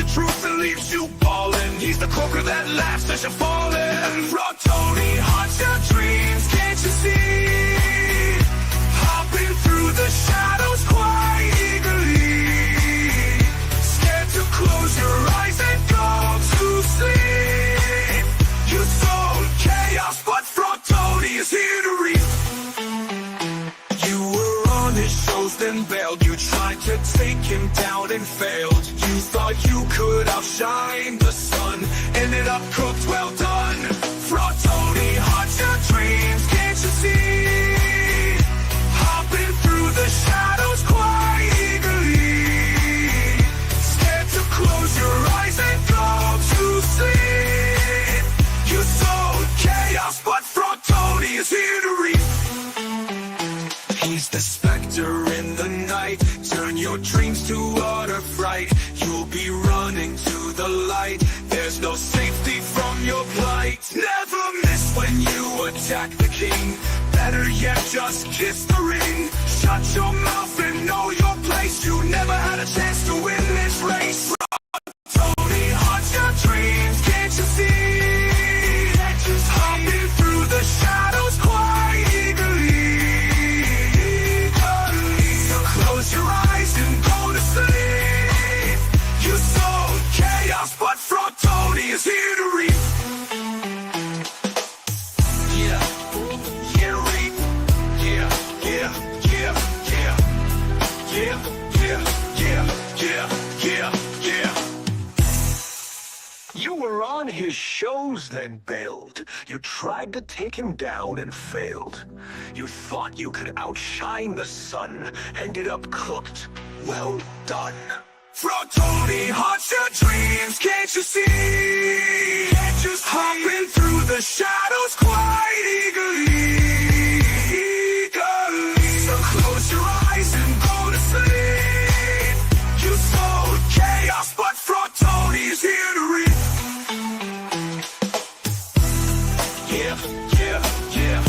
the truth and leaves you ballin'. He's the cloaker that laughs as you're falling. Frog Tony haunts your dreams, can't you see? Hopping through the shadows quite eagerly. Scared to close your eyes and go to sleep. You sold chaos, but Frog Tony is here to reap. You were on his shows, then bailed. You tried to take him down and failed. You thought you could outshine the sun. Ended up cooked, well done. Frog Tony haunts your dreams, can't you see? Hopping through the shadows quite eagerly. Scared to close your eyes and go to sleep. You sowed chaos, but Frog Tony is here to reap. He's the specter in the night. Turn your dreams to utter fright. You'll be running to the light. There's no safety from your plight. Never miss when you attack the king. Better yet, just kiss the ring. Shut your mouth and know your place. You never had a chance to win this race. Tony haunts your dreams, can't you see? Just hopping through the shadows quite eagerly. Close your eyes and go to sleep. You sowed chaos, but Frog Tony is here to reap. Yeah, yeah, reap. Yeah, yeah, yeah, yeah. Yeah, yeah, yeah, yeah, yeah, yeah. You were on his shows, then bailed. You tried to take him down and failed. You thought you could outshine the sun. Ended up cooked. Well done. Frog Tony haunts your dreams, can't you see? Just hopping through the shadows quite eagerly. So close your eyes and go to sleep. You sowed chaos, but Frog Tony is here to reap. Yeah, yeah, yeah,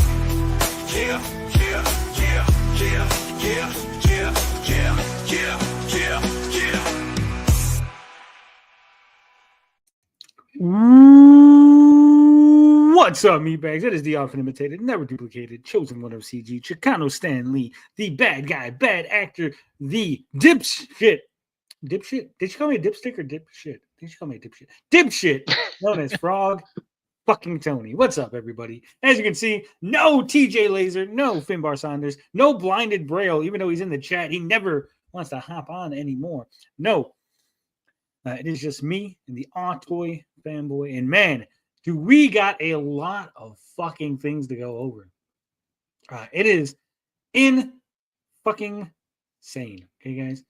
yeah, yeah, yeah, yeah, yeah, yeah, yeah, yeah, yeah, yeah. What's up, meatbags? It is the often imitated, never duplicated, chosen one of CG, Chicano Stan Lee, the bad guy, bad actor, the dipshit. Dipshit? Did you call me a dipstick or dipshit? Did you call me a dipshit? Dipshit, known as Frog fucking Tony. What's up, everybody? As you can see, no TJ Laser, no Finbar Saunders, no Blinded Braille, even though he's in the chat. He never wants to hop on anymore. No. It is just me and the Toy fanboy. And man, do we got a lot of fucking things to go over. It is in fucking sane. Okay, guys?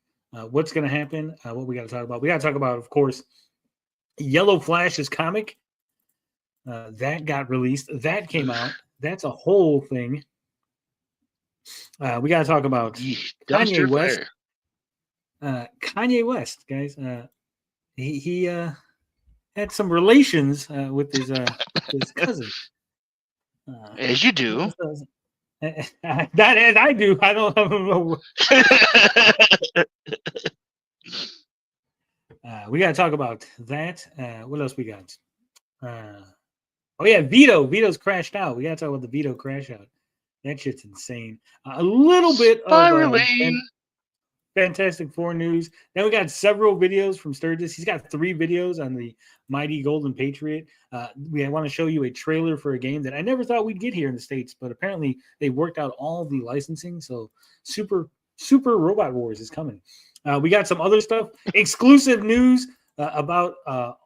What's going to happen? What we got to talk about? We got to talk about, of course, Yellow Flash's comic. That got released. That came out. That's a whole thing. We got to talk about Kanye West. Kanye West, guys. He had some relations with his cousin. As you do. That as I do. I don't know. We got to talk about that. What else we got? Oh yeah, Vito. Vito's crashed out. We got to talk about the Vito crash out. That shit's insane. A little bit of Fantastic Four news. Then we got several videos from Sturgis. He's got 3 videos on the mighty Golden Patriot. We want to show you a trailer for a game that I never thought we'd get here in the States, but apparently they worked out all the licensing. So Super Robot Wars is coming. We got some other stuff, exclusive news about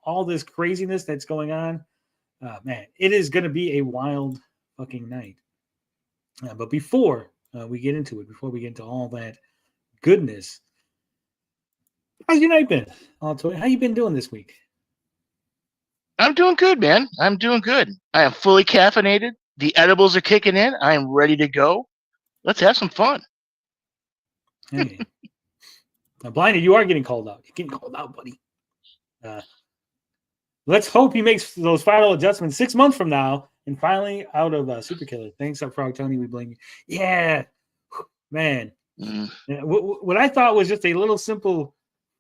all this craziness that's going on. Man, it is going to be a wild fucking night. But before we get into it, before we get into all that goodness, how's your night been, Altoy? How you been doing this week? I'm doing good, man. I'm doing good. I am fully caffeinated. The edibles are kicking in. I am ready to go. Let's have some fun. Hey. Now, Blinded, you are getting called out. You're getting called out, buddy. Let's hope he makes those final adjustments 6 months from now and finally out of Super Killer. Thanks, Frog Tony. We blame you. Yeah, man. What I thought was just a little simple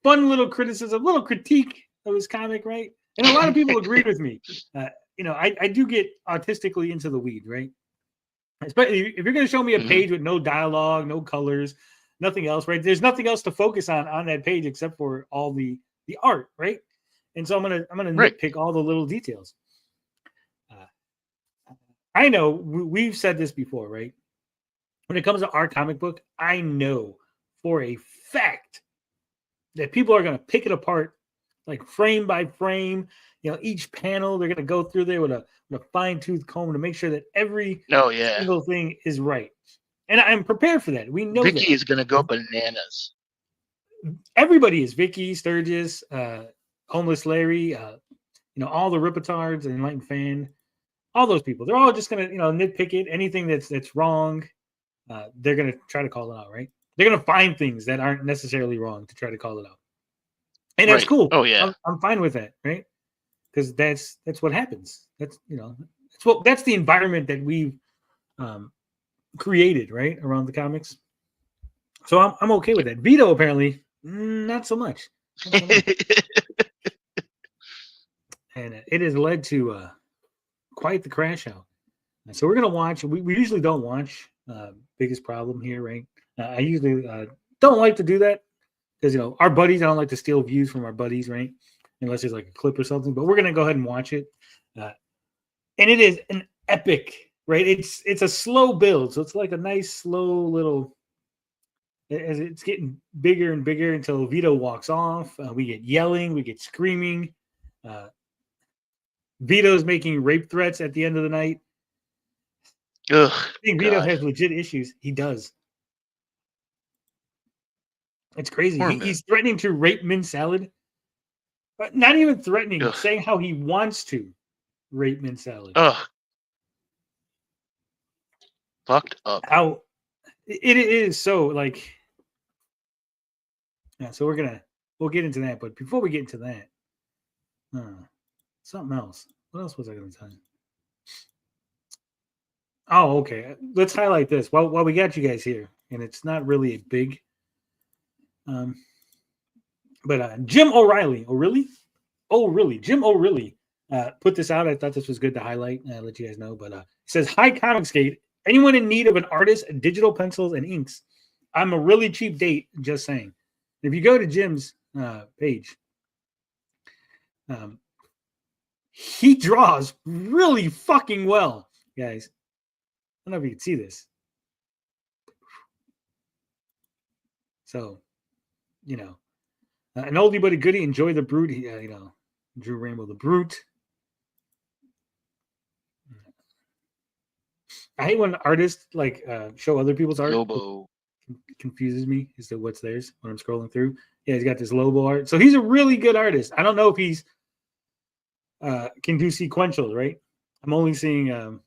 fun little criticism, little critique of his comic, right? And a lot of people agreed with me. I do get autistically into the weed, right? Especially if you're going to show me a page with no dialogue, no colors, nothing else, right? There's nothing else to focus on that page except for all the art, right? And so I'm gonna nitpick all the little details. I know we've said this before, right? When it comes to our comic book, I know for a fact that people are going to pick it apart, like frame by frame. Each panel they're going to go through there with a fine-tooth comb to make sure that every single thing is right. And I'm prepared for that. We know Vicky is going to go bananas. Everybody is. Vicky, Sturgis, Homeless Larry, all the Ripitards and Enlightened Fan, all those people. They're all just going to, nitpick it. Anything that's wrong, they're going to try to call it out, right? They're going to find things that aren't necessarily wrong to try to call it out. And that's cool. Oh, yeah. I'm fine with that, right? Because that's what happens. That's that's the environment that we've created, right, around the comics. So I'm okay with that. Vito apparently not so much. And it has led to quite the crash out. So we're gonna watch. We usually don't watch. Biggest problem here, right? I usually don't like to do that because our buddies. I don't like to steal views from our buddies, right? Unless there's like a clip or something. But we're gonna go ahead and watch it. And it is an epic, right? It's a slow build, so it's like a nice slow little. As it's getting bigger and bigger until Vito walks off, we get yelling, we get screaming. Vito's making rape threats at the end of the night. Ugh, I think Vito has legit issues. He does. It's crazy. He's threatening to rape Mint Salad. But not even threatening, saying how he wants to rape Mint Salad. Ugh. Fucked up. How it is so like. Yeah, so we'll get into that. But before we get into that, something else. What else was I going to tell you? Oh, okay. Let's highlight this while we got you guys here, and it's not really a big. But Jim O'Reilly, Jim O'Reilly put this out. I thought this was good to highlight. I'll let you guys know. But it says, "Hi, ComicsGate. Anyone in need of an artist, digital pencils, and inks? I'm a really cheap date. Just saying." If you go to Jim's page, he draws really fucking well, guys. I don't know if you can see this. So, an oldie but a goodie. Enjoy the Brute. Drew Rainbow the Brute. I hate when artists show other people's art. Lobo confuses me as to what's theirs when I'm scrolling through. Yeah, he's got this Lobo art. So he's a really good artist. I don't know if he's can do sequentials, right? I'm only seeing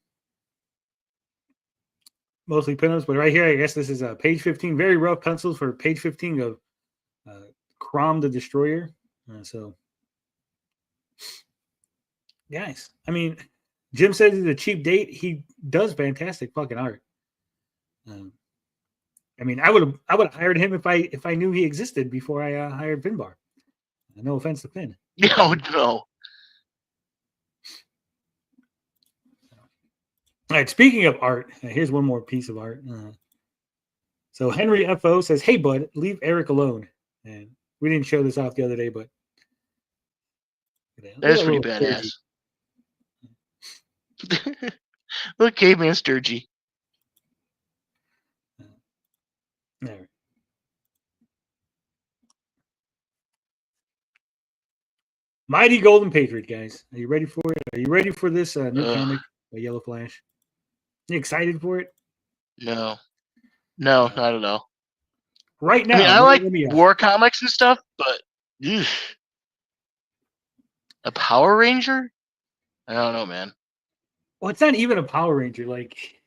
mostly pinups, but right here, I guess this is page 15. Very rough pencils for page 15 of Crom the Destroyer. So, guys, I mean, Jim says he's a cheap date. He does fantastic fucking art. I mean, I would have hired him if I knew he existed before I hired Finbar. No offense to Finn. No. All right. Speaking of art, here's one more piece of art. So Henry F.O. says, "Hey, bud, leave Eric alone." And we didn't show this off the other day, but that's pretty badass. Look, Caveman Sturgy. There. Mighty Golden Patriot, guys. Are you ready for it? Are you ready for this new comic by Yellow Flash? You excited for it? No, not at all. Right now, I mean, I like war comics and stuff, but a Power Ranger? I don't know, man. Well, it's not even a Power Ranger. Like,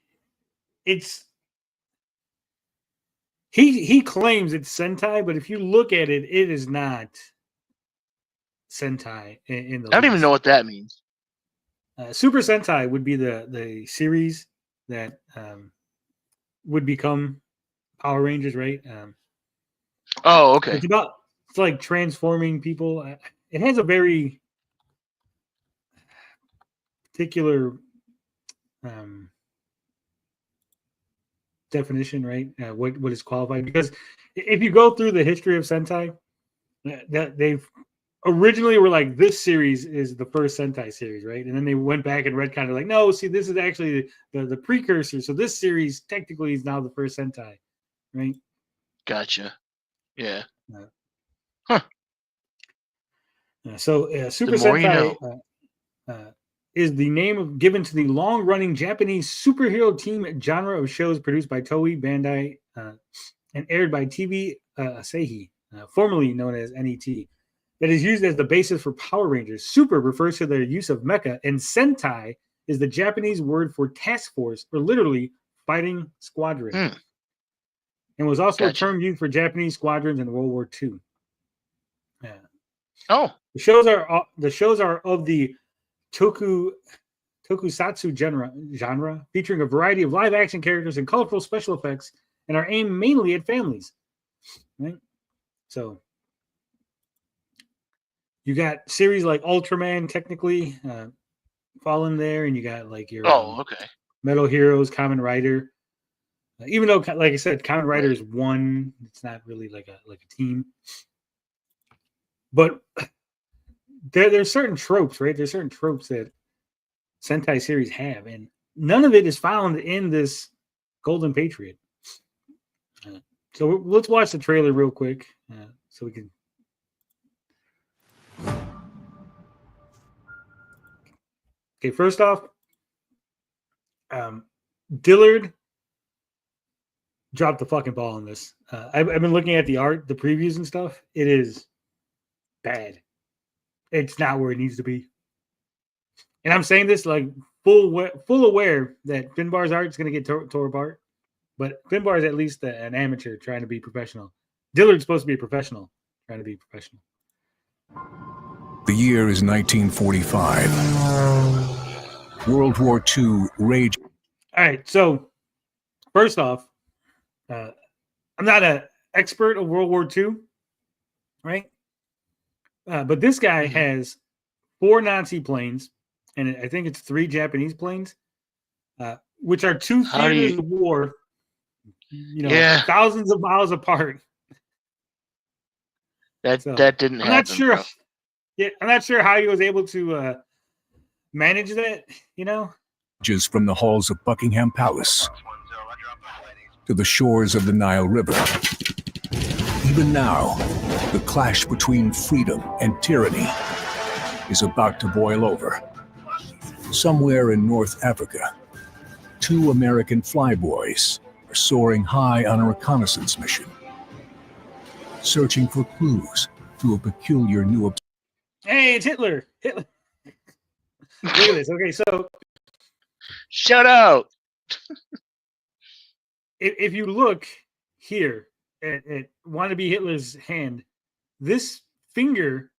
it's he claims it's Sentai, but if you look at it, it is not Sentai. In the I don't even know what that means. Super Sentai would be the series that would become Power Rangers, right? Oh, okay. It's It's like transforming people. It has a very particular definition, right? What is qualified? Because if you go through the history of Sentai, that they've originally were like, this series is the first Sentai series, right? And then they went back and read kind of like, no, see, this is actually the precursor. So this series technically is now the first Sentai, right? Gotcha. Yeah. So Super The more Sentai you know. is the name given to the long-running Japanese superhero team genre of shows produced by Toei, Bandai, and aired by TV Asahi, formerly known as NET, that is used as the basis for Power Rangers. Super refers to their use of mecha, and Sentai is the Japanese word for task force, or literally fighting squadron, and was also a term used for Japanese squadrons in World War II. Yeah. Oh, the shows are of the tokusatsu genre, featuring a variety of live action characters and colorful special effects, and are aimed mainly at families. Right? So you got series like Ultraman technically fall in there, and you got like your okay. Metal Heroes, Kamen Rider. Even though, like I said, Kamen Rider is one, it's not really like a team. But there's certain tropes, right? There's certain tropes that Sentai series have, and none of it is found in this Golden Patriot. So let's watch the trailer real quick, so we can. Okay, first off, Dillard dropped the fucking ball on this. I've been looking at the art, the previews and stuff. It is bad. It's not where it needs to be. And I'm saying this like full aware that Finbar's art is going to get tore apart. But Finbar is at least an amateur trying to be professional. Dillard's supposed to be a professional trying to be professional. The year is 1945. World War II rage. All right, so first off, I'm not an expert of World War II, right? But this guy has 4 Nazi planes, and I think it's 3 Japanese planes, which are 2 theaters of war, thousands of miles apart. That didn't happen. I'm not sure. Bro. Yeah, I'm not sure how he was able to manage that. Just from the halls of Buckingham Palace to the shores of the Nile River. Even now, the clash between freedom and tyranny is about to boil over. Somewhere in North Africa, 2 American flyboys are soaring high on a reconnaissance mission, searching for clues to a peculiar new. Hey, it's Hitler. Look at this. Okay, so shut out. If you look here at wannabe Hitler's hand, this finger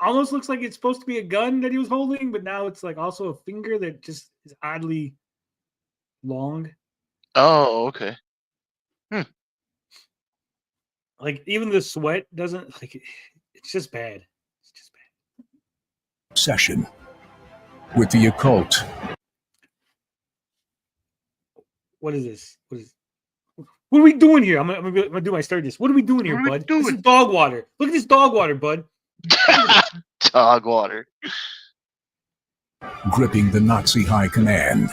almost looks like it's supposed to be a gun that he was holding, but now it's like also a finger that just is oddly long. Oh, okay. Like even the sweat doesn't like it, it's just bad. It's just bad. Obsession with the occult. What is this? What are we doing here? I'm gonna do my Sturgis. What are we doing here, bud? This is dog water. Look at this dog water, bud. Dog water. Gripping the Nazi high command.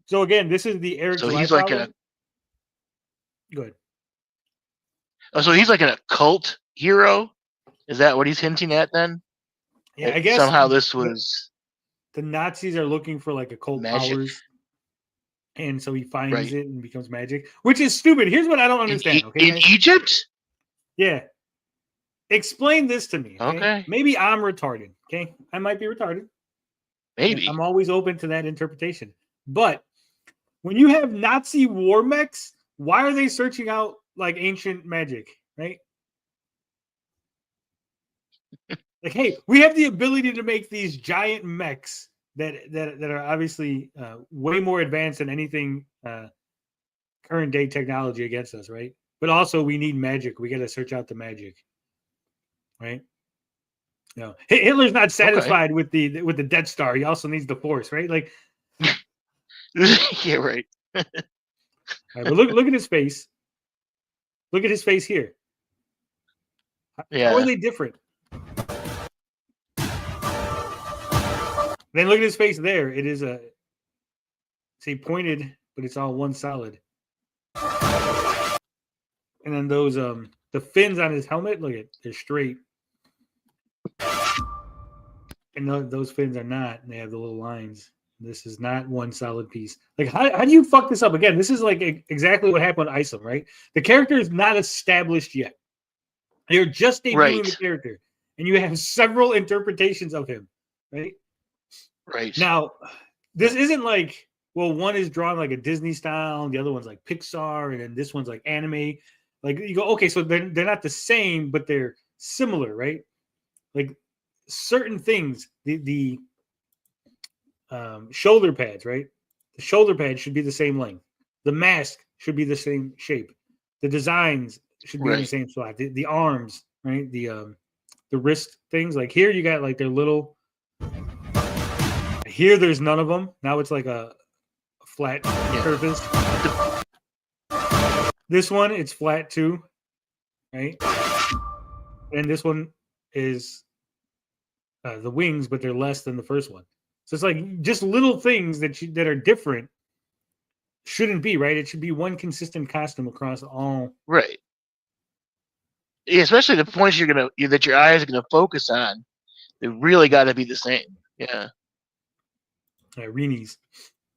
So again, this is the Eric. So he's like a. Good. Oh, so he's like an occult hero. Is that what he's hinting at then? Yeah, I guess somehow this was. The Nazis are looking for like occult powers, and so he finds it and becomes magic, which is stupid. Here's what I don't understand. In Egypt? Yeah. Explain this to me. Okay. Maybe I'm retarded. Okay. I might be retarded. Maybe. I'm always open to that interpretation. But when you have Nazi war mechs, why are they searching out like ancient magic, right? Like, hey, we have the ability to make these giant mechs that are obviously way more advanced than anything current day technology against us, right? But also we need magic. We got to search out the magic, right? No, Hitler's not satisfied with the Death Star. He also needs the Force, right? Like, yeah, right. all right, but look at his face. Look at his face here. Yeah. How are they different? Then look at his face there. It is say pointed, but it's all one solid. And then those the fins on his helmet, look at they're straight. And those fins are not. And they have the little lines. This is not one solid piece. Like, how do you fuck this up? Again, this is like exactly what happened on Isom, right? The character is not established yet. You're just debuting the character. And you have several interpretations of him, right? Right. Now, this isn't like, well, one is drawn like a Disney style, and the other one's like Pixar, and then this one's like anime. Like, you go, okay, so they're not the same, but they're similar, right? Like certain things, the shoulder pads, right? The shoulder pads should be the same length. The mask should be the same shape. The designs should be in the same spot. The arms, right? The wrist things. Like here, you got like their little. Here, there's none of them. Now it's like a flat surface. This one, it's flat too, right? And this one is the wings, but they're less than the first one. So it's like just little things that are different shouldn't be, right? It should be one consistent costume across all. Right. Yeah, especially the points that your eyes are gonna focus on. They really got to be the same. Yeah. Reenies.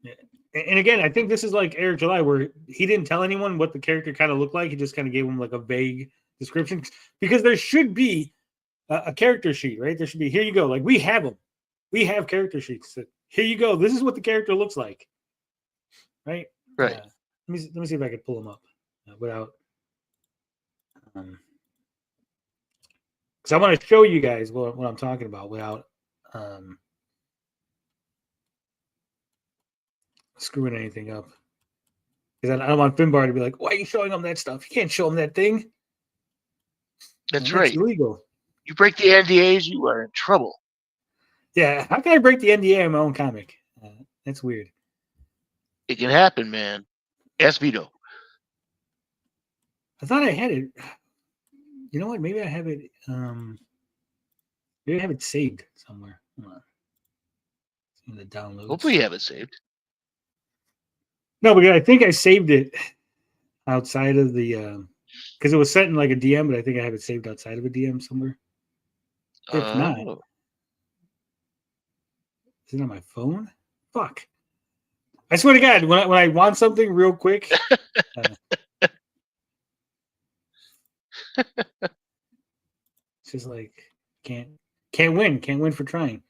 Yeah. And again, I think this is like Eric July, where he didn't tell anyone what the character kind of looked like. He just kind of gave them like a vague description, because there should be a character sheet, right? There should be, here you go. Like we have them. We have character sheets. That, here you go. This is what the character looks like. Right? Right. Let me see if I can pull them up without. Because I want to show you guys what I'm talking about without screwing anything up. Because I don't want Finbar to be like, why are you showing them that stuff? You can't show them that thing. That's right. It's illegal. You break the NDAs, you are in trouble. Yeah, how can I break the NDA in my own comic? That's weird. It can happen, man. Ask Vito. I thought I had it. You know what? Maybe I have it. Maybe I have it saved somewhere. Hold on. In the downloads. Hopefully you have it saved. No, because I think I saved it outside of the because it was set in like a DM, but I think I have it saved outside of a DM somewhere. If not, is it on my phone? Fuck. I swear to God, when I want something real quick. It's just like can't win for trying.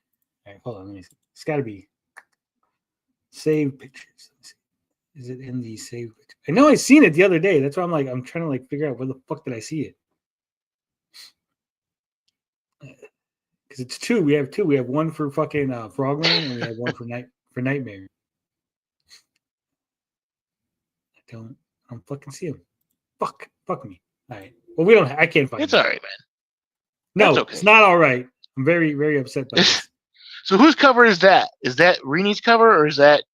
All right, hold on. Let me see. It's got to be save pictures. Let me see. Is it in the save picture? I know I seen it the other day. That's why I'm like, I'm trying to like figure out where the fuck did I see it? Because it's two. We have two. We have one for fucking Frogman, and we have one for Nightmare. I don't fucking see him. Fuck me. All right. Well, we don't. I can't find. It's it. all right, man. No, okay. It's not all right. I'm very, very upset by this. So whose cover is that? Is that Reeni's cover or is that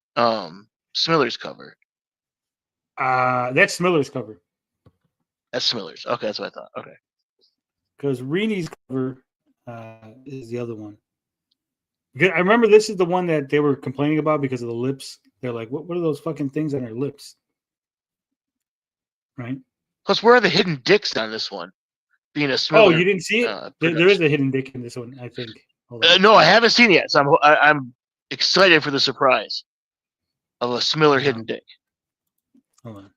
Smiller's cover? That's Smiller's cover. That's Smiller's. Okay, that's what I thought. Okay. Because Reeni's cover is the other one. Because I remember this is the one that they were complaining about because of the lips. They're like, what are those fucking things on her lips? Right? Plus, where are the hidden dicks on this one? Being a Smiller. Oh, you didn't see it? There is a hidden dick in this one, I think. No, I haven't seen it yet. So I'm excited for the surprise of a Smiller hidden dick. Hold on.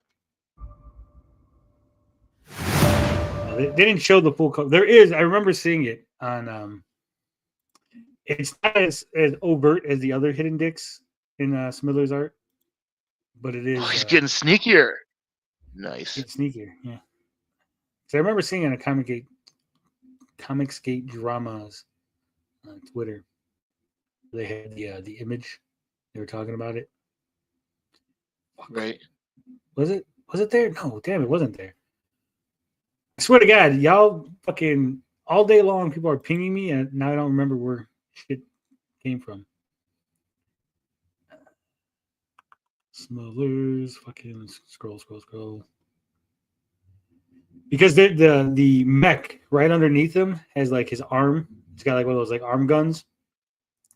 They didn't show the full cover. There is. I remember seeing it on. It's not as overt as the other hidden dicks in Smiller's art, but it is. Oh, he's getting sneakier. Nice. It's sneakier, yeah. So I remember seeing it on ComicsGate dramas on Twitter. They had the image. They were talking about it. Right. Was it there? No, damn, it wasn't there. I swear to God, y'all fucking all day long, people are pinging me, and now I don't remember where shit came from. Smugglers, fucking scroll. Because the mech right underneath him has like his arm. It's got like one of those like arm guns,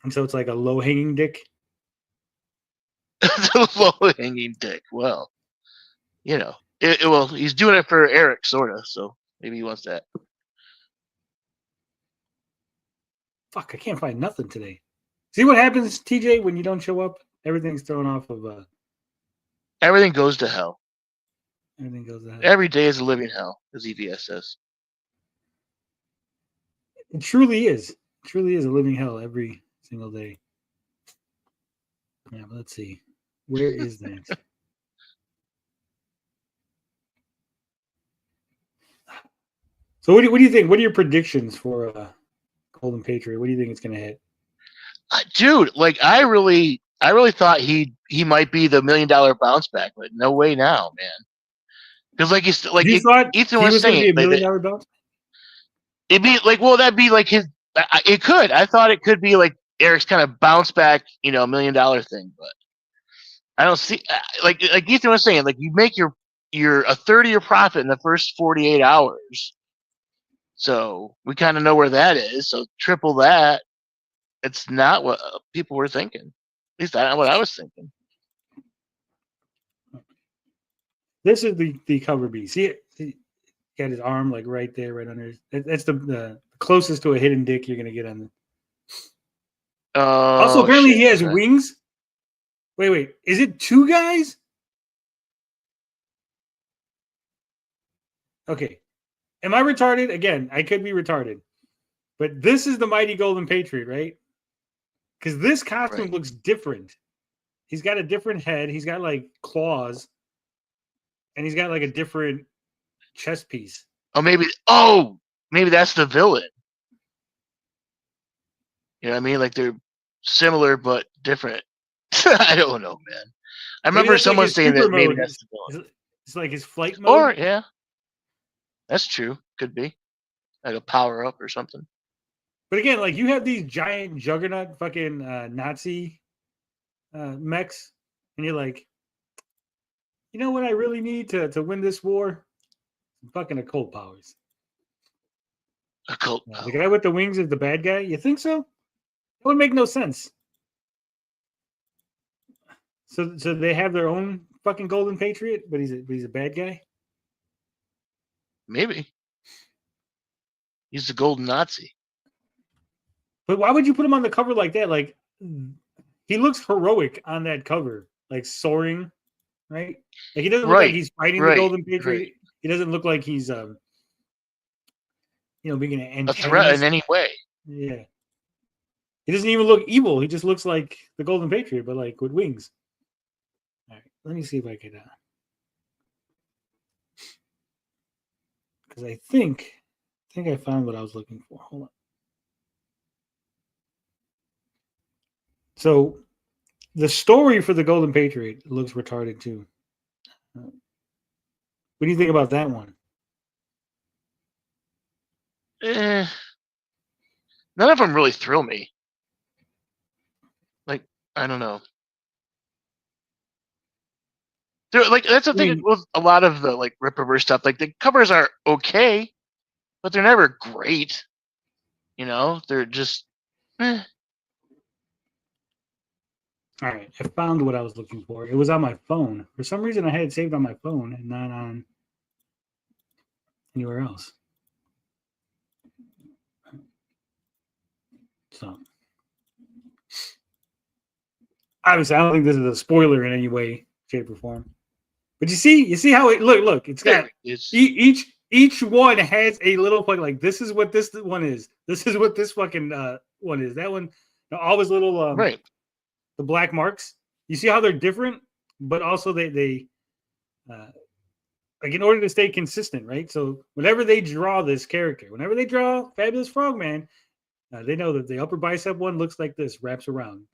and so it's like a low hanging dick. The low hanging dick. Well, you know, well, he's doing it for Eric, sort of. So maybe he wants that. Fuck, I can't find nothing today. See what happens, TJ, when you don't show up? Everything's thrown off of. Everything goes to hell. Everything goes to hell. Every day is a living hell, as EVS says. It truly is. It truly is a living hell every single day. Yeah, but let's see. Where is that? So what do you think? What are your predictions for Golden Patriot? What do you think it's going to hit? Dude, like I really thought he might be the $1 million bounce back, but no way now, man. Because like he's like You thought Ethan he was going to saying, be $1 million bounce? it'd be like, well, that'd be like his. It could. I thought it could be like Eric's kind of bounce back, $1 million thing, but I don't see like Ethan was saying, like you make your a third of your profit in the first 48 hours. So we kind of know where that is. So triple that. It's not what people were thinking. At least that's what I was thinking. This is the cover B. See it? He got his arm like right there, right under. That's the closest to a hidden dick you're gonna get on. Also, apparently he has wings. Wait. Is it two guys? Okay. Am I retarded? Again, I could be retarded. But this is the Mighty Golden Patriot, right? Because this costume looks different. He's got a different head. He's got like claws. And he's got like a different chest piece. Maybe that's the villain. You know what I mean? Like they're similar but different. I don't know, man. I remember someone like saying that maybe that's the villain. It's like his flight mode. Or yeah, that's true. Could be like a power up or something. But again, like you have these giant juggernaut fucking Nazi mechs, and you're like, you know what I really need to win this war? Fucking occult powers. Occult power. The guy with the wings is the bad guy? You think so? That would make no sense. So they have their own fucking Golden Patriot, but he's a bad guy? Maybe. He's the golden Nazi. But why would you put him on the cover like that? Like, he looks heroic on that cover, like soaring, right? Like he doesn't look like he's fighting the Golden Patriot. Right. He doesn't look like he's, being a threat in any way. Yeah. He doesn't even look evil. He just looks like the Golden Patriot, but like with wings. All right, let me see if I can. Because I think I found what I was looking for. Hold on. So, the story for the Golden Patriot looks retarded too. What do you think about that one? None of them really thrill me. Like, I don't know. They're like that's the thing with a lot of the like Ripperverse stuff. Like the covers are okay, but they're never great. They're just. All right, I found what I was looking for. It was on my phone. For some reason, I had it saved on my phone and not on anywhere else. So, obviously, I don't think this is a spoiler in any way, shape, or form. But you see how it look. It's got each one has a little like this is what this one is. This is what this fucking one is. That one, all his little the black marks. You see how they're different, but also they like in order to stay consistent, right? So whenever they draw this character, whenever they draw Fabulous Frogman, They know that the upper bicep one looks like this, wraps around.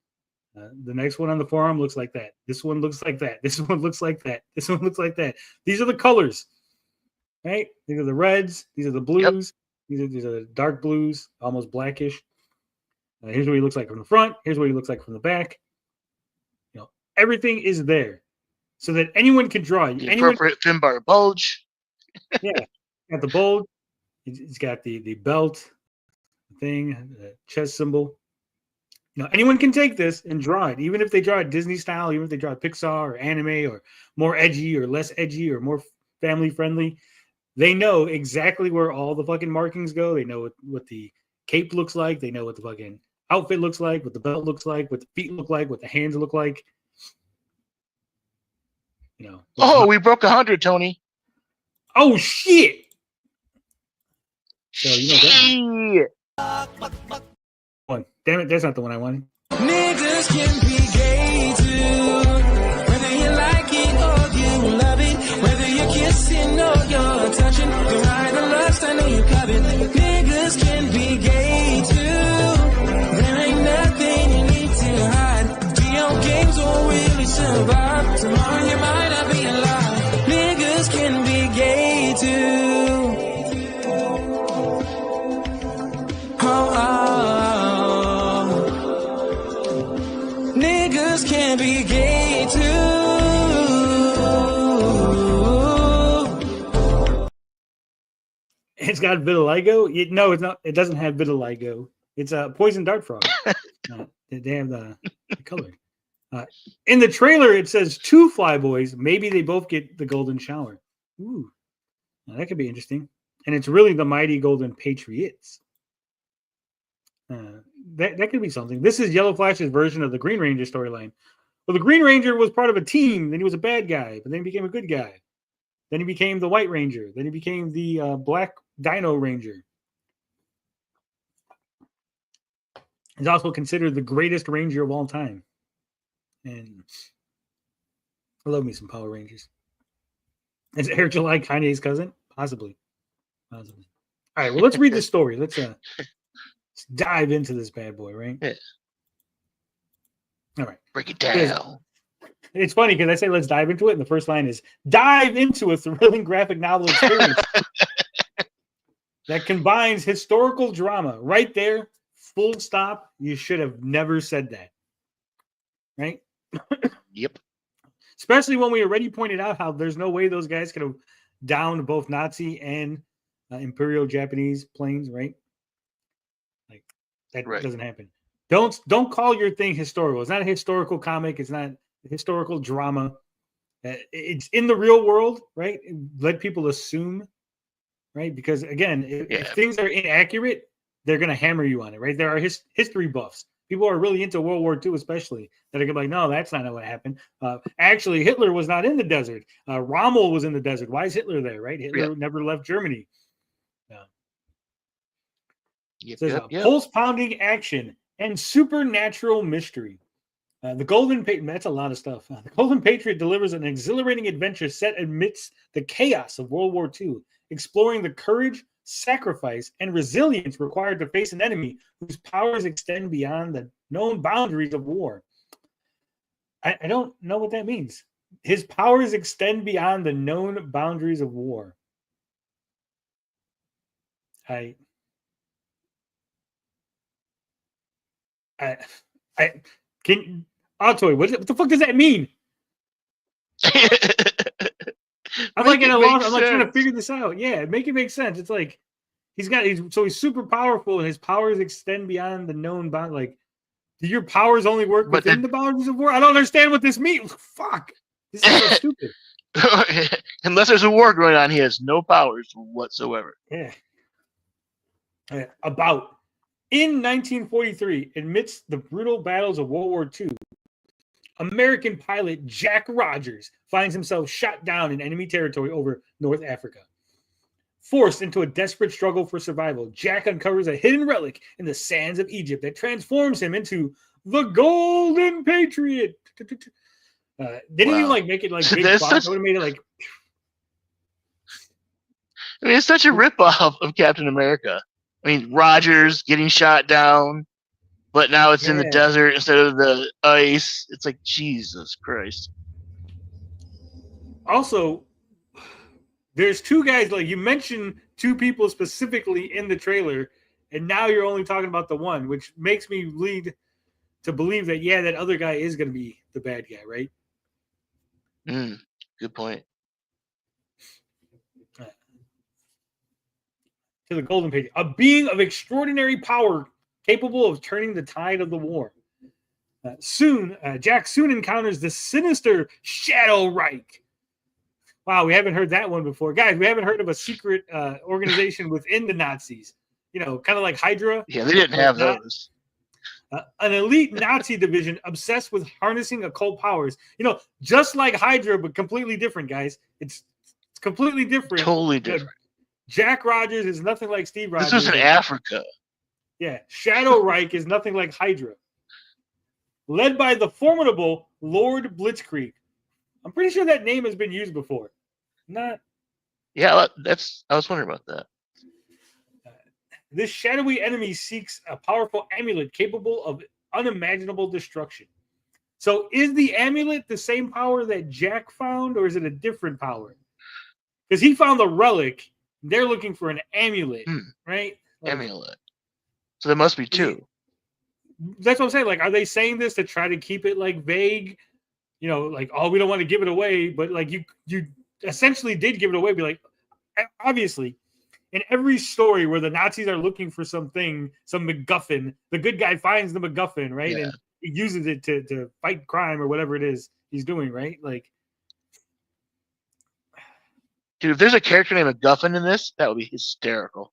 The next one on the forearm looks like that. This one looks like that. This one looks like that. This one looks like that. These are the colors, right? These are the reds. These are the blues. Yep. These are the dark blues, almost blackish. Here's what he looks like from the front. Here's what he looks like from the back. You know, everything is there, so that anyone can draw. The appropriate fin bar bulge. Yeah, got the bulge. He's got the belt thing, the chest symbol. You know, anyone can take this and draw it, even if they draw it Disney style, even if they draw it Pixar or anime or more edgy or less edgy or more family friendly. They know exactly where all the fucking markings go. They know what the cape looks like. They know what the fucking outfit looks like, what the belt looks like, what the feet look like, what the hands look like. You know. Oh, we broke 100, Tony. Oh shit! So you know that one. Damn it, that's not the one I wanted. Niggas can be gay too. Whether you like it or you love it, whether you're kissing or you're touching, you're right or lust, I know you covet. Niggas can be gay too. There ain't nothing you need to hide. Video games won't really survive. Tomorrow you might not be alive. Niggas can be gay too. Niggas can be gay too. It's got vitiligo. No, it's not. It doesn't have vitiligo. It's a poison dart frog. They have the color. In the trailer, it says 2 flyboys. Maybe they both get the golden shower. Ooh, now that could be interesting. And it's really the mighty Golden Patriots. That could be something. This is Yellow Flash's version of the Green Ranger storyline. Well, the Green Ranger was part of a team. Then he was a bad guy, but then he became a good guy. Then he became the White Ranger. Then he became the Black Dino Ranger. He's also considered the greatest Ranger of all time. And I love me some Power Rangers. Is Eric July Kanye's cousin? Possibly. All right, well, let's read the story. Let's dive into this bad boy, right? Yeah. All right. Break it down. It's funny because I say let's dive into it, and the first line is dive into a thrilling graphic novel experience that combines historical drama. Right there, full stop. You should have never said that. Right? Yep. Especially when we already pointed out how there's no way those guys could have downed both Nazi and Imperial Japanese planes, right? Like that doesn't happen. Don't call your thing historical. It's not a historical comic. It's not a historical drama. It's in the real world, right? Let people assume, right? Because again, if things are inaccurate, they're going to hammer you on it, right? There are history buffs. People are really into World War II, especially, that are going to be like, no, that's not what happened. Actually, Hitler was not in the desert. Rommel was in the desert. Why is Hitler there, right? Hitler never left Germany. It says pulse-pounding action and supernatural mystery. The Golden Patriot, that's a lot of stuff. The Golden Patriot delivers an exhilarating adventure set amidst the chaos of World War II, exploring the courage, sacrifice, and resilience required to face an enemy whose powers extend beyond the known boundaries of war. I don't know what that means. His powers extend beyond the known boundaries of war. Altoy, what the fuck does that mean? I'm like trying to figure this out. Yeah, make it make sense. It's like he's super powerful and his powers extend beyond the known bound. Like, do your powers only work within the boundaries of war? I don't understand what this means. Fuck. This is so stupid. Unless there's a war going on, he has no powers whatsoever. Yeah. In 1943, amidst the brutal battles of World War II, American pilot Jack Rogers finds himself shot down in enemy territory over North Africa. Forced into a desperate struggle for survival, Jack uncovers a hidden relic in the sands of Egypt that transforms him into the Golden Patriot. They didn't even make it like big font. They would have made it like. I mean, it's such a ripoff of Captain America. I mean, Rogers getting shot down, but now it's in the desert instead of the ice. It's like, Jesus Christ. Also, there's two guys, like you mentioned two people specifically in the trailer, and now you're only talking about the one, which makes me lead to believe that, that other guy is going to be the bad guy, right? Good point. To the Golden Patriot, a being of extraordinary power capable of turning the tide of the war. Jack soon encounters the sinister Shadow Reich. Wow, we haven't heard that one before. Guys, we haven't heard of a secret organization within the Nazis. You know, kind of like Hydra. Yeah, they didn't have those. An elite Nazi division obsessed with harnessing occult powers. You know, just like Hydra, but completely different, guys. It's completely different. Totally different. Jack Rogers is nothing like Steve Rogers. This was in Africa. Yeah, Shadow Reich is nothing like Hydra. Led by the formidable Lord Blitzkrieg. I'm pretty sure that name has been used before. Not. Yeah, I was wondering about that. This shadowy enemy seeks a powerful amulet capable of unimaginable destruction. So is the amulet the same power that Jack found, or is it a different power? Because he found the relic. They're looking for an amulet, right? Like, amulet. So there must be two. That's what I'm saying. Like, are they saying this to try to keep it like vague? You know, like, oh, we don't want to give it away, but like you essentially did give it away. Be like, obviously, in every story where the Nazis are looking for something, some MacGuffin, the good guy finds the MacGuffin, right? Yeah. And he uses it to fight crime or whatever it is he's doing, right? Like, dude, if there's a character named MacGuffin in this, that would be hysterical.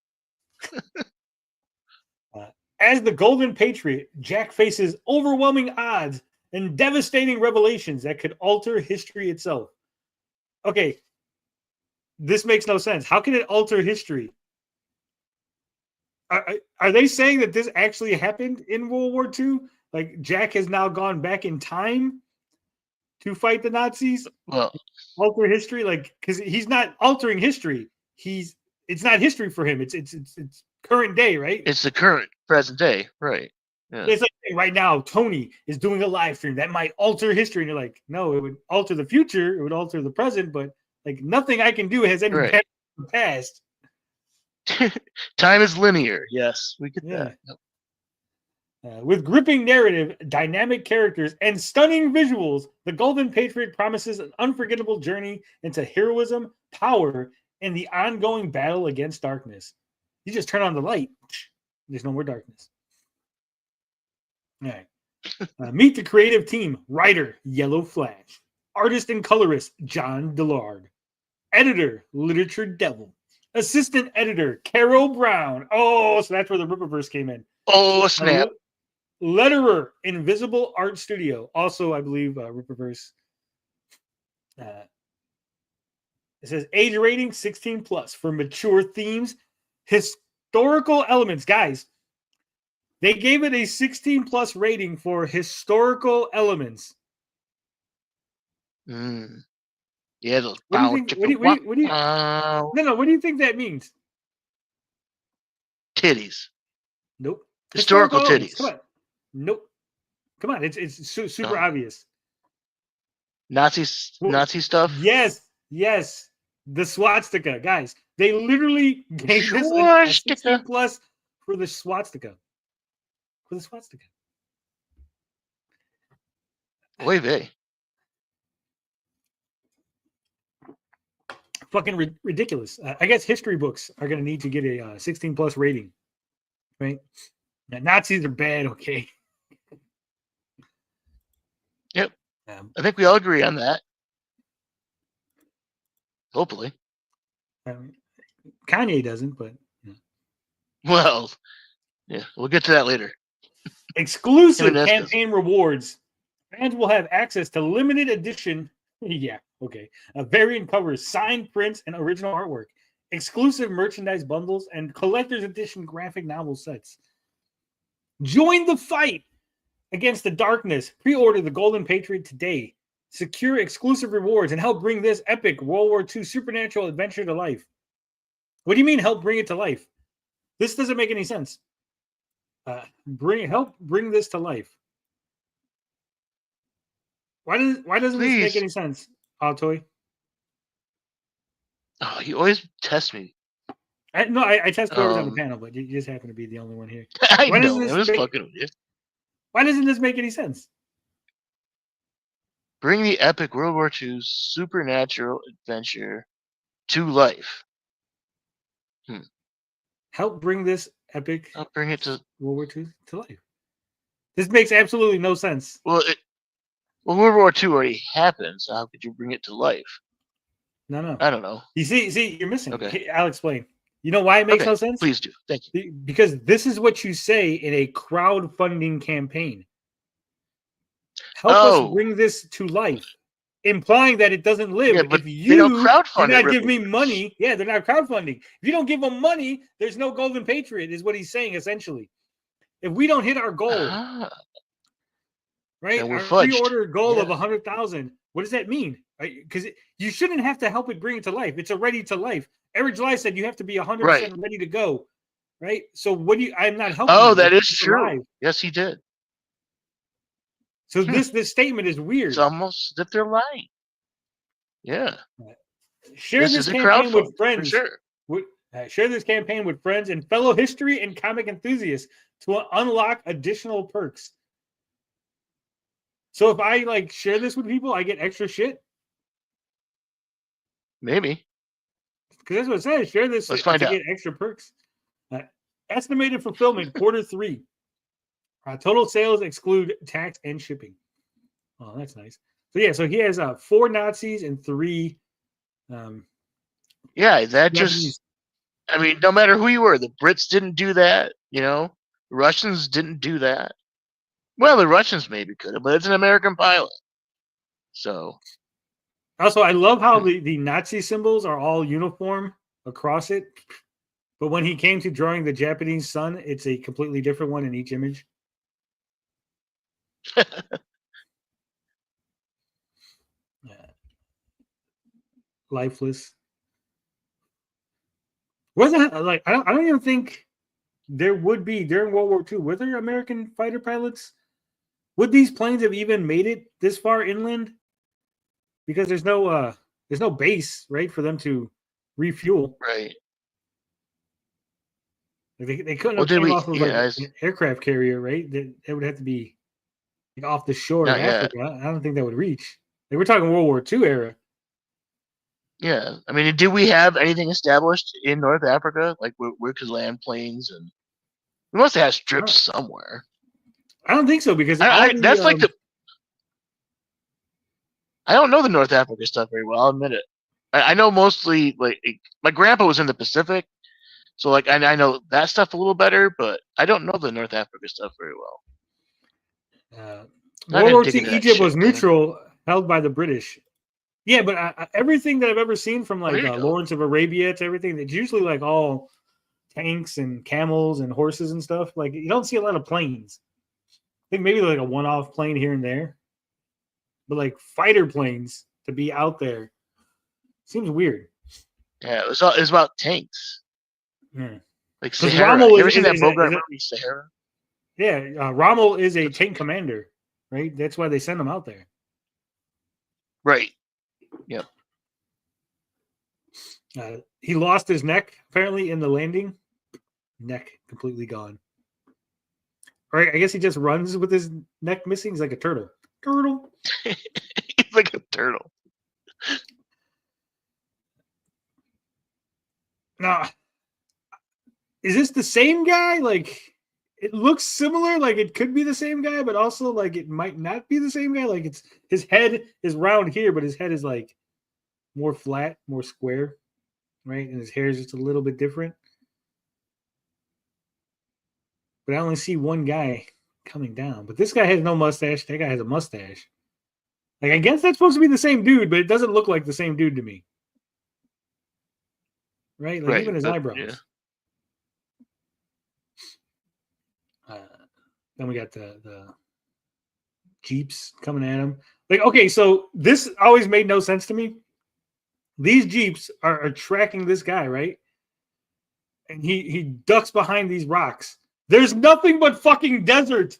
As the Golden Patriot, Jack faces overwhelming odds and devastating revelations that could alter history itself. Okay, this makes no sense. How can it alter history? Are they saying that this actually happened in World War II? Like, Jack has now gone back in time to fight the Nazis? Well, alter history? Like, because he's not altering history. It's not history for him. It's current day, right? It's the current present day, right? Yeah. It's like right now, Tony is doing a live stream that might alter history, and you're like, no, it would alter the future, it would alter the present, but like nothing I can do has any impact on the past. Time is linear. Yes, we get that. With gripping narrative, dynamic characters, and stunning visuals, the Golden Patriot promises an unforgettable journey into heroism, power, and the ongoing battle against darkness. You just turn on the light. There's no more darkness. All right. Meet the creative team. Writer, Yellow Flash. Artist and colorist, John Dillard. Editor, Literature Devil. Assistant editor, Carol Brown. Oh, so that's where the Rippaverse came in. Oh, snap. Letterer, Invisible Art Studio. Also, I believe, Rippaverse. It says age rating 16 plus for mature themes. Historical elements, guys. They gave it a 16 plus rating for historical elements. Yeah, those what do you think that means? Titties. Nope. Historical titties. Come on. Nope. Come on. It's super obvious. Nazi stuff. Yes. The swastika, guys. They literally gave this a 16 plus for the swastika. For the swastika. Oy vey. Fucking ridiculous. I guess history books are going to need to get a 16 plus rating. Right? Now, Nazis are bad, okay? Yep. I think we all agree on that. Hopefully. Kanye doesn't, but well, yeah, we'll get to that later. Exclusive campaign rewards. Fans will have access to limited edition. Yeah, okay. Variant covers, signed prints, and original artwork. Exclusive merchandise bundles and collector's edition graphic novel sets. Join the fight against the darkness. Pre-order the Golden Patriot today. Secure exclusive rewards and help bring this epic World War II supernatural adventure to life. What do you mean help bring it to life? This doesn't make any sense. Help bring this to life. Why doesn't this make Please. any sense, Altoy? Oh, you always test me. I test whoever's on the panel, but you just happen to be the only one here. I Why know. doesn't I this was make- fucking with you. Why doesn't this make any sense? Bring the epic World War II supernatural adventure to life. Help bring this epic I'll bring it to. World War II to life. This makes absolutely no sense. Well, World War II already happened, so how could you bring it to life? No. I don't know. You see, you're missing. Okay. I'll explain. You know why it makes Okay, no sense? Please do. Thank you. Because this is what you say in a crowdfunding campaign. Help us bring this to life, implying that it doesn't live. Yeah, but if they you don't do crowdfund not it, give me Ripley. money, yeah, they're not crowdfunding. If you don't give them money, there's no Golden Patriot, is what he's saying essentially. If we don't hit our goal, right, then we're our fudged. pre-order goal of Yeah. 100,000, what does that mean? Because you shouldn't have to help it bring it to life. It's already to life. Eric July said you have to be 100% ready to go, right? So what do you? I'm not helping. Oh, you. that is It's true. alive. Yes, he did. So this statement is weird. It's almost as if they're lying. Yeah. Share This this is a campaign crowdfund, with friends. for sure. Share this campaign with friends and fellow history and comic enthusiasts to unlock additional perks. So if I share this with people, I get extra shit. Maybe. Because that's what it says. Share this Let's find to out. get extra perks. Estimated fulfillment Q3. Total sales exclude tax and shipping. Oh, that's nice. So yeah, so he has 4 Nazis and 3. Yeah, that Japanese. just. I mean, no matter who you were, the Brits didn't do that. The Russians didn't do that. Well, the Russians maybe could have, but it's an American pilot. So. Also, I love how the Nazi symbols are all uniform across it. But when he came to drawing the Japanese sun, it's a completely different one in each image. Lifeless. Wasn't I don't even think there would be during World War II. Were there American fighter pilots? Would these planes have even made it this far inland? Because there's no base, right, for them to refuel. Right. They couldn't Well, have came off of yeah, an aircraft carrier, right? That would have to be off the shore of Not yet. Africa. I don't think that would reach. We're talking World War II era. Yeah. I mean, did we have anything established in North Africa? Like where we could land planes, and we must have had strips somewhere. I don't think so because that's like the. I don't know the North Africa stuff very well. I'll admit it. I know mostly my grandpa was in the Pacific, so I know that stuff a little better, but I don't know the North Africa stuff very well. World War II Egypt was neutral, held by the British. Yeah, but everything that I've ever seen from Lawrence of Arabia to everything, it's usually all tanks and camels and horses and stuff. You don't see a lot of planes. I think maybe a one-off plane here and there, but fighter planes to be out there seems weird. Yeah, it was about tanks. Yeah. Like Sahara. Rommel You ever seen that Bogart movie, Sahara? Yeah, Rommel is a tank commander, right? That's why they send him out there. Right. Yep. He lost his neck apparently in the landing. Neck completely gone. All right, I guess he just runs with his neck missing. He's like a turtle. Turtle. He's like a turtle. Now, is this the same guy? It looks similar. It could be the same guy, but also it might not be the same guy. It's his head is round here, but his head is more flat, more square, right? And his hair is just a little bit different. But I only see one guy coming down. But this guy has no mustache. That guy has a mustache. I guess that's supposed to be the same dude, but it doesn't look like the same dude to me. Right? Even his eyebrows. Yeah. Then we got the Jeeps coming at him. Okay, so this always made no sense to me. These Jeeps are tracking this guy, right? and he ducks behind these rocks. There's nothing but fucking desert.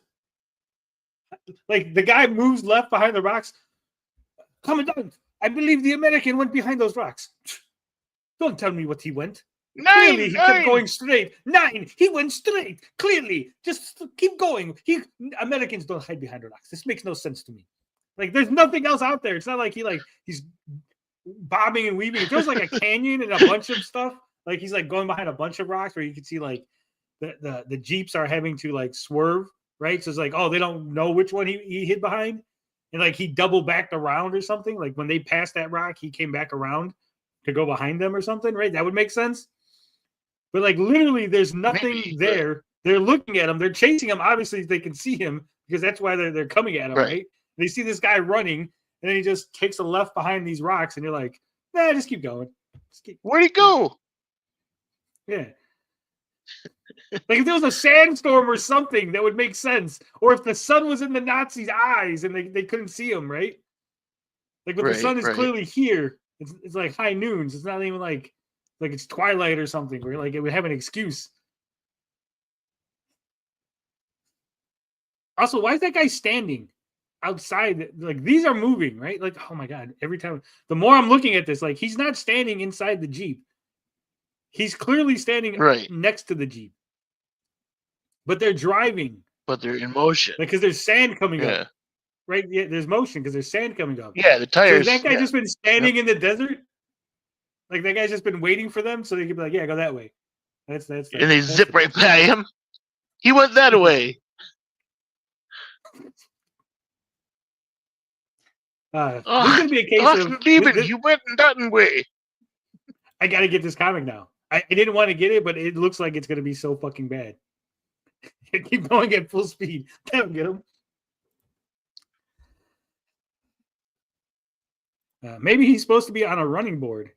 Like, the guy moves left behind the rocks. Commandant, I believe the American went behind those rocks. Don't tell me what he went. Clearly, he kept going straight. 9. He went straight. Clearly, just keep going. Americans don't hide behind the rocks. This makes no sense to me. Like, there's nothing else out there. It's not like he's bobbing and weaving. It feels like a canyon and a bunch of stuff. Like, he's like going behind a bunch of rocks where you can see like the Jeeps are having to like swerve, right? So it's like, oh, they don't know which one he hid behind. And like he double backed around or something. Like when they passed that rock, he came back around to go behind them or something, right? That would make sense. But like literally, there's nothing there. They're looking at him. They're chasing him. Obviously, they can see him because that's why they're coming at him, right? They see this guy running, and then he just takes a left behind these rocks, and you're like, nah, just keep going. Where'd he go? Yeah. Like if there was a sandstorm or something, that would make sense. Or if the sun was in the Nazis' eyes and they couldn't see him, right? Like, but the sun is clearly here. It's like high noons. It's not even like it's twilight or something where like it would have an excuse. Also, why is that guy standing outside? Like, these are moving, right? Like, oh my God, every time. The more I'm looking at this, like, he's not standing inside the Jeep. He's clearly standing next to the Jeep. But they're driving. But they're in motion. Because there's sand coming up. Right? Yeah, there's motion because there's sand coming up. Yeah, the tires. So has that guy just been standing in the desert? Like, that guy's just been waiting for them so they can be like, yeah, go that way. That's and they zip right by him. He went that way. This is going to be a case of... You went that way. I got to get this comic now. I didn't want to get it, but it looks like it's going to be so fucking bad. Keep going at full speed. That'll get him. Maybe he's supposed to be on a running board.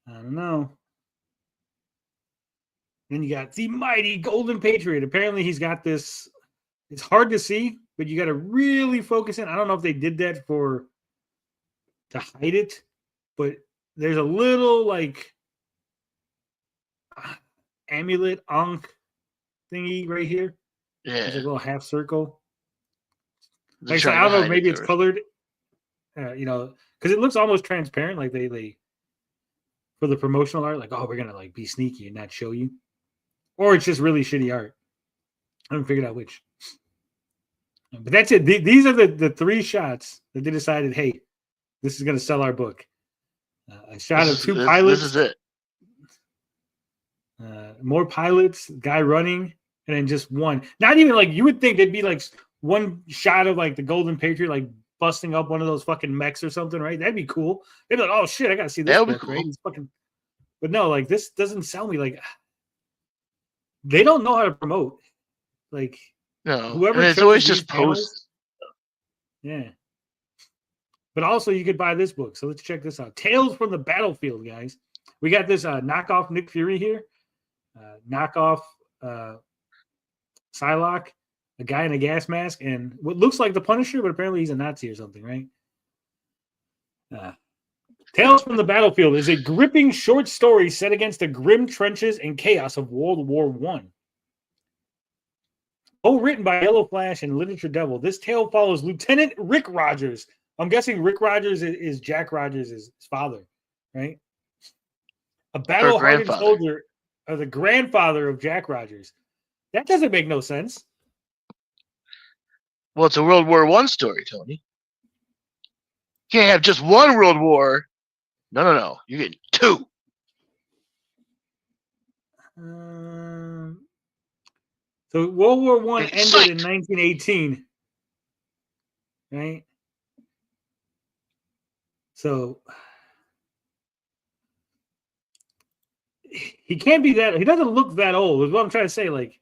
I don't know. Then you got the mighty Golden Patriot. Apparently he's got this. It's hard to see, but you got to really focus in. I don't know if they did that to hide it, but there's a little like amulet ankh thingy right here. Yeah. There's a little half circle. Like, so I don't know, maybe it's colored, because it looks almost transparent. Like they for the promotional art, like, oh, we're gonna like be sneaky and not show you, or it's just really shitty art. I haven't figured out which. But that's it. These are the 3 shots that they decided, hey, this is gonna sell our book. A shot of 2 pilots. This is it. More pilots, guy running, and then just one. Not even like you would think there'd be like one shot of like the Golden Patriot like busting up one of those fucking mechs or something, right? That'd be cool. They'd be like, oh shit, I gotta see this book, cool. Right? It's fucking... But no, like this doesn't sell me. Like they don't know how to promote. Like whoever it's always just posts. Yeah. But also you could buy this book. So let's check this out. Tales from the Battlefield, guys. We got this knockoff Nick Fury here. Knockoff Psylocke. A guy in a gas mask and what looks like the Punisher, but apparently he's a Nazi or something, right? Tales from the Battlefield is a gripping short story set against the grim trenches and chaos of World War I. Co-written by Yellow Flash and Literature Devil, this tale follows Lieutenant Rick Rogers. I'm guessing Rick Rogers is Jack Rogers' father, right? A battle-hardened soldier, or the grandfather of Jack Rogers. That doesn't make no sense. Well, it's a World War I story, Tony. You can't have just one World War. No. You get 2. So World War I ended in 1918, right? So he can't be that. He doesn't look that old. Is what I'm trying to say. Like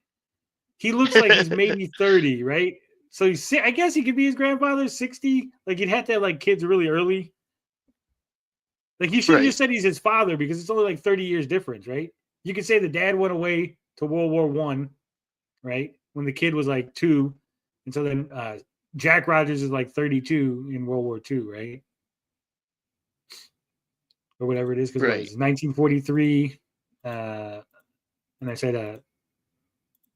he looks like he's maybe 30, right? So I guess he could be his grandfather, 60. Like you'd have to have like kids really early. Like you should have just said he's his father because it's only like 30 years difference, right? You could say the dad went away to World War I, right? When the kid was like 2. And so then Jack Rogers is like 32 in World War II, right? or whatever it is, because Right. it's 1943, and I said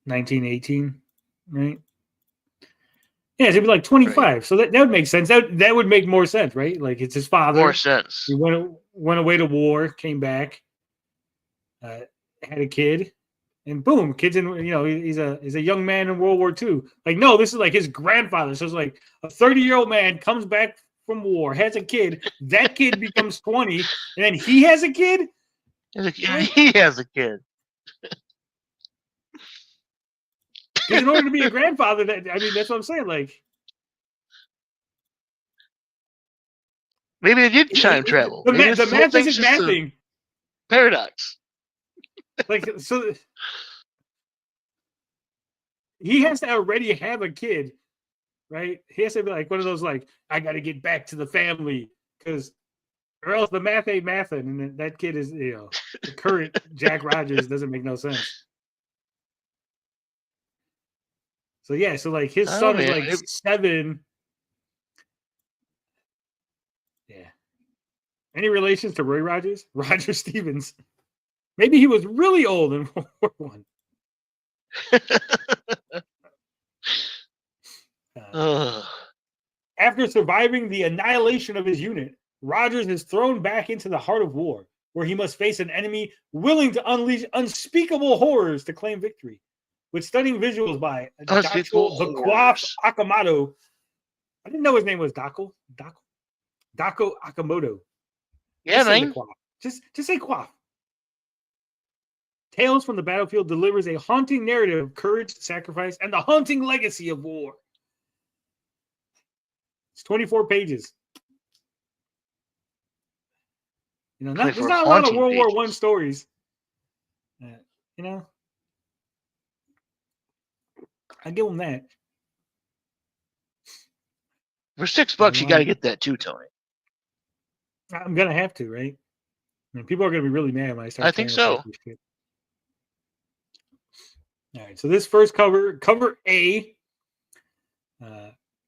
1918, right? Yeah, it'd be like 25. Right. So that would make sense. That would make more sense, right? Like it's his father. More sense. He went away to war, came back, had a kid, and boom, kid's in. He's a young man in World War II. Like, no, this is like his grandfather. So it's like a 30-year-old man comes back from war, has a kid. That kid becomes 20, and then he has a kid. He has a kid. Because in order to be a grandfather, that's what I'm saying. Like, maybe they did time travel. The Maybe math this whole thing's isn't just a mathing. paradox. Like, so he has to already have a kid, right? He has to be like one of those, like, I got to get back to the family, because or else the math ain't mathing, and that kid is, the current Jack Rogers. Doesn't make no sense. So yeah, so like his son is like 7. Yeah. Any relations to Roy Rogers? Roger Stevens. Maybe he was really old in World War I. After surviving the annihilation of his unit, Rogers is thrown back into the heart of war, where he must face an enemy willing to unleash unspeakable horrors to claim victory. With stunning visuals by Daco the Quaff Akamoto. I didn't know his name was Daco Akamoto. Yeah, man. Just say Quaff. Tales from the Battlefield delivers a haunting narrative of courage, sacrifice, and the haunting legacy of war. It's 24 pages. There's not a lot of World War I stories. I give them that. For $6, you got to get that too, Tony. I'm gonna have to, right? People are gonna be really mad when I start. I think so. All right, so this first cover A,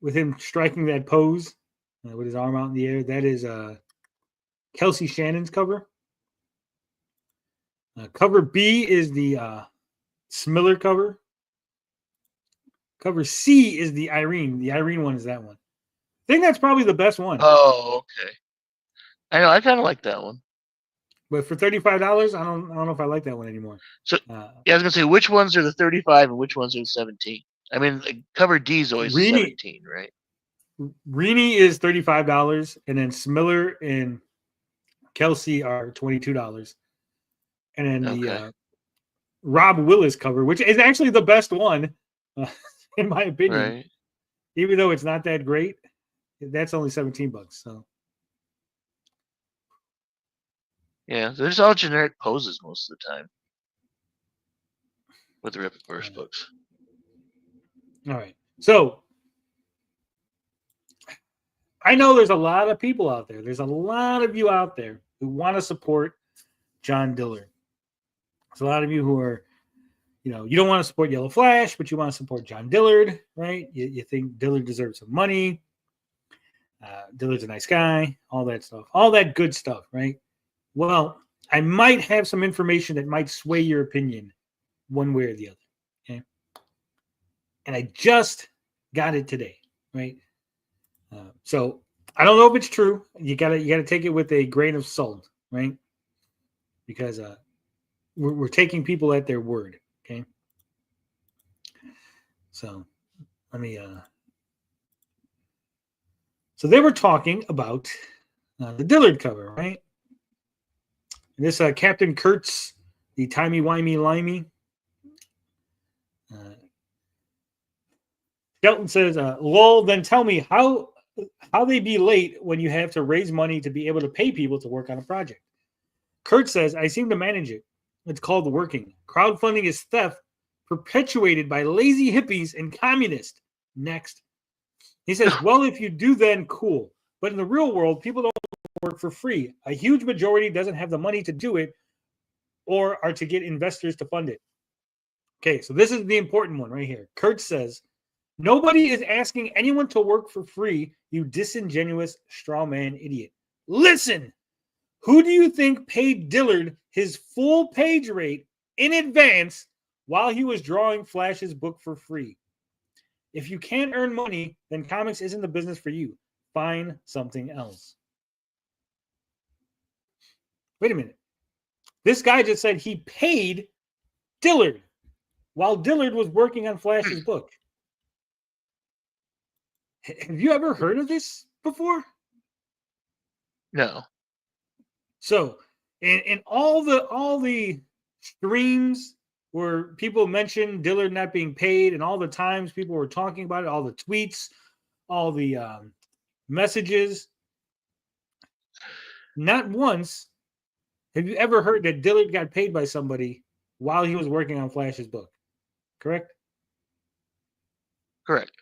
with him striking that pose with his arm out in the air, that is Kelsey Shannon's cover. Cover B is the Smiller cover. Cover C is the Irene. The Irene one is that one. I think that's probably the best one. Oh, okay. I know. I kind of like that one. But for $35, I don't know if I like that one anymore. So I was gonna say, which ones are the 35 and which ones are the 17? I mean, cover D is always 17, right? Rini is $35, and then Smiller and Kelsey are $22, and then the Rob Willis cover, which is actually the best one, in my opinion, right. Even though it's not that great, that's only $17. So yeah, there's all generic poses most of the time with the Rip Burst books. All right, so I know there's a lot of people out there. There's a lot of you out there who want to support John Dillard. There's a lot of you who are, you don't want to support Yellow Flash, but you want to support John Dillard, right? You think Dillard deserves some money. Dillard's a nice guy, all that stuff, all that good stuff, right? Well, I might have some information that might sway your opinion one way or the other, okay? And I just got it today, right? So I don't know if it's true. You gotta take it with a grain of salt, right? Because we're taking people at their word, okay? So let me. So they were talking about the Dillard cover, right? And this Captain Kurtz, the timey-wimey limey. Skelton says, "Lol, then tell me how they be late when you have to raise money to be able to pay people to work on a project." Kurt says, "I seem to manage it. It's called working. Crowdfunding is theft perpetuated by lazy hippies and communists." Next. He says, "Well, if you do, then cool. But in the real world, people don't work for free. A huge majority doesn't have the money to do it or are to get investors to fund it." Okay, so this is the important one right here. Kurt says, "Nobody is asking anyone to work for free, you disingenuous straw man idiot. Listen, Who do you think paid Dillard his full page rate in advance while he was drawing Flash's book for free? If you can't earn money, then comics isn't the business for you. Find something else. Wait a minute. This guy just said he paid Dillard while Dillard was working on Flash's book. Have you ever heard of this before? No. So, in all the streams where people mentioned Dillard not being paid, and all the times people were talking about it, all the tweets, all the messages, not once have you ever heard that Dillard got paid by somebody while he was working on Flash's book. Correct? Correct.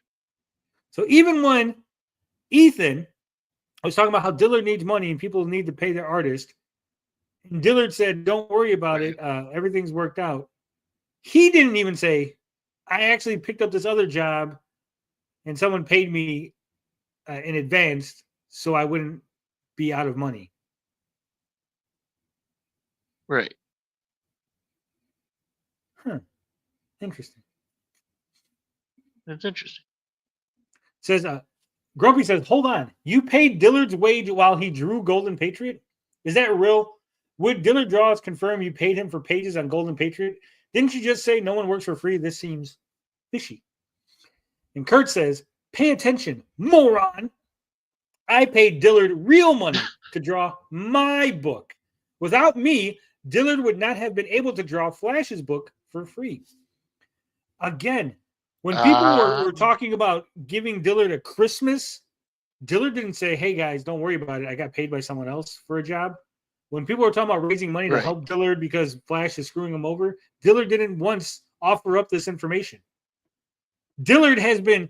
So even when Ethan was talking about how Dillard needs money and people need to pay their artist, and Dillard said, don't worry about it, everything's worked out, he didn't even say, I actually picked up this other job and someone paid me in advance so I wouldn't be out of money. Right. Huh. Interesting. That's interesting. Says, Grumpy says, hold on. You paid Dillard's wage while he drew Golden Patriot? Is that real? Would Dillard Draws confirm you paid him for pages on Golden Patriot? Didn't you just say no one works for free? This seems fishy. And Kurt says, pay attention, moron. I paid Dillard real money to draw my book. Without me, Dillard would not have been able to draw Flash's book for free. Again, when people were talking about giving Dillard a Christmas, Dillard didn't say, hey guys, don't worry about it. I got paid by someone else for a job. When people were talking about raising money to help Dillard because Flash is screwing him over, Dillard didn't once offer up this information. Dillard has been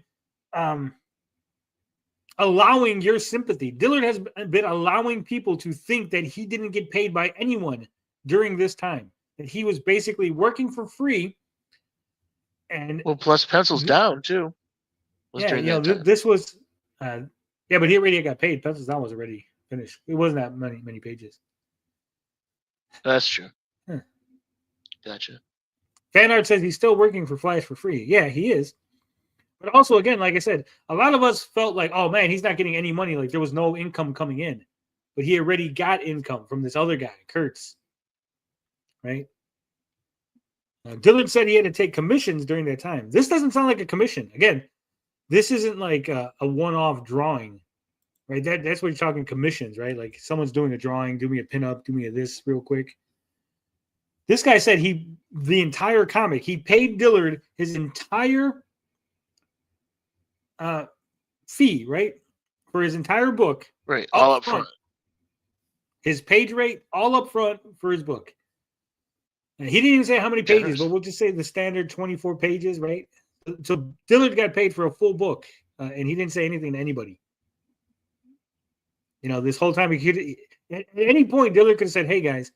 allowing your sympathy. Dillard has been allowing people to think that he didn't get paid by anyone during this time, that he was basically working for free. And plus pencils down too. This was but he already got paid. Pencils down was already finished. It wasn't that many pages. That's true. Gotcha. Fan art says he's still working for Flash for free. Yeah, he is. But also, again, like I said, a lot of us felt like, oh man, he's not getting any money. Like there was no income coming in. But he already got income from this other guy, Kurtz. Right? Dillard said he had to take commissions during that time. This doesn't sound like a commission. Again, this isn't like a one-off drawing. Right? That's what you're talking commissions, right? Like someone's doing a drawing, do me a pinup, do me a this real quick. This guy said the entire comic, he paid Dillard his entire fee, right? For his entire book. Right. All up front. His page rate, all up front for his book. And he didn't even say how many pages, but we'll just say the standard 24 pages, right? So Dillard got paid for a full book, and he didn't say anything to anybody. You know, this whole time, at any point, Dillard could have said, hey, guys,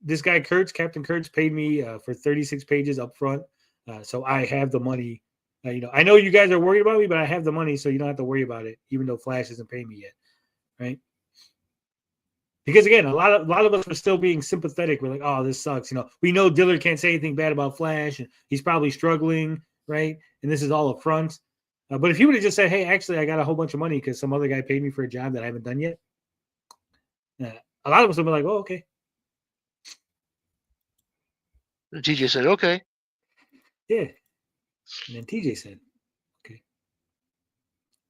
this guy Kurtz, Captain Kurtz, paid me for 36 pages up front, so I have the money. I know you guys are worried about me, but I have the money, so you don't have to worry about it, even though Flash isn't paying me yet, right? Because again, a lot of us were still being sympathetic. We're like, oh, this sucks. We know Dillard can't say anything bad about Flash, and he's probably struggling, right? And this is all up front. But if he would have just said, hey, actually, I got a whole bunch of money because some other guy paid me for a job that I haven't done yet, a lot of us would be like, oh, okay. TJ said, okay. Yeah. And then TJ said, okay.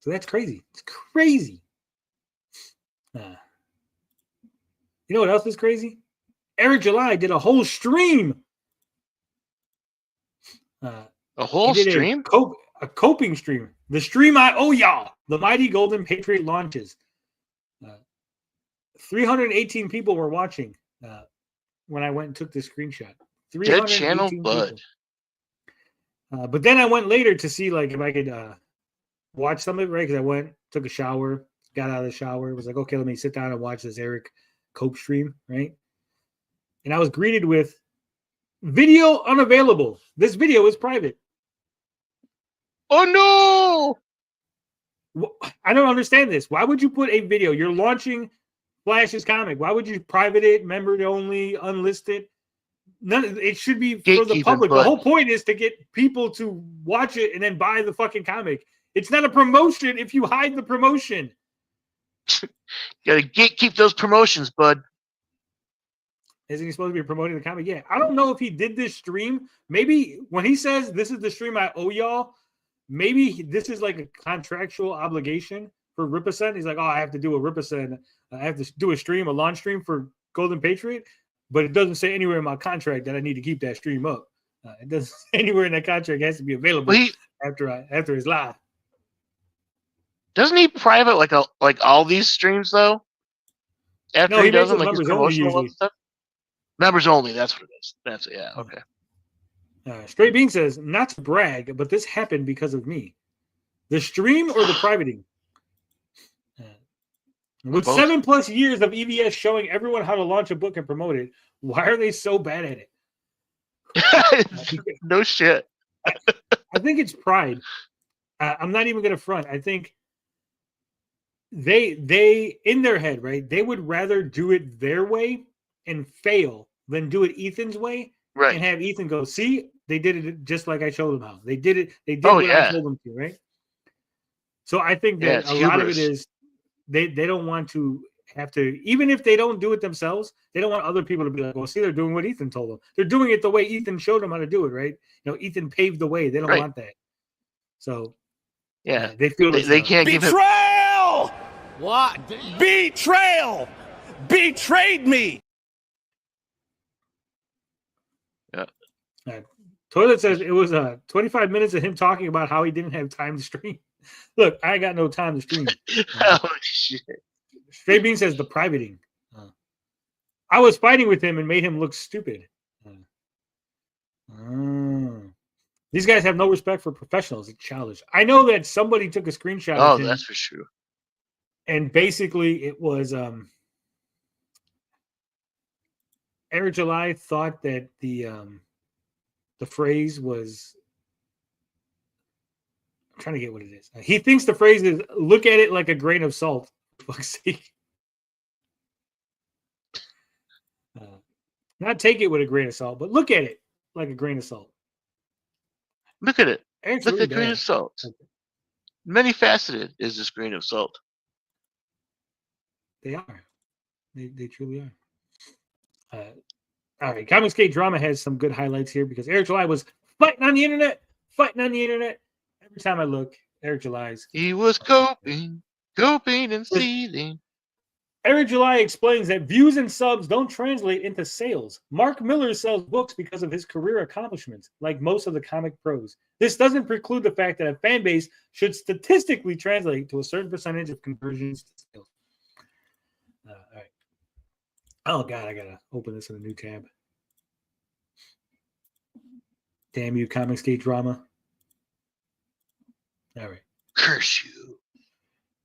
So that's crazy. It's crazy. You know what else is crazy? Eric July did a whole stream. A whole stream? A coping stream. The stream I owe y'all. The Mighty Golden Patriot launches. 318 people were watching when I went and took this screenshot. Dead channel bud. But then I went later to see like if I could watch some of it, right? Because I went, took a shower, got out of the shower, was like, okay, let me sit down and watch this Eric Cope stream, right? And I was greeted with video unavailable. This video is private. Oh no! I don't understand this. Why would you put a video? You're launching Flash's comic. Why would you private it, member only, unlisted? It should be for the public. The whole point is to get people to watch it and then buy the fucking comic. It's not a promotion if you hide the promotion. Gotta keep those promotions, bud. Isn't he supposed to be promoting the comic? Yeah. I don't know if he did this stream. Maybe when he says this is the stream I owe y'all, maybe this is like a contractual obligation for Ripperson. He's like, oh, I have to do a Ripperson. I have to do a stream, a launch stream for Golden Patriot. But it doesn't say anywhere in my contract that I need to keep that stream up. It doesn't say anywhere in that contract it has to be available after his live. Doesn't he private like all these streams though? After he does them, like his promotional stuff. Members only. That's what it is. That's yeah. Okay. Straight Bean says, not to brag, but this happened because of me. The stream or the privating? With both. 7+ years of EVS showing everyone how to launch a book and promote it, why are they so bad at it? No shit. I think it's pride. I'm not even going to front. I think they in their head, right? They would rather do it their way and fail than do it Ethan's way, right? And have Ethan go, see, they did it just like I showed them how. They did it. They did what I told them to, right? So I think that a lot of it is they don't want to have to, even if they don't do it themselves, they don't want other people to be like, well, see, they're doing what Ethan told them. They're doing it the way Ethan showed them how to do it, right? You know, Ethan paved the way. They don't want that. So yeah, they feel they can't give him betrayal. What? Betrayal. Betrayed me. Yeah. Toilet says it was 25 minutes of him talking about how he didn't have time to stream. Look, I got no time to stream. Oh shit. Straight Bean says the privating. I was fighting with him and made him look stupid. These guys have no respect for professionals. It's childish. I know that somebody took a screenshot. Oh, of him, that's for sure. And basically, it was Eric July thought that the phrase was. I'm trying to get what it is. He thinks the phrase is "look at it like a grain of salt." For fuck's sake. Not take it with a grain of salt, but look at it like a grain of salt. Look at it. Eric's look really at bad. Grain of salt. Okay. Many faceted is this grain of salt. They are. They truly are. All right. ComicsGate Drama has some good highlights here because Eric July was fighting on the internet. Every time I look, Eric July's. He was coping and seething. Eric July explains that views and subs don't translate into sales. Mark Miller sells books because of his career accomplishments, like most of the comic pros. This doesn't preclude the fact that a fan base should statistically translate to a certain percentage of conversions to sales. All right. Oh, God, I got to open this in a new tab. Damn you, ComicsGate Drama. All right. Curse you.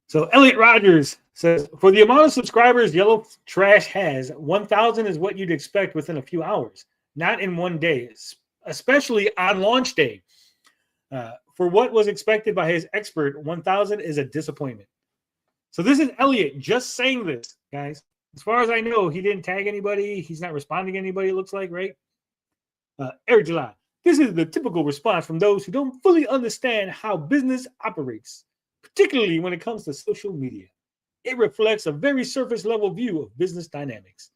So Elliot Rogers says, for the amount of subscribers Yellow Trash has, 1,000 is what you'd expect within a few hours, not in one day, especially on launch day. For what was expected by his expert, 1,000 is a disappointment. So this is Elliot just saying this, guys. As far as I know, he didn't tag anybody. He's not responding to anybody, it looks like, right? Eric July. This is the typical response from those who don't fully understand how business operates, particularly when it comes to social media. It reflects a very surface level view of business dynamics.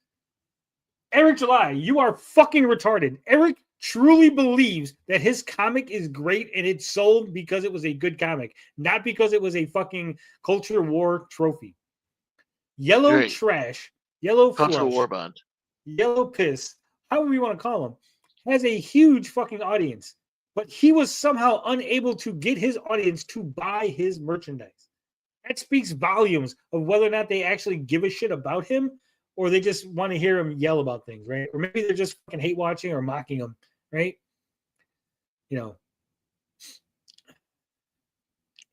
Eric July, you are fucking retarded. Eric truly believes that his comic is great and it sold because it was a good comic, not because it was a fucking culture war trophy. Yellow Trash, Yellow Cultural Flush, War Bond, Yellow Piss, however you want to call him, has a huge fucking audience, but he was somehow unable to get his audience to buy his merchandise. That speaks volumes of whether or not they actually give a shit about him or they just want to hear him yell about things, right? Or maybe they're just fucking hate watching or mocking him, right? You know,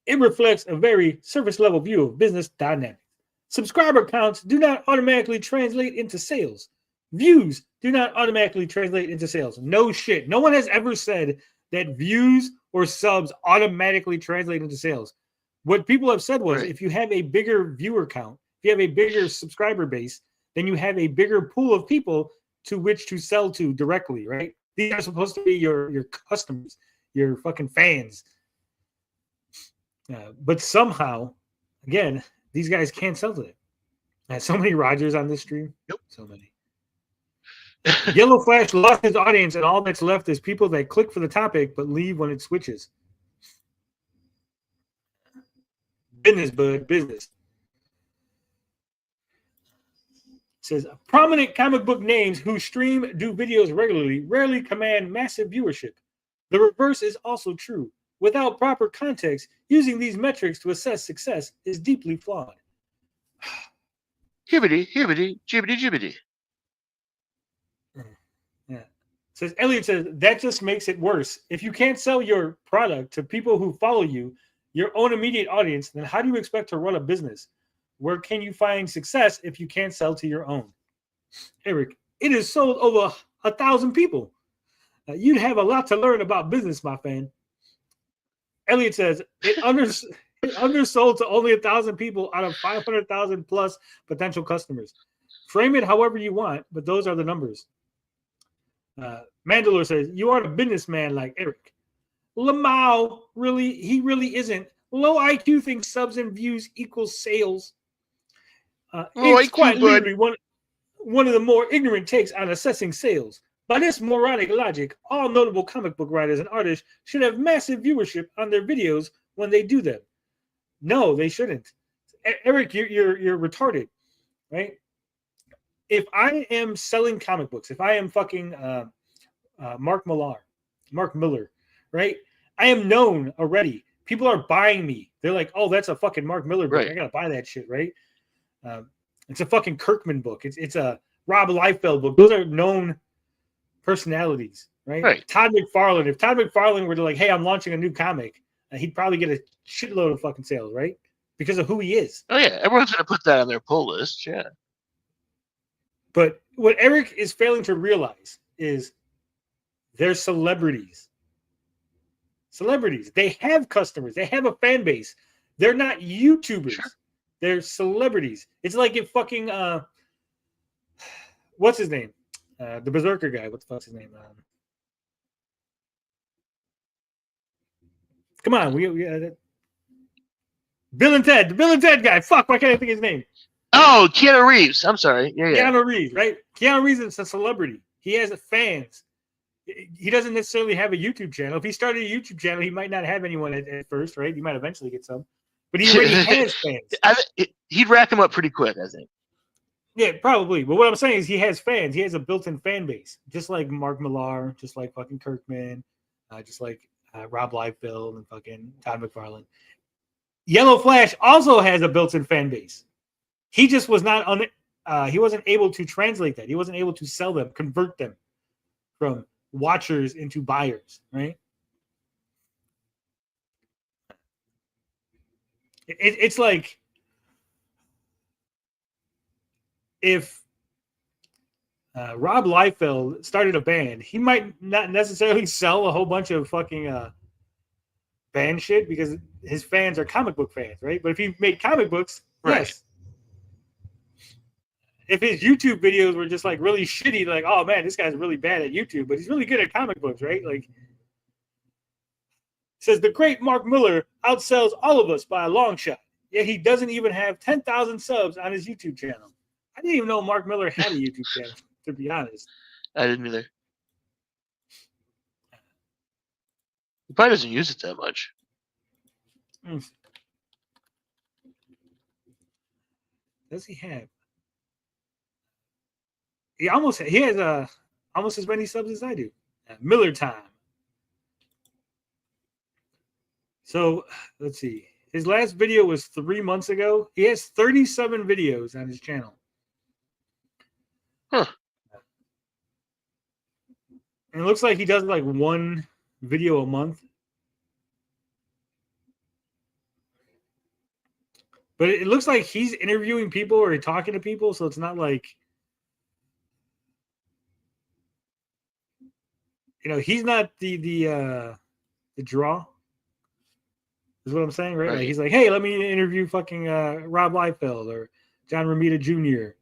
it reflects a very surface level view of business dynamics. Subscriber counts do not automatically translate into sales. Views do not automatically translate into sales. No shit. No one has ever said that views or subs automatically translate into sales. What people have said was if you have a bigger viewer count If you have a bigger subscriber base, then you have a bigger pool of people to which to sell to directly, right? These are supposed to be your customers, your fucking fans. But somehow, again, these guys can't sell to them. So many Rogers on this stream. Yep. So many. Yellow Flash lost his audience, and all that's left is people that click for the topic but leave when it switches. Business, bud, business. It says prominent comic book names who stream, do videos regularly, rarely command massive viewership. The reverse is also true. Without proper context, using these metrics to assess success is deeply flawed. Hibbity, hibbity, jibbity, jibbity. Yeah. Says Elliot says that just makes it worse. If you can't sell your product to people who follow you, your own immediate audience, then how do you expect to run a business? Where can you find success if you can't sell to your own? Eric, it is sold over 1,000 people. You'd have a lot to learn about business, my fan. Elliot says it undersold to only 1,000 people out of 500,000 plus potential customers. Frame it however you want, but those are the numbers. Mandalore says you aren't a businessman like Eric. Lamau, he really isn't. Low IQ thinks subs and views equals sales. It's quite literally one of the more ignorant takes on assessing sales. By this moronic logic, all notable comic book writers and artists should have massive viewership on their videos when they do them. No, they shouldn't. Eric, you're retarded, right? If I am selling comic books, if I am fucking Mark Miller, right? I am known already. People are buying me. They're like, oh, that's a fucking Mark Miller book. Right. I gotta buy that shit, right? It's a fucking Kirkman book. It's a Rob Liefeld book. Those are known personalities, right? Todd McFarlane. If Todd McFarlane were to like, hey, I'm launching a new comic, he'd probably get a shitload of fucking sales, right? Because of who he is. Oh yeah, everyone's gonna put that on their pull list, yeah. But what Eric is failing to realize is they're celebrities. Celebrities. They have customers. They have a fan base. They're not YouTubers. Sure. They're celebrities. It's like if fucking what's his name? The Berserker guy. What the fuck's his name? Come on, we Bill and Ted. The Bill and Ted guy. Fuck, why can't I think of his name? Oh, Keanu Reeves. I'm sorry. Yeah. Keanu Reeves, right? Keanu Reeves is a celebrity. He has fans. He doesn't necessarily have a YouTube channel. If he started a YouTube channel, he might not have anyone at first, right? He might eventually get some. But he already has fans. He'd rack them up pretty quick, I think. Yeah, probably. But what I'm saying is he has fans. He has a built-in fan base, just like Mark Millar, just like fucking Kirkman, just like Rob Liefeld and fucking Todd McFarlane. Yellow Flash also has a built-in fan base. He just was not he wasn't able to translate that. He wasn't able to sell them, convert them from watchers into buyers, right? It's like if Rob Liefeld started a band, he might not necessarily sell a whole bunch of fucking band shit because his fans are comic book fans, right? But if he made comic books, right. Yes. If his YouTube videos were just like really shitty, like, oh man, this guy's really bad at YouTube, but he's really good at comic books, right? Like, says the great Mark Miller outsells all of us by a long shot. Yet he doesn't even have 10,000 subs on his YouTube channel. I didn't even know Mark Miller had a YouTube channel, to be honest. I didn't either. He probably doesn't use it that much. Does he have? He has almost as many subs as I do. Miller time. So let's see. His last video was 3 months ago. He has 37 videos on his channel. Huh. And it looks like he does like one video a month. But it looks like he's interviewing people or talking to people, so it's not like, you know, he's not the draw. Is what I'm saying, right? Like he's like, hey, let me interview fucking Rob Liefeld or John Romita Jr.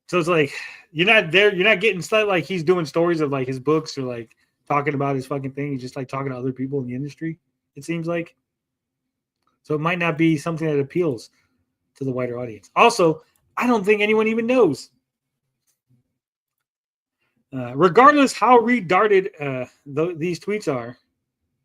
So it's like you're not there. You're not getting stuff like he's doing stories of like his books or like talking about his fucking thing. He's just like talking to other people in the industry. It seems like. So it might not be something that appeals to the wider audience. Also, I don't think anyone even knows. Regardless how retarded these tweets are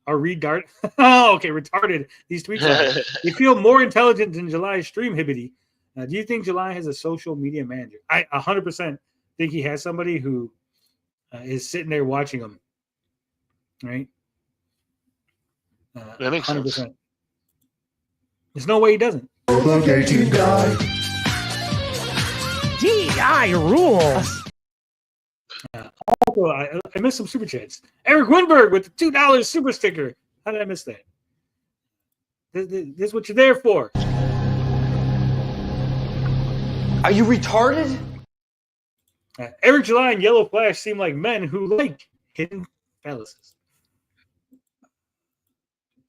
retarded. Oh, okay, retarded. These tweets are. They feel more intelligent than July's stream hibbity. Do you think July has a social media manager? I 100% think he has somebody who is sitting there watching him. Right? That makes 100%. Sense. There's no way he doesn't. DI rules. Also, I missed some super chats. Eric Winberg with the $2 super sticker. How did I miss that? This is what you're there for. Are you retarded? Eric July and Yellow Flash seem like men who like hidden phalluses.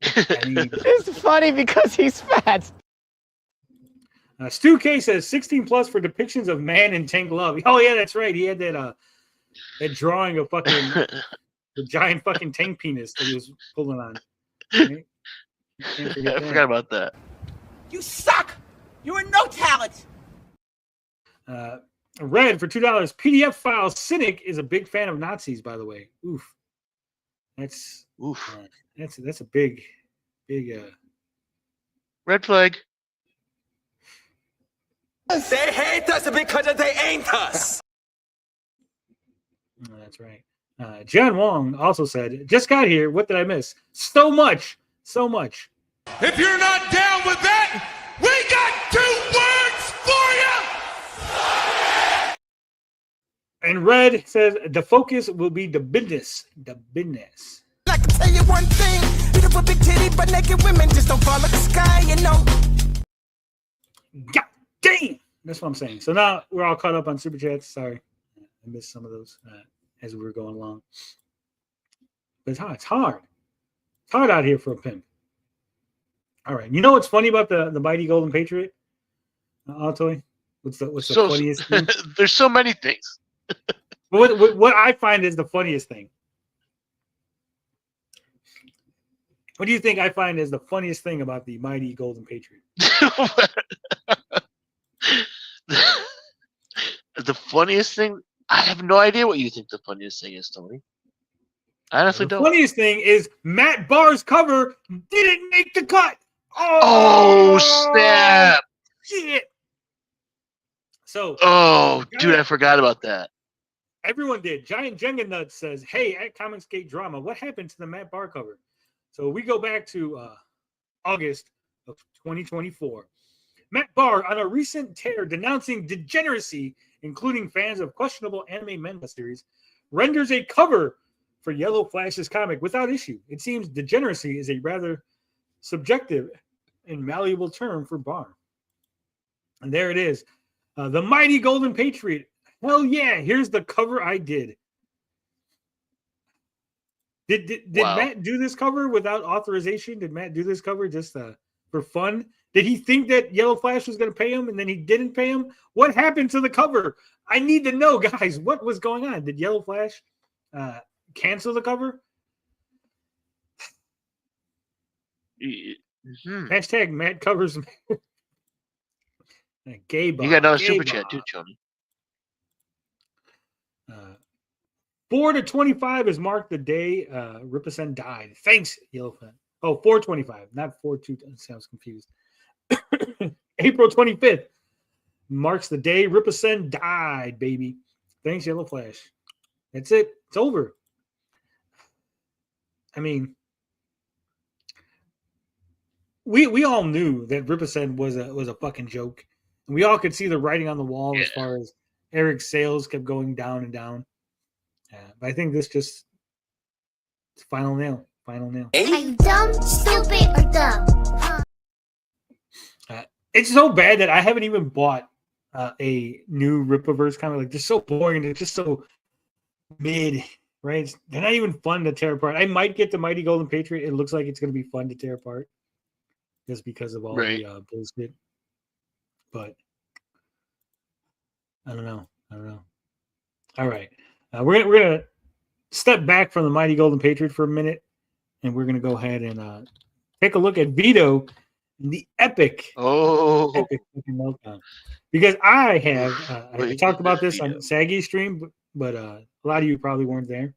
It's funny because he's fat. Stu K says 16 plus for depictions of man in tank love. Oh yeah, that's right. He had that drawing of fucking the giant fucking tank penis that he was pulling on. Right? I forgot about that. You suck. You are no talent. Red for $2. PDF file cynic is a big fan of Nazis, by the way. Oof. That's a big red flag. They hate us because they ain't us. That's right. John Wong also said, just got here. What did I miss? So much. If you're not down with that, we got 2 words for you. And Red says the focus will be the business. The business. I can tell you one thing. Beautiful big titty, but naked women just don't follow the sky, you know. God damn. That's what I'm saying. So now we're all caught up on super chats. Sorry. I missed some of those as we were going along. But it's hard. It's hard out here for a pimp. All right. You know what's funny about the mighty Golden Patriot? Altoy? What's the funniest thing? There's so many things. What I find is the funniest thing. What do you think I find is the funniest thing about the mighty Golden Patriot? The funniest thing? I have no idea what you think the funniest thing is, Tony. I honestly don't. The funniest thing is Matt Barr's cover didn't make the cut. Oh snap! Shit. So. Oh, dude, I forgot about that. Everyone did. Giant Jenga Nuts says, "Hey, at ComicsGate Drama, what happened to the Matt Barr cover?" So we go back to August of 2024. Matt Barr on a recent tear denouncing degeneracy, including fans of questionable anime manga series, renders a cover for Yellow Flash's comic without issue. It seems degeneracy is a rather subjective and malleable term for Barr. And there it is. The mighty Golden Patriot. Hell yeah, here's the cover I did. Did wow. Matt do this cover without authorization? Did Matt do this cover just for fun? Did he think that Yellow Flash was going to pay him and then he didn't pay him? What happened to the cover? I need to know, guys. What was going on? Did Yellow Flash cancel the cover? Mm-hmm. Hashtag Matt covers. Gay bar. You got another super chat too, Tony. 4/25 is marked the day Ripperson died. Thanks, Yellowfan. Oh, 4/25, not 4/2. Sounds confused. April 25th marks the day Ripperson died, baby. Thanks, Yellow Flash. That's it. It's over. I mean, we all knew that Ripperson was a fucking joke. And we all could see the writing on the wall as far as Eric's sales kept going down and down. But I think this just it's final nail. Are you dumb, stupid, or dumb? It's so bad that I haven't even bought a new Rippaverse comic. Like, they're so boring. They're just so mid, right? They're not even fun to tear apart. I might get the Mighty Golden Patriot. It looks like it's going to be fun to tear apart. just because of all Right. the bullshit. But I don't know. All right, we're gonna step back from the mighty Golden Patriot for a minute, and we're gonna go ahead and take a look at Vito and the epic fucking meltdown. Because I have I talked about this on Saggy's stream, but a lot of you probably weren't there.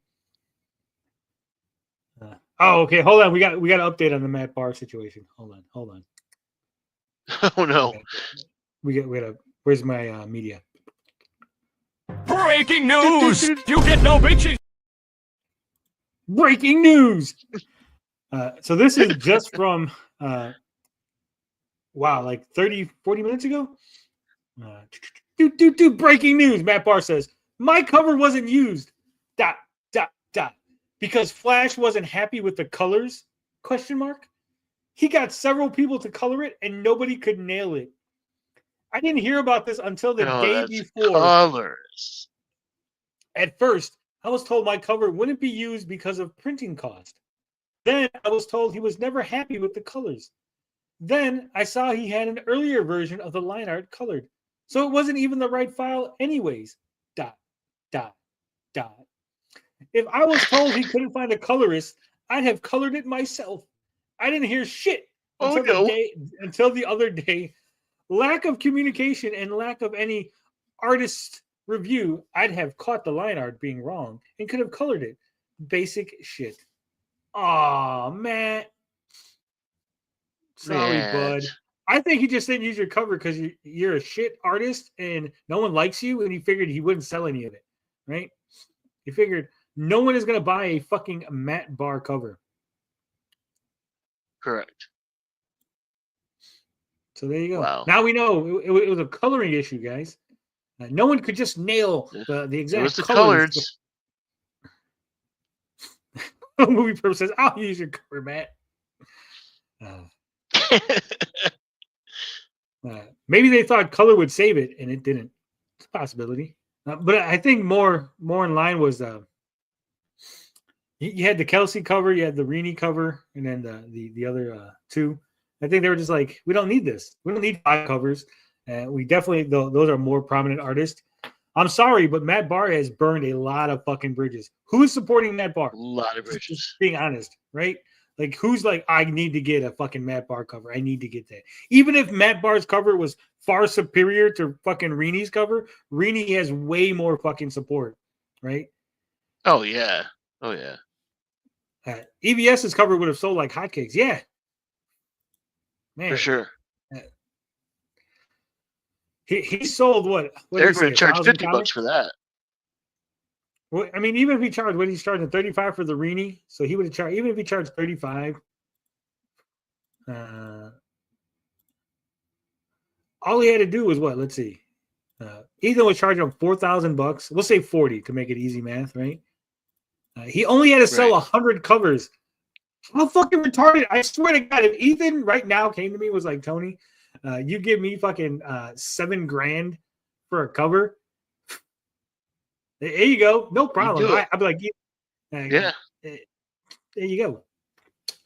Okay, hold on. We got an update on the Matt Barr situation. Hold on. Oh no. We got where's my media? Breaking news! You get no bitches! Breaking news. So this is just from like 30, 40 minutes ago. Breaking news. Matt Barr says, my cover wasn't used. ... Because Flash wasn't happy with the colors? ? He got several people to color it and nobody could nail it. I didn't hear about this until the day before. Colors. At first, I was told my cover wouldn't be used because of printing cost. Then I was told he was never happy with the colors. Then I saw he had an earlier version of the line art colored. So it wasn't even the right file anyways. ... If I was told he couldn't find a colorist, I'd have colored it myself. I didn't hear shit until the other day. Lack of communication and lack of any artist review, I'd have caught the line art being wrong and could have colored it. Basic shit. Aw, Matt. Sorry, bud. I think he just didn't use your cover because you're a shit artist and no one likes you, and he figured he wouldn't sell any of it, right? He figured no one is going to buy a fucking Matt Barr cover. Correct. So there you go. Wow. Now we know it was a coloring issue, guys. No one could just nail the exact It was the colors. colors. Movie Pro says, I'll use your cover, Matt. Maybe they thought color would save it, and it didn't. It's a possibility. But I think more in line was you had the Kelsey cover, you had the Reaney cover, and then the other two. I think they were just like, we don't need this. We don't need 5 covers. We definitely, those are more prominent artists. I'm sorry, but Matt Barr has burned a lot of fucking bridges. Who's supporting Matt Barr? A lot of bridges. Just being honest, right? Like, who's like, I need to get a fucking Matt Barr cover. I need to get that. Even if Matt Barr's cover was far superior to fucking Reaney's cover, Reaney has way more fucking support, right? Oh, yeah. EBS's cover would have sold like hotcakes. Yeah. Man. For sure. He sold what? They're going to charge $50 for that. Well, I mean, even if he charged, what he's charging, $35 for the Reaney, so he would have charged, even if he charged $35, all he had to do was what? Let's see. Ethan was charging him $4,000. We'll say 40 to make it easy math, right? He only had to sell 100 covers. How fucking retarded! I swear to God, if Ethan right now came to me and was like, Tony, you give me fucking $7,000 for a cover. There you go. No problem. I'd be like, yeah. There you go.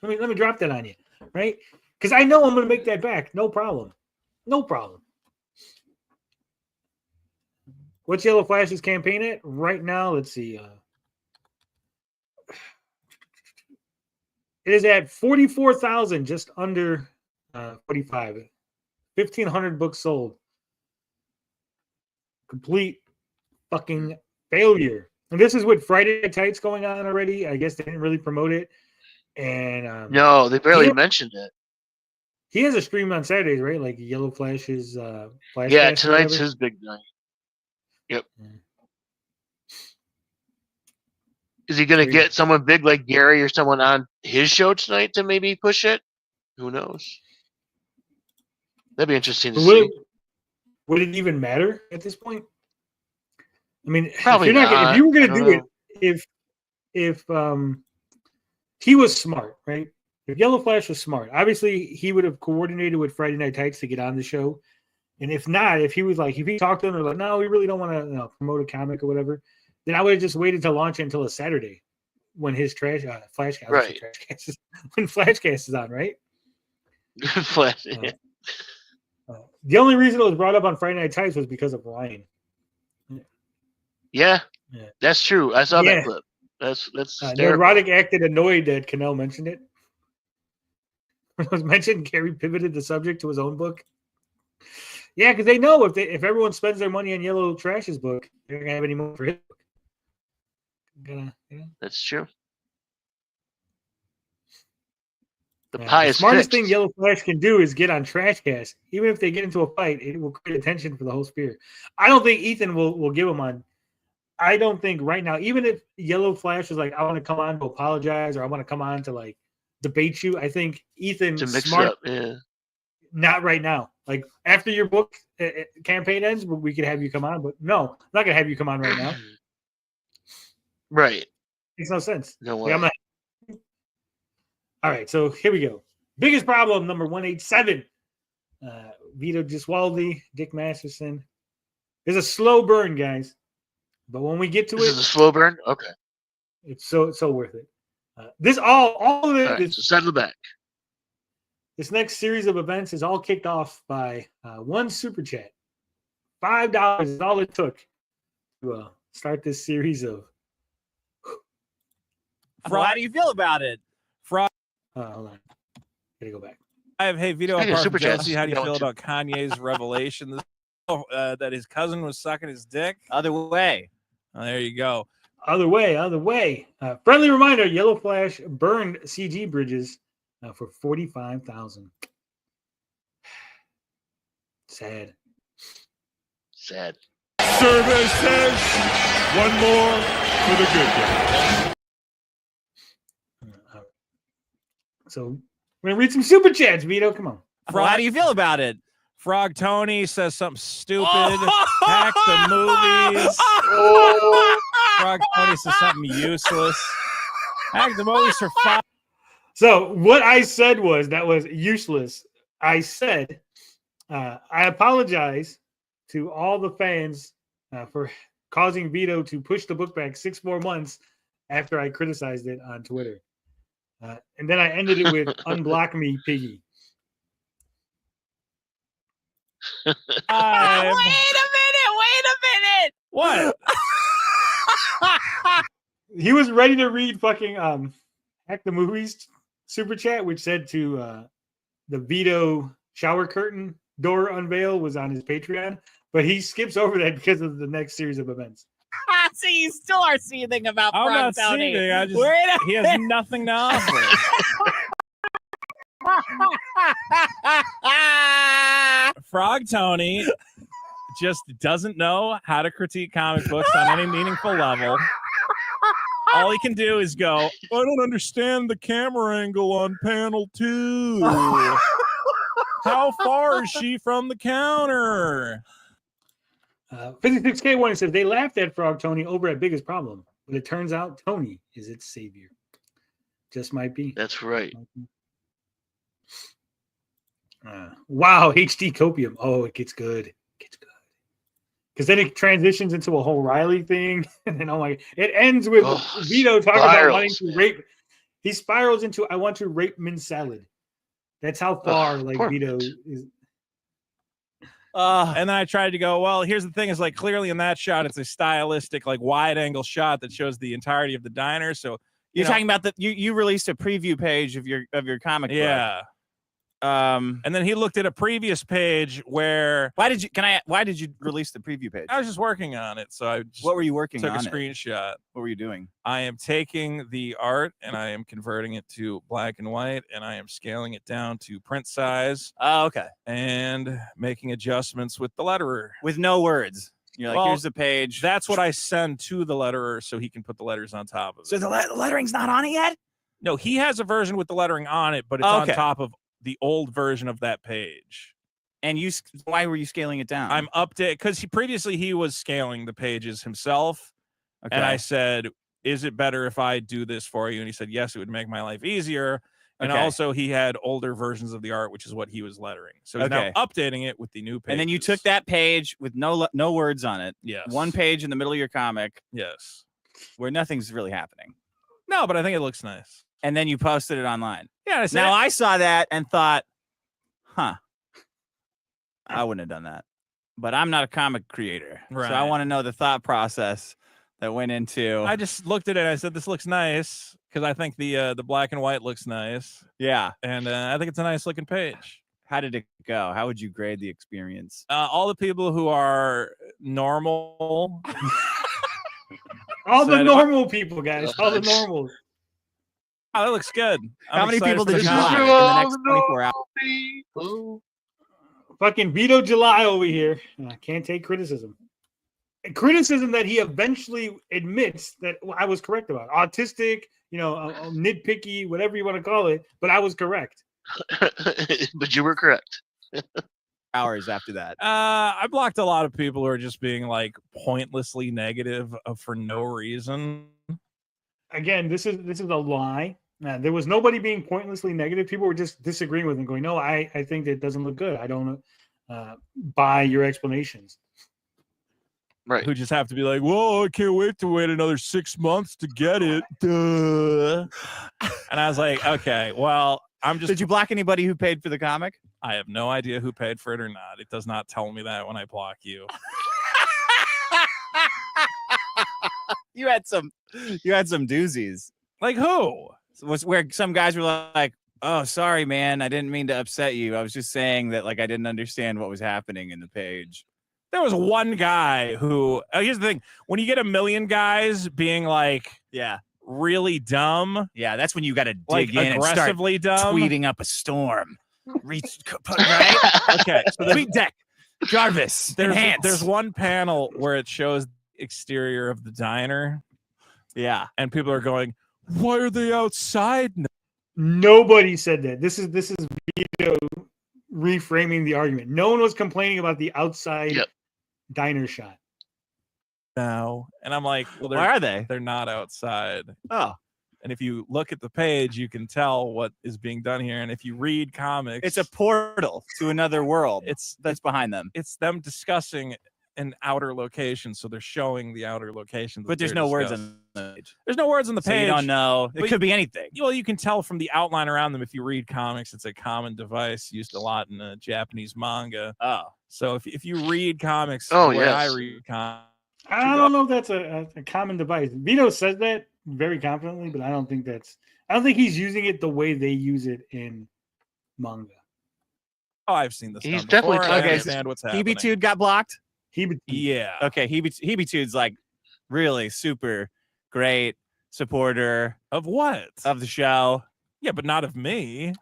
Let me drop that on you, right? Because I know I'm going to make that back. No problem. What's Yellow Flash's campaign at right now? Let's see. It is at 44,000, just under 45. 1,500 books sold. Complete fucking failure. And this is with Friday Night Tights going on already. I guess they didn't really promote it. And no, they barely mentioned it. He has a stream on Saturdays, right? Like Yellow Flash's Flash. Yeah, tonight's his big night. Yep. Is he going to get someone big like Gary or someone on his show tonight to maybe push it? Who knows? That'd be interesting to see. Would it even matter at this point? I mean, probably if you were going to do it, if he was smart, right? If Yellow Flash was smart, obviously he would have coordinated with Friday Night Tights to get on the show. And if not, if he was like, if he talked to them, or like, no, we really don't want to promote a comic or whatever, then I would have just waited to launch it until a Saturday when his Flashcast, right? when Flashcast is on, right? Flash. The only reason it was brought up on Friday Night Tights was because of Ryan. Yeah, Yeah. that's true. I saw Yeah. that clip. That's hysterical. Neurotic acted annoyed that Cannell mentioned it. When it was mentioned, Gary pivoted the subject to his own book. Yeah, because they know if everyone spends their money on Yellow Trash's book, they're not gonna have any more for his book. That's true. The The pie is smartest fixed. thing Yellow Flash can do is get on Trashcast. Even if they get into a fight, it will create attention for the whole sphere. I don't think Ethan will give him on. I don't think right now, even if Yellow Flash was like, I want to come on to apologize or I want to come on to like debate you, I think Ethan To mix smart. it up, yeah. Not right now. Like after your book campaign ends, we could have you come on. But no, I'm not gonna have you come on right now. Right. Makes no sense. No Like, way. I'm not. All right, so here we go. Biggest problem, number 187. Vito Giswaldi, Dick Masterson. It's a slow burn, guys. But when we get to This it, is a slow burn? Okay. it's so worth it. This all of it. All right, so settle back. This next series of events is all kicked off by one super chat. $5 is all it took to start this series of. How do you feel about it? Hold on. Gotta go back. Hey, Vito, Speaking of apart from super chats, Jesse, how do you you know feel what about Kanye's revelation that his cousin was sucking his dick? Other way. Oh, there you go. Other way. Friendly reminder: Yellow Flash burned CG bridges for $45,000. Sad. Sad. Survey says one more for the good guy. So we're gonna read some super chats, Vito. Come on. How do you feel about it? Frog Tony says something stupid. Hack the movies. Frog Tony says something useless. Hack the movies for $5. So what I said was that was useless. I said I apologize to all the fans for causing Vito to push the book back 6 more months after I criticized it on Twitter. And then I ended it with unblock me, piggy. Wait a minute. What? He was ready to read fucking Hack the Movies super chat, which said to the Vito shower curtain door unveil was on his Patreon, but he skips over that because of the next series of events. So you still are seething about I'm Frog not Tony. seeing it. He has nothing to offer. Frog Tony just doesn't know how to critique comic books on any meaningful level. All he can do is go, I don't understand the camera angle on panel 2. How far is she from the counter? 56K1 says they laughed at Frog Tony over at Biggest Problem, but it turns out Tony is its savior. Just might be. That's right. Wow, HD Copium. Oh, it gets good. Because then it transitions into a whole Riley thing, and then it ends with Vito talking about wanting to rape. He spirals into I want to rape Min Salad. That's how far Vito is. And then I tried to go, well, here's the thing is like clearly in that shot, it's a stylistic, like wide angle shot that shows the entirety of the diner. So You're talking about you released a preview page of your comic book. Yeah. And then he looked at a previous page where why did you release the preview page? I was just working on it. So I just what were you working took on? a screenshot. What were you doing? I am taking the art and I am converting it to black and white and I am scaling it down to print size. Oh, okay. And making adjustments with the letterer. With no words. You're like, here's the page. That's what I send to the letterer so he can put the letters on top of it. So the lettering's not on it yet? No, he has a version with the lettering on it, but it's on top of the old version of that page. And why were you scaling it down? I'm updating because previously he was scaling the pages himself. Okay. And I said, is it better if I do this for you? And he said, yes, it would make my life easier. And also he had older versions of the art, which is what he was lettering. So he's now updating it with the new page. And then you took that page with no words on it. Yes. One page in the middle of your comic. Yes. Where nothing's really happening. No, but I think it looks nice. And then you posted it online. Yeah. Now I saw that and thought, Huh. I wouldn't have done that. But I'm not a comic creator. So I Right. want to know the thought process that went into. I just looked at it and I said, this looks nice because I think the black and white looks nice. Yeah. And I think it's a nice looking page. How did it go? How would you grade the experience? All the people who are normal. All the Said- normal people, guys. All the normals. Oh, that looks good. How many people did you This is block in for the all next the 24 hours? people. Fucking Vito July over here. I can't take criticism. Criticism that he eventually admits that I was correct about. Autistic, nitpicky, whatever you want to call it, but I was correct. But you were correct. Hours after that. I blocked a lot of people who are just being like pointlessly negative for no reason. Again, this is a lie. There was nobody being pointlessly negative. People were just disagreeing with him, going, "No, I think that it doesn't look good. I don't buy your explanations." Right. Who just have to be like, "Whoa, I can't wait to wait another 6 months to get it." Duh. And I was like, "Okay, well, I'm just." Did you block anybody who paid for the comic? I have no idea who paid for it or not. It does not tell me that when I block you. You had some doozies. Like who? Was where some guys were like, "Oh, sorry, man, I didn't mean to upset you. I was just saying that like I didn't understand what was happening in the page." There was one guy who. Here's the thing: when you get a million guys being like, Yeah, really dumb, yeah, that's when you got to dig like in and start aggressively dumb, tweeting up a storm. Reach, right? Okay, so there's, Tweet deck, Jarvis, enhance. there's one panel where it shows the exterior of the diner, yeah. and people are going, "Why are they outside now?" Nobody said that. This is Vito reframing the argument. No one was complaining about the outside diner shot. And I'm like, "Well, Where are they? they're not outside." Oh, And if you look at the page, you can tell what is being done here. And if you read comics, it's a portal to another world. it's That's behind them. it's them discussing an outer location, so they're showing the outer location. But there's no words on the page. There's no words on the So page. you don't know. It But could be anything. Well, you can tell from the outline around them. If you read comics, it's a common device used a lot in Japanese manga. Oh, So if you read comics, Oh, the way I yes. read comics, I don't know if that's a common device. Vito says that very confidently, but I don't think he's using it the way they use it in manga. oh, I've seen this. He's done definitely before, and I talking- understand what's happening. Hebitude got blocked. Yeah. Okay, Hebitude's like really super great supporter Of what? of the show. Yeah, but not of me.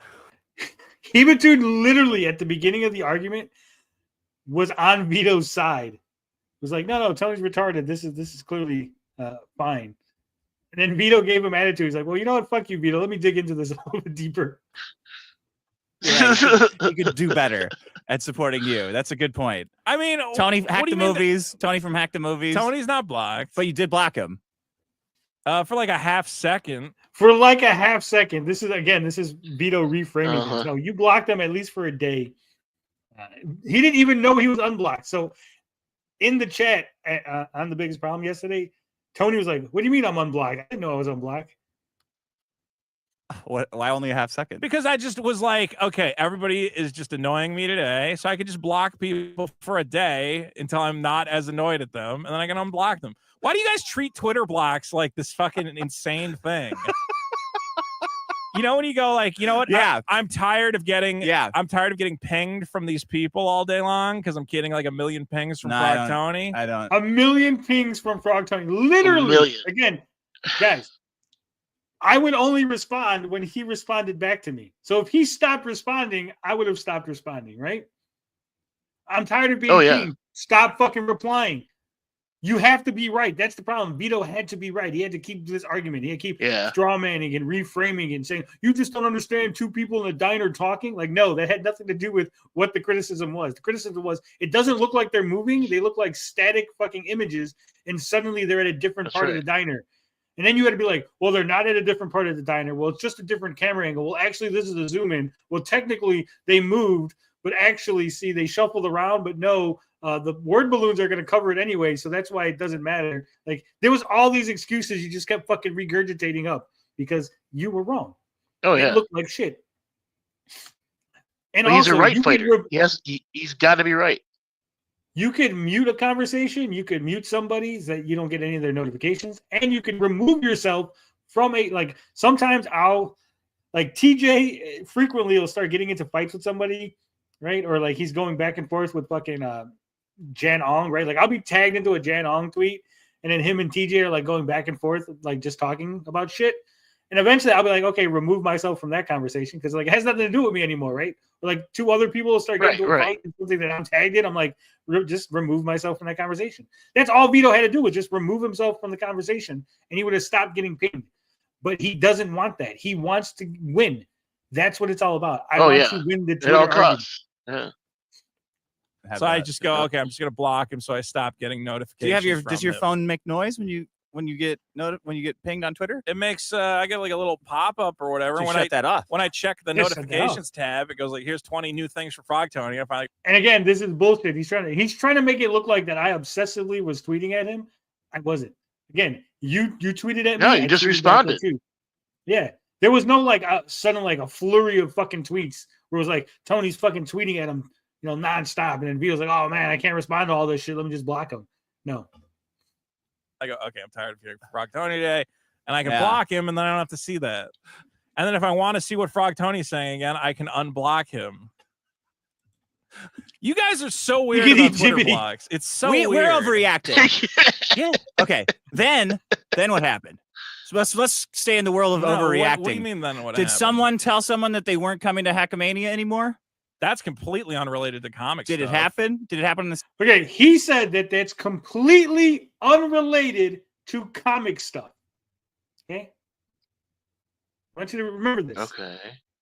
Hebitude literally at the beginning of the argument was on Vito's side. Was like, no, Tony's retarded. This is clearly fine. And then Vito gave him attitude. He's like, well, you know what? Fuck you, Vito. Let me dig into this a little bit deeper. Yeah, he could do better at supporting you. That's a good point. I mean, Tony what Hack do the you mean Movies. Tony from Hack the Movies. Tony's not blocked. But you did block him. For like a half second. For like a half second. This is Vito reframing Uh-huh. this. No, you blocked him at least for a day. He didn't even know he was unblocked. So in the chat on The Biggest Problem yesterday, Tony was like, what do you mean I'm unblocked? I didn't know I was unblocked. What? Why only a half second? Because I just was like, okay, everybody is just annoying me today, so I could just block people for a day until I'm not as annoyed at them, and then I can unblock them. Why do you guys treat Twitter blocks like this fucking insane thing? You know when you go like, you know what? Yeah. I'm tired of getting. Yeah. I'm tired of getting pinged from these people all day long because I'm getting like a million pings from No, I Frog don't. Tony. I don't. A million pings from Frog Tony. Literally. million. Again, guys, I would only respond when he responded back to me. So if he stopped responding, I would have stopped responding, right? I'm tired of being pinged. Stop fucking replying. You have to be right. That's the problem. Vito had to be right. He had to keep this argument. He had to keep strawmanning and reframing and saying, you just don't understand two people in a diner talking. Like, no, that had nothing to do with what the criticism was. The criticism was, it doesn't look like they're moving. They look like static fucking images. And suddenly they're at a different part of the diner. And then you had to be like, well, they're not at a different part of the diner. Well, it's just a different camera angle. Well, actually, this is a zoom in. Well, technically, they moved, but actually, see, they shuffled around. But no, the word balloons are going to cover it anyway. So that's why it doesn't matter. Like, there was all these excuses you just kept fucking regurgitating up because you were wrong. Oh, yeah. It looked like shit. And But he's a also, right you could fighter. He's got to be right. You could mute a conversation. You could mute somebody so that you don't get any of their notifications, and you can remove yourself from sometimes TJ frequently will start getting into fights with somebody, right? Or like he's going back and forth with fucking Jan Ong, right? Like I'll be tagged into a Jan Ong tweet, and then him and TJ are like going back and forth, like just talking about shit. And eventually I'll be like, okay, remove myself from that conversation because like it has nothing to do with me anymore, right? Or like two other people will start getting into a fight and something that I'm tagged in. I'm like, just remove myself from that conversation. That's all Vito had to do was just remove himself from the conversation, and he would have stopped getting pinged. But he doesn't want that. He wants to win. That's what it's all about. I want to win the Twitter argument. Yeah. So I just go, okay, I'm just gonna block him so I stop getting notifications. Does your phone make noise when you get pinged on Twitter? It makes I get like a little pop-up or whatever. When shut that off. When I check the notifications tab, it goes like, here's 20 new things for Frog Tony. And again, this is bullshit. He's trying to make it look like that I obsessively was tweeting at him. I wasn't. Again, you tweeted at me. No, you just responded. Yeah. There was no sudden a flurry of fucking tweets where it was like Tony's fucking tweeting at him, nonstop, and then Vito's like, oh man, I can't respond to all this shit. Let me just block him. No. I go, okay, I'm tired of hearing Frog Tony today, and I can block him, and then I don't have to see that. And then if I want to see what Frog Tony's saying again, I can unblock him. You guys are so weird about Twitter blocks. It's so weird. We're overreacting. Yeah. Okay. Then what happened? So let's stay in the world of overreacting. What do you mean then what Did happened? someone tell someone that they weren't coming to Hackamania anymore? That's completely unrelated to comics. It happen? Did it happen in this? Okay, he said that that's completely unrelated to comic stuff. Okay? I want you to remember this. Okay.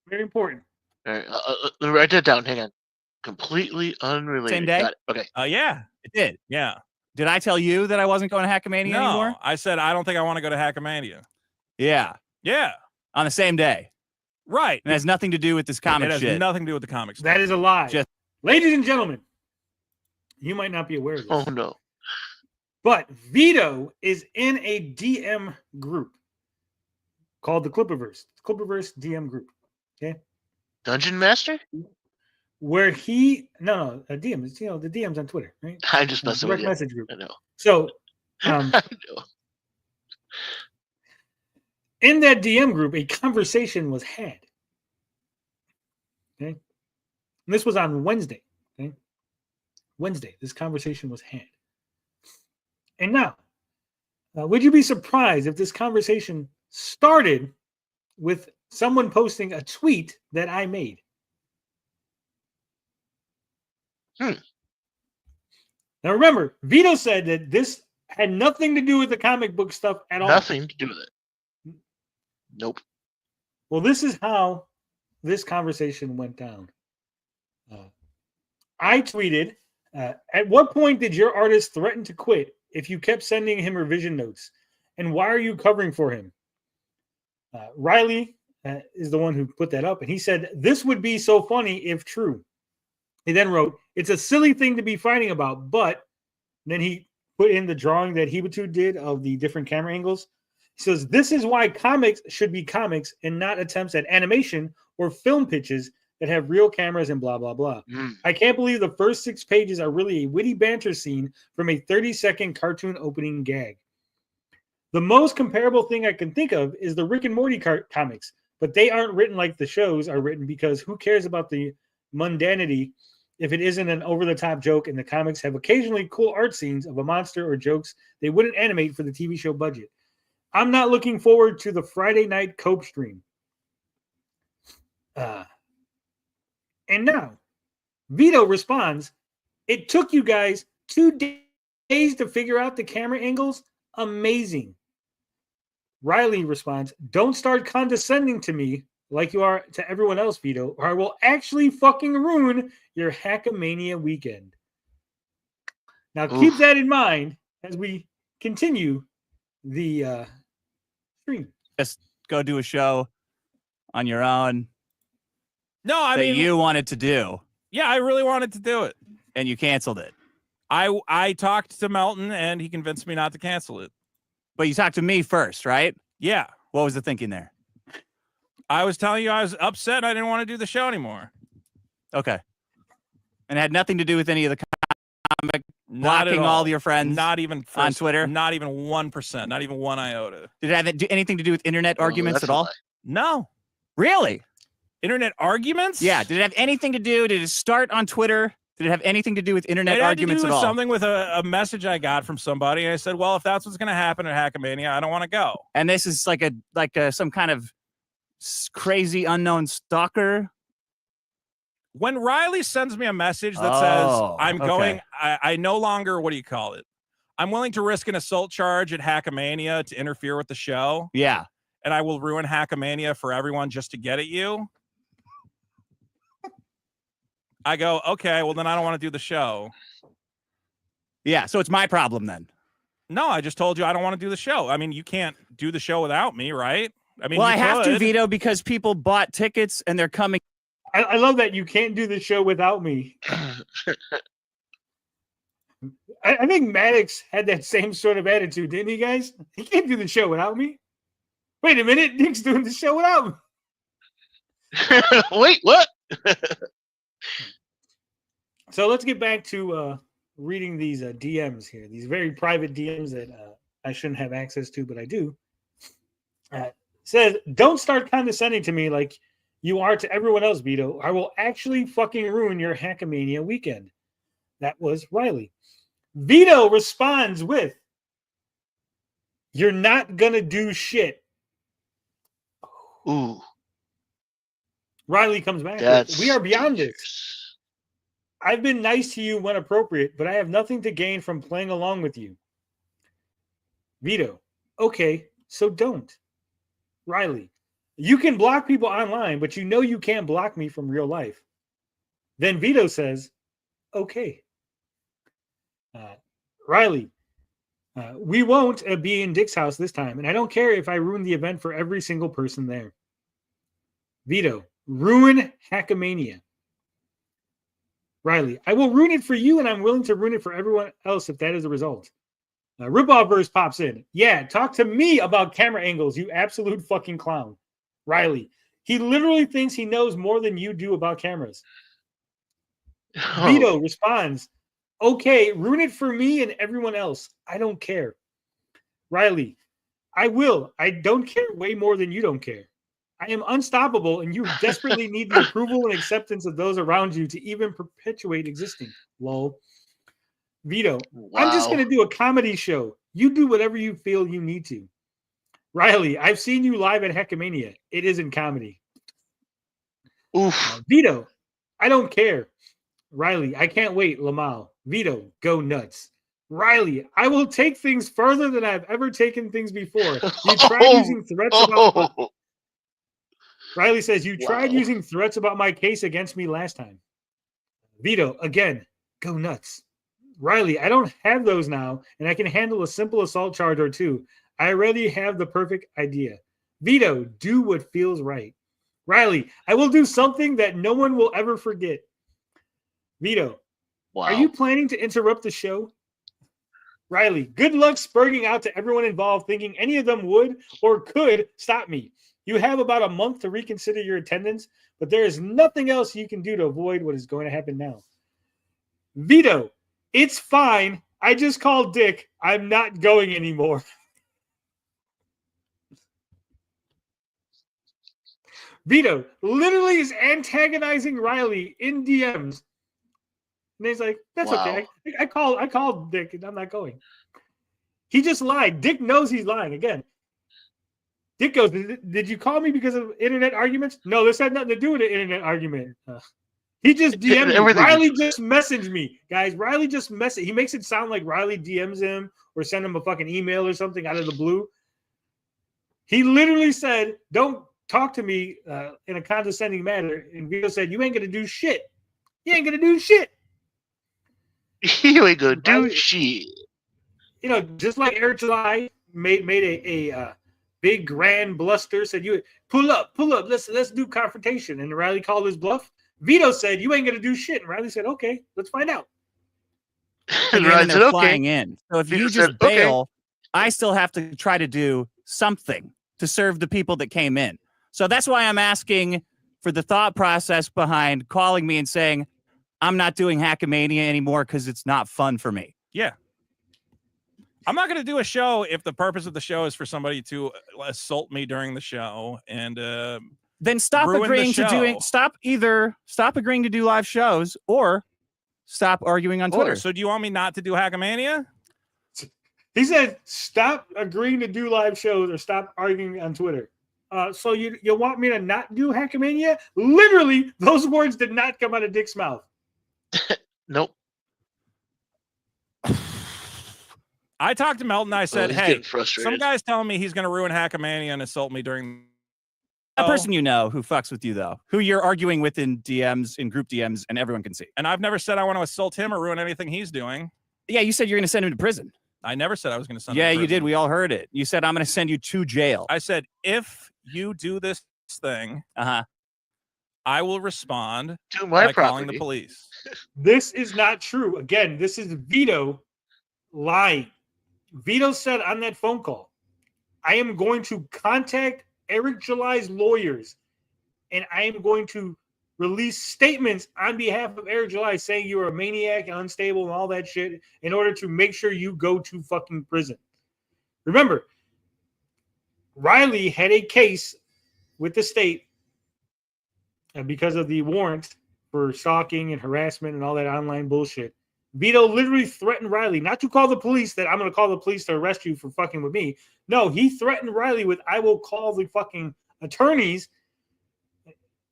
Very important. All right. Write that down. Hang on. Completely unrelated. Same day? Got it. Okay. Yeah. It did. Yeah. Did I tell you that I wasn't going to Hackamania anymore? I said I don't think I want to go to Hackamania. Yeah. Yeah. On the same day. Right. It has nothing to do with this comic shit. It has nothing to do with the comics. That is a lie. Ladies and gentlemen, you might not be aware of this. Oh, no. But Vito is in a DM group called the Clipperverse. Clipperverse DM group. Okay. Dungeon Master? Where he a DM is the DMs on Twitter, right? I just messing with you. Message group. I know. So I know. in that DM group, a conversation was had. Okay. And this was on Wednesday. Okay. Wednesday, this conversation was had. And now, would you be surprised if this conversation started with someone posting a tweet that I made? Now remember, Vito said that this had nothing to do with the comic book stuff at all. Nothing to do with it. Nope. Well, this is how this conversation went down. I tweeted, at what point did your artist threaten to quit if you kept sending him revision notes? And why are you covering for him? Riley is the one who put that up. And he said, this would be so funny if true. He then wrote, it's a silly thing to be fighting about, but then he put in the drawing that Hibatu did of the different camera angles. He says, this is why comics should be comics and not attempts at animation or film pitches that have real cameras and blah, blah, blah. I can't believe the first 6 pages are really a witty banter scene from a 30-second cartoon opening gag. The most comparable thing I can think of is the Rick and Morty comics, but they aren't written like the shows are written because who cares about the mundanity if it isn't an over-the-top joke, and the comics have occasionally cool art scenes of a monster or jokes they wouldn't animate for the TV show budget. I'm not looking forward to the Friday night Cope stream. And now, Vito responds, it took you guys 2 days to figure out the camera angles? Amazing. Riley responds, don't start condescending to me like you are to everyone else, Vito, or I will actually fucking ruin your Hackamania weekend. Now, keep that in mind as we continue the stream. Just go do a show on your own. No, I mean, you wanted to do. Yeah, I really wanted to do it. And you canceled it. I talked to Melton, and he convinced me not to cancel it. But you talked to me first, right? Yeah. What was the thinking there? I was telling you I was upset. I didn't want to do the show anymore. Okay. And it had nothing to do with any of the comic Not at blocking all your friends Not even on Twitter? Not even 1%. Not even 1 iota. Did it have anything to do with internet arguments that's at all? a lie. No. Really? Internet arguments? Yeah. Did it have anything to do? Did it start on Twitter? Did it have anything to do with internet It had arguments to do at with all? something with a message I got from somebody. And I said, well, if that's what's going to happen at Hackamania, I don't want to go. And this is like some kind of crazy unknown stalker. When Riley sends me a message that Oh, says, I'm okay. going, I no longer, what do you call it? I'm willing to risk an assault charge at Hackamania to interfere with the show. Yeah. And I will ruin Hackamania for everyone just to get at you. I go, okay, well, then I don't want to do the show. Yeah. So it's my problem then. No, I just told you I don't want to do the show. I mean, you can't do the show without me, right? I mean, Well, you I have to, could. Vito, because people bought tickets and they're coming. I love that you can't do the show without me. I think Maddox had that same sort of attitude, didn't he, guys? He can't do the show without me. Wait a minute, Nick's doing the show without me. Wait, what? So let's get back to reading these DMs here. These very private DMs that I shouldn't have access to, but I do. Says, don't start condescending to me like you are to everyone else, Vito. I will actually fucking ruin your Hackamania weekend. That was Riley. Vito responds with, you're not gonna do shit. Ooh, Riley comes back with, we are beyond this. I've been nice to you when appropriate, but I have nothing to gain from playing along with you. Vito, okay, so don't. Riley, you can block people online, but you know you can't block me from real life. Then Vito says, okay. Riley, we won't be in Dick's house this time, and I don't care if I ruin the event for every single person there. Vito, ruin Hackamania. Riley, I will ruin it for you, and I'm willing to ruin it for everyone else if that is the result. Ripoffverse pops in. Yeah, talk to me about camera angles, you absolute fucking clown. Riley, he literally thinks he knows more than you do about cameras. Vito responds, okay, ruin it for me and everyone else. I don't care. Riley, I will. I don't care way more than you don't care. I am unstoppable, and you desperately need the approval and acceptance of those around you to even perpetuate existing. Lol. Vito, I'm just going to do a comedy show. You do whatever you feel you need to. Riley, I've seen you live at Hackamania. It isn't comedy. Oof. Vito, I don't care. Riley, I can't wait. Lamal. Vito, go nuts. Riley, I will take things further than I've ever taken things before. You tried using threats about... Riley says, you tried using threats about my case against me last time. Vito, again, go nuts. Riley, I don't have those now, and I can handle a simple assault charge or two. I already have the perfect idea. Vito, do what feels right. Riley, I will do something that no one will ever forget. Vito, are you planning to interrupt the show? Riley, good luck spurging out to everyone involved, thinking any of them would or could stop me. You have about a month to reconsider your attendance, but there is nothing else you can do to avoid what is going to happen now. Vito, it's fine. I just called Dick. I'm not going anymore. Vito literally is antagonizing Riley in DMs. And he's like, that's okay. I called Dick and I'm not going. He just lied. Dick knows he's lying again. Dick goes, did you call me because of internet arguments? No, this had nothing to do with an internet argument. He just DM'd me. Riley just messaged me. Guys, Riley just messaged. He makes it sound like Riley DMs him or send him a fucking email or something out of the blue. He literally said, don't talk to me in a condescending manner. And Vito said, you ain't going to do shit. You ain't going to do shit. You ain't going to do shit. You know, just like Eric July made a big grand bluster, said, you pull up, let's do confrontation. And Riley called his bluff. Vito said, you ain't going to do shit. And Riley said, okay, let's find out. And Riley said, flying in. So if you just bail, I still have to try to do something to serve the people that came in. So that's why I'm asking for the thought process behind calling me and saying, I'm not doing Hackamania anymore because it's not fun for me. Yeah. I'm not going to do a show if the purpose of the show is for somebody to assault me during the show and then stop ruin the agreeing to show. stop agreeing to do live shows or stop arguing on Twitter. So do you want me not to do Hackamania? He said, stop agreeing to do live shows or stop arguing on Twitter. So you want me to not do Hackamania? Literally, those words did not come out of Dick's mouth. Nope. I talked to Melton. I said, he's hey, getting frustrated. some guy's telling me he's going to ruin Hackamania and assault me during. A person you know who fucks with you, though, who you're arguing with in DMs, in group DMs, and everyone can see. And I've never said I want to assault him or ruin anything he's doing. Yeah, you said you're going to send him to prison. I never said I was going to send him Yeah, to you prison. did. We all heard it. You said, I'm going to send you to jail. I said, if you do this thing, I will respond To my by calling the property. police. This is not true. Again, this is Vito lying. Vito said on that phone call, I am going to contact Eric July's lawyers and I am going to release statements on behalf of Eric July saying you are a maniac and unstable and all that shit in order to make sure you go to fucking prison. Remember, Riley had a case with the state because of the warrant for stalking and harassment and all that online bullshit. Vito literally threatened Riley not to call the police, that I'm going to call the police to arrest you for fucking with me. No, he threatened Riley with, I will call the fucking attorneys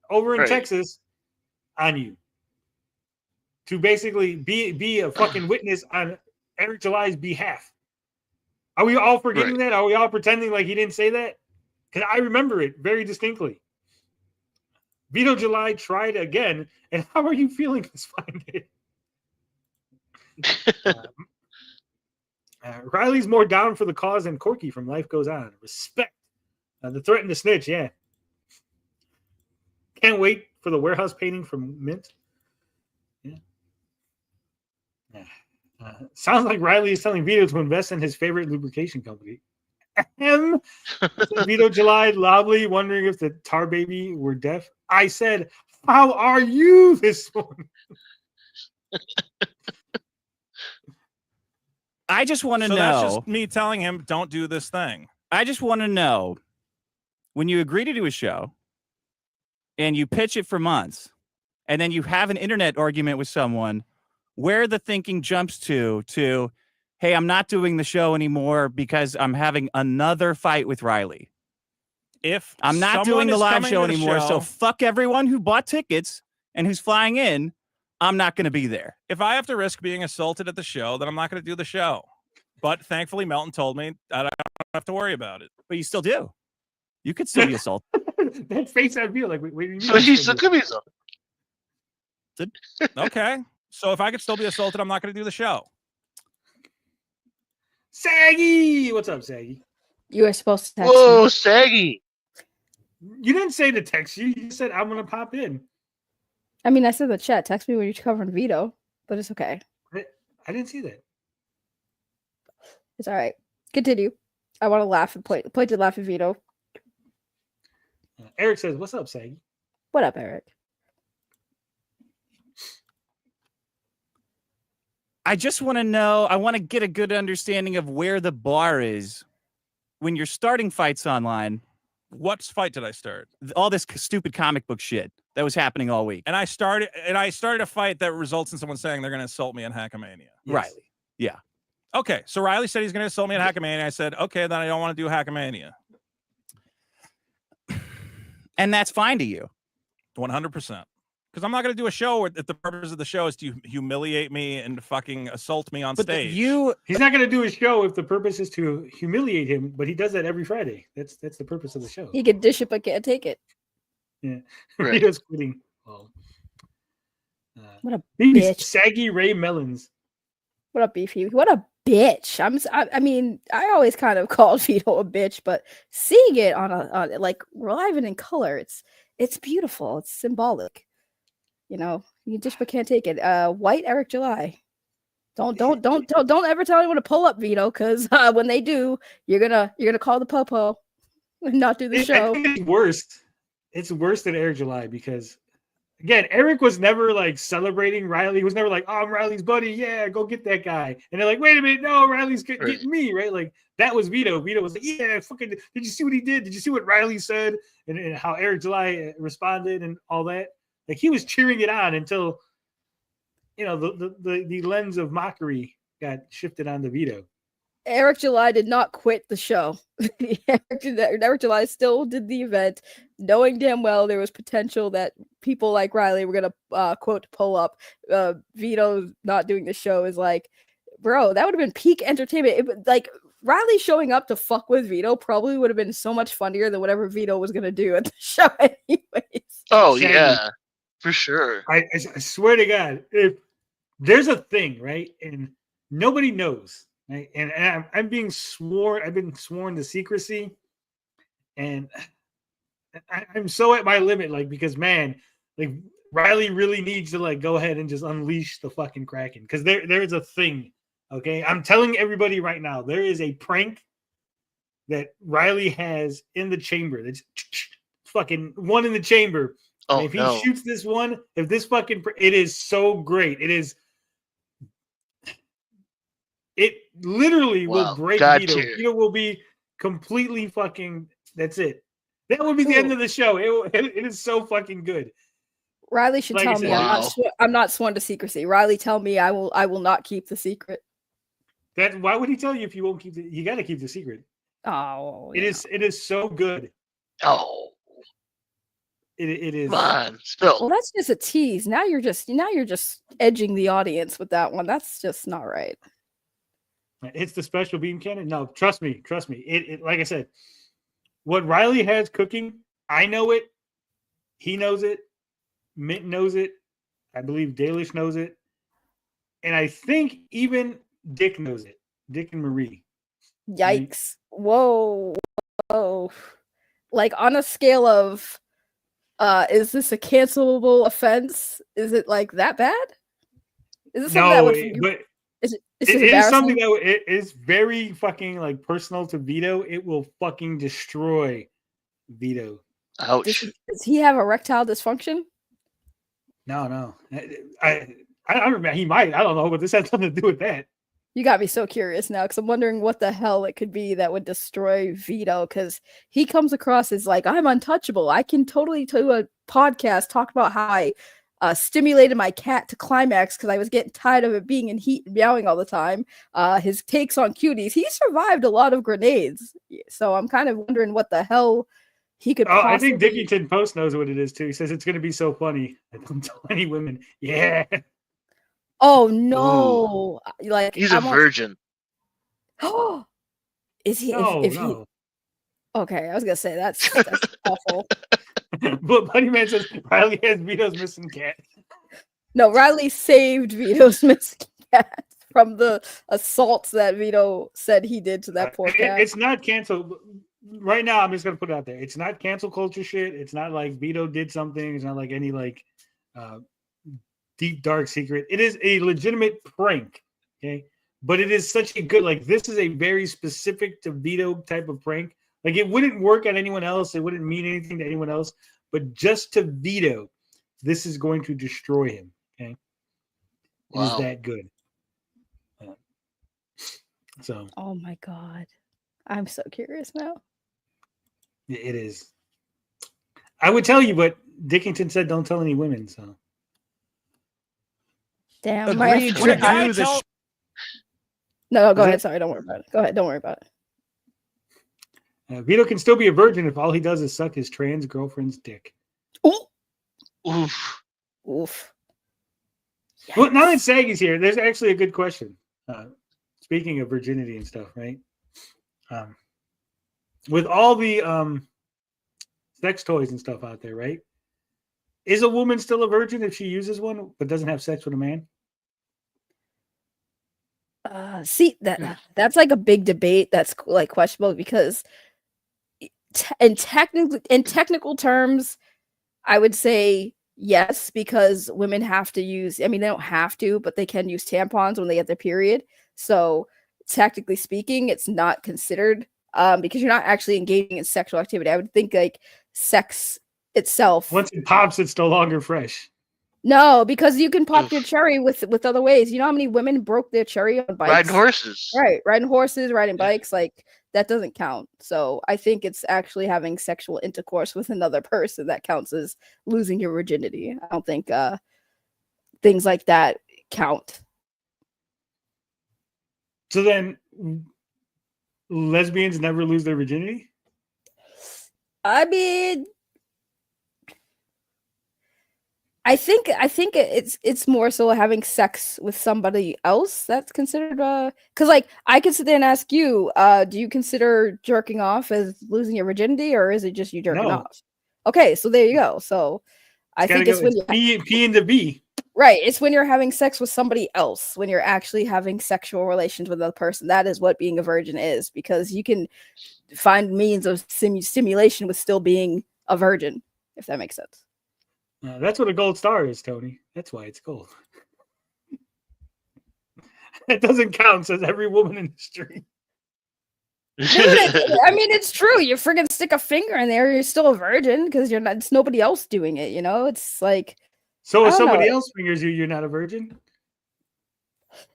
over in Texas on you to basically be a fucking witness on Eric July's behalf. Are we all forgetting that? Are we all pretending like he didn't say that? Because I remember it very distinctly. Vito July tried again, and how are you feeling this fine day? Riley's more down for the cause than Corky from Life Goes On. Respect. The threaten to snitch, yeah. Can't wait for the warehouse painting from Mint. Yeah. Sounds like Riley is telling Vito to invest in his favorite lubrication company. Vito July loudly wondering if the tar baby were deaf. I said, how are you this morning? I just want to know. That's just me telling him, don't do this thing. I just want to know, when you agree to do a show and you pitch it for months and then you have an internet argument with someone, where the thinking jumps to, hey, I'm not doing the show anymore because I'm having another fight with Riley. If I'm not doing the live show anymore, so fuck everyone who bought tickets and who's flying in. I'm not going to be there. If I have to risk being assaulted at the show, then I'm not going to do the show. But thankfully, Melton told me I don't have to worry about it. But you still do. You could still be assaulted. That face I feel like, wait, So he still could be assaulted. Okay. So if I could still be assaulted, I'm not going to do the show. Saggy! What's up, Saggy? You were supposed to text Whoa, me. Saggy. You didn't say to text you. You said, I'm going to pop in. I mean, I said in the chat, text me when you're covering Vito, but it's okay. I didn't see that. It's all right. Continue. I want to laugh and point to laugh at Vito. Eric says, what's up, Saggy? What up, Eric? I just want to know, I want to get a good understanding of where the bar is when you're starting fights online. What fight did I start? All this stupid comic book shit that was happening all week. And I started a fight that results in someone saying they're going to assault me in Hackamania. Yes. Riley. Yeah. Okay. So Riley said he's going to assault me at Hackamania. I said, okay, then I don't want to do Hackamania. And that's fine to you. 100%. Because I'm not going to do a show where the purpose of the show is to humiliate me and fucking assault me on stage. He's not going to do a show if the purpose is to humiliate him, but he does that every Friday. That's the purpose of the show. He can dish it but can't take it. Yeah. Right. Vito's quitting. Well, What a these bitch. Saggy Ray Melons. What up, Beefy? What a bitch. I mean, I always kind of called Vito a bitch, but seeing it on like live and in color, it's beautiful. It's symbolic. You know, you dish but can't take it. White Eric July. Don't ever tell anyone to pull up, Vito, because when they do, you're gonna call the popo and not do the show. I think it's worse it's worse than Eric July because again, Eric was never like celebrating Riley. He was never like, "Oh, I'm Riley's buddy. Yeah, go get that guy." And they're like, "Wait a minute, no, Riley's getting me." Right? Like that was Vito. Vito was like, "Yeah, fucking. Did you see what he did? Did you see what Riley said and how Eric July responded and all that?" Like he was cheering it on until the lens of mockery got shifted onto Vito. Eric July did not quit the show. Eric July still did the event, knowing damn well there was potential that people like Riley were gonna quote pull up. Vito not doing the show is like, bro, that would have been peak entertainment. Like Riley showing up to fuck with Vito probably would have been so much funnier than whatever Vito was gonna do at the show, anyways. Oh Shaggy. yeah, for sure. I swear to God, if there's a thing, right, and nobody knows. Right? And I'm being sworn. I've been sworn to secrecy, and I'm so at my limit. Like because man, like Riley really needs to like go ahead and just unleash the fucking Kraken because there's a thing. Okay, I'm telling everybody right now, there is a prank that Riley has in the chamber. That's fucking one in the chamber. Oh, and if he no. shoots this one, if this fucking, it is so great. It is. It literally will break Vito. Vito will be completely fucking. That's it. That would be the end of the show. It is so fucking good. Riley should tell me I'm not sworn to secrecy. Riley, tell me I will not keep the secret. Why would he tell you if you won't keep it? You got to keep the secret. Oh, it is so good. Oh, it is. Come on, spill. Well, that's just a tease. Now you're just edging the audience with that one. That's just not right. It's the special beam cannon. No, trust me. It like I said, what Riley has cooking, I know it. He knows it. Mint knows it. I believe Dalish knows it. And I think even Dick knows it. Dick and Marie. Yikes. Whoa. Like on a scale of is this a cancelable offense? Is it like that bad? Is this something but it is something that it is very fucking like personal to Vito. It will fucking destroy Vito. Ouch. Does he have erectile dysfunction? No. I don't remember. He might. I don't know, but this has something to do with that. You got me so curious now because I'm wondering what the hell it could be that would destroy Vito because he comes across as like, I'm untouchable. I can totally do a podcast, talk about how I stimulated my cat to climax because I was getting tired of it being in heat and meowing all the time. His takes on cuties. He survived a lot of grenades. So I'm kind of wondering what the hell he could possibly... I think Dickington Post knows what it is too. He says it's going to be so funny. I don't tell any women. Yeah. Oh no! Ooh. Like he's a virgin. Oh, is he? No. He... Okay, I was gonna say that's awful. But Buddy Man says Riley has Vito's missing cat. No, Riley saved Vito's missing cat from the assaults that Vito said he did to that poor cat. It's not canceled. Right now, I'm just gonna put it out there. It's not cancel culture shit. It's not like Vito did something. It's not like any like deep dark secret. It is a legitimate prank. Okay, but it is such a good like. This is a very specific to Vito type of prank. Like it wouldn't work on anyone else. It wouldn't mean anything to anyone else. But just to Vito, this is going to destroy him. Okay, it is that good. So. Oh my god, I'm so curious now. It is. I would tell you, but Dickington said don't tell any women. So. Damn. No, go ahead. Sorry, don't worry about it. Go ahead. Don't worry about it. Vito can still be a virgin if all he does is suck his trans girlfriend's dick. Oof. Oof. Well, now that Saggy's here, there's actually a good question. Speaking of virginity and stuff, right? With all the sex toys and stuff out there, right? Is a woman still a virgin if she uses one but doesn't have sex with a man? See that's like a big debate that's like questionable because in technical terms, I would say yes, because women have to use, I mean, they don't have to, but they can use tampons when they get their period. So technically speaking, it's not considered because you're not actually engaging in sexual activity. I would think like sex itself. Once it pops, it's no longer fresh. No, because you can pop Oof. your cherry with other ways. You know how many women broke their cherry on bikes? Riding horses. Right, riding horses, riding Yeah. bikes, like that doesn't count. So I think it's actually having sexual intercourse with another person that counts as losing your virginity. I don't think things like that count. So then, lesbians never lose their virginity? I mean, I think it's more so having sex with somebody else that's considered because like I can sit there and ask you, do you consider jerking off as losing your virginity, or is it just you jerking No. off? Okay, so there you go. So I think it's when P and the B. right, it's when you're having sex with somebody else, when you're actually having sexual relations with another person. That is what being a virgin is, because you can find means of stimulation with still being a virgin, if that makes sense. That's what a gold star is, Tony. That's why it's gold. It doesn't count, says every woman in the street. Dude, I mean, it's true. You friggin' stick a finger in there, you're still a virgin because you're not. It's nobody else doing it. You know, it's like. So I if don't somebody know. else fingers you, you're not a virgin?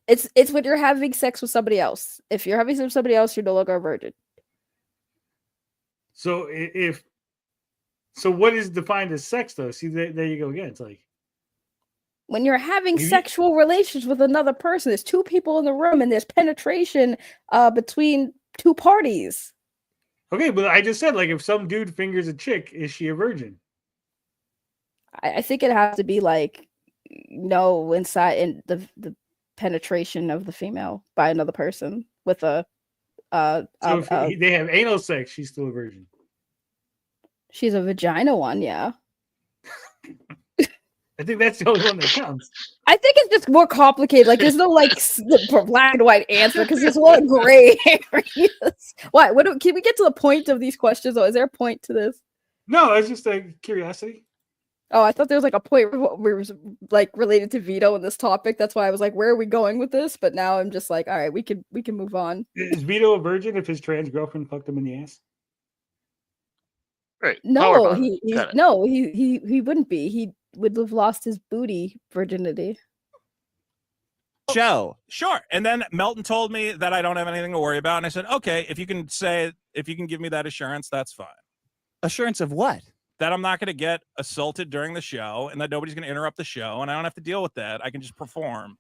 It's when you're having sex with somebody else. If you're having sex with somebody else, you're no longer a virgin. So so what is defined as sex, though? See, there you go again. It's like When you're having You- sexual relations with another person, there's two people in the room and there's penetration between two parties. okay, but I just said, like, if some dude fingers a chick, is she a virgin? I think it has to be like no inside in the penetration of the female by another person with a So if they have anal sex, she's still a virgin. she's a vagina one, yeah. I think that's the only one that counts. I think it's just more complicated. Like, there's no like black and white answer because there's a lot of gray areas. Why? Can we get to the point of these questions? Or is there a point to this? No, it's just a curiosity. Oh, I thought there was like a point where it was like related to Vito in this topic. That's why I was like, where are we going with this? But now I'm just like, all right, we can move on. Is Vito a virgin if his trans girlfriend fucked him in the ass? Right. Power No, bottom. he Got it. no, he wouldn't be. He would have lost his booty virginity. Show. Sure. And then Melton told me that I don't have anything to worry about. And I said, okay, if you can give me that assurance, that's fine. Assurance of what? That I'm not going to get assaulted during the show and that nobody's going to interrupt the show. And I don't have to deal with that. I can just perform.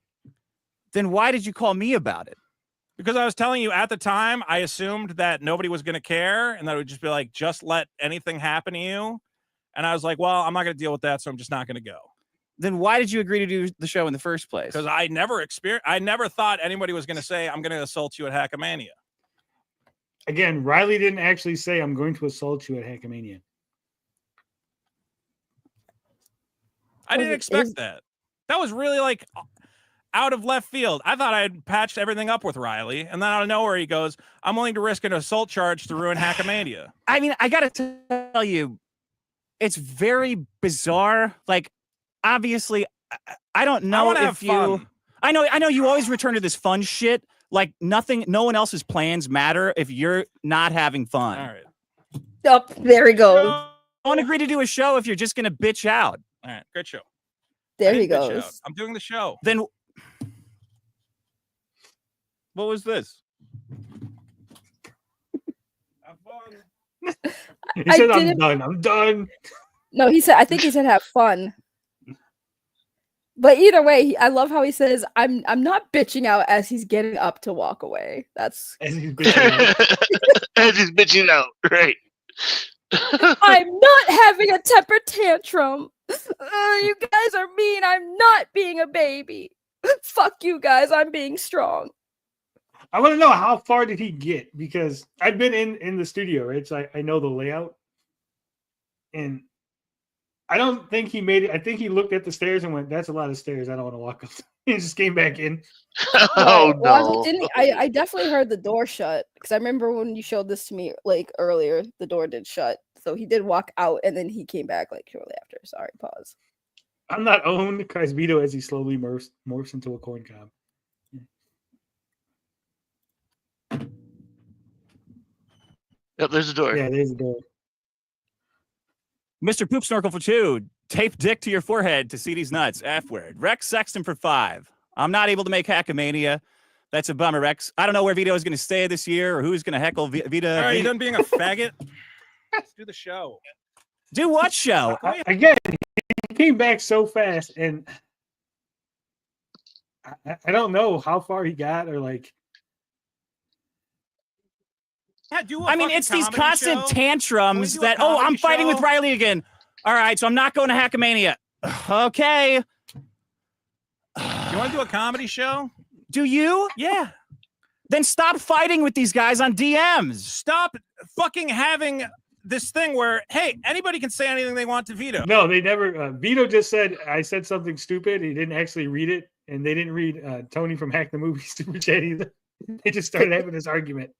Then why did you call me about it? Because I was telling you at the time, I assumed that nobody was going to care and that it would just be like, just let anything happen to you. And I was like, well, I'm not going to deal with that. So I'm just not going to go. Then why did you agree to do the show in the first place? Because I never thought anybody was going to say, I'm going to assault you at Hackamania. Again, Riley didn't actually say, I'm going to assault you at Hackamania. I didn't expect that. That was really like out of left field. I thought I had patched everything up with Riley. And then out of nowhere, he goes, I'm willing to risk an assault charge to ruin Hackamania. I mean, I got to tell you, it's very bizarre. Like, obviously, I don't know if you. Fun. I know you always return to this fun shit. Like no one else's plans matter if you're not having fun. All right. Oh, there he goes. Don't agree to do a show if you're just gonna bitch out. All right. Great show. There I he didn't bitch goes. out. I'm doing the show. Then what was this? Have fun. He said, I'm didn't- done. I'm done. No, I think he said have fun. But either way, I love how he says, I'm not bitching out as he's getting up to walk away. That's As he's bitching out. As he's bitching out. Right. I'm not having a temper tantrum. You guys are mean. I'm not being a baby. Fuck you guys. I'm being strong. I want to know, how far did he get? Because I've been in the studio, right? So I know the layout. And I don't think he made it. I think he looked at the stairs and went, that's a lot of stairs. I don't want to walk up. He just came back in. Oh Well, no. I definitely heard the door shut because I remember when you showed this to me like earlier, the door did shut. So he did walk out and then he came back like shortly after. Sorry, pause. I'm not owned, cries Vito as he slowly morphs into a corn cob. Yep, there's a door. Yeah, there's the door. Mr. Poop Snorkel for 2. Tape dick to your forehead to see these nuts. F word. Rex Sexton for 5. I'm not able to make Hackamania. That's a bummer, Rex. I don't know where Vito is going to stay this year or who's going to heckle Vito. Are you done being a faggot? Let's do the show. Do what show? Again, he came back so fast, and I don't know how far he got or like. Yeah, do I mean, it's these constant show. tantrums that, I'm fighting with Riley again. All right, so I'm not going to Hackamania. Okay. You want to do a comedy show? Do you? Yeah. Then stop fighting with these guys on DMs. Stop fucking having this thing where, hey, anybody can say anything they want to Vito. No, they never. Vito just said, I said something stupid. He didn't actually read it. And they didn't read Tony from Hack the Movie Super Chat either. They just started having this argument.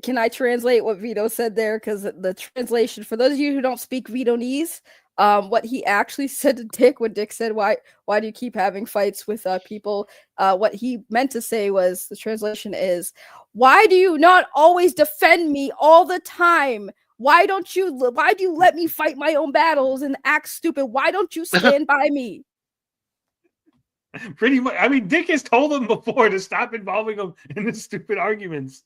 Can I translate what Vito said there? Because the translation, for those of you who don't speak Vitonese, what he actually said to Dick when Dick said, why do you keep having fights with people? What he meant to say was, the translation is, why do you not always defend me all the time? Why do you let me fight my own battles and act stupid? Why don't you stand by me? Pretty much. I mean, Dick has told him before to stop involving him in the stupid arguments.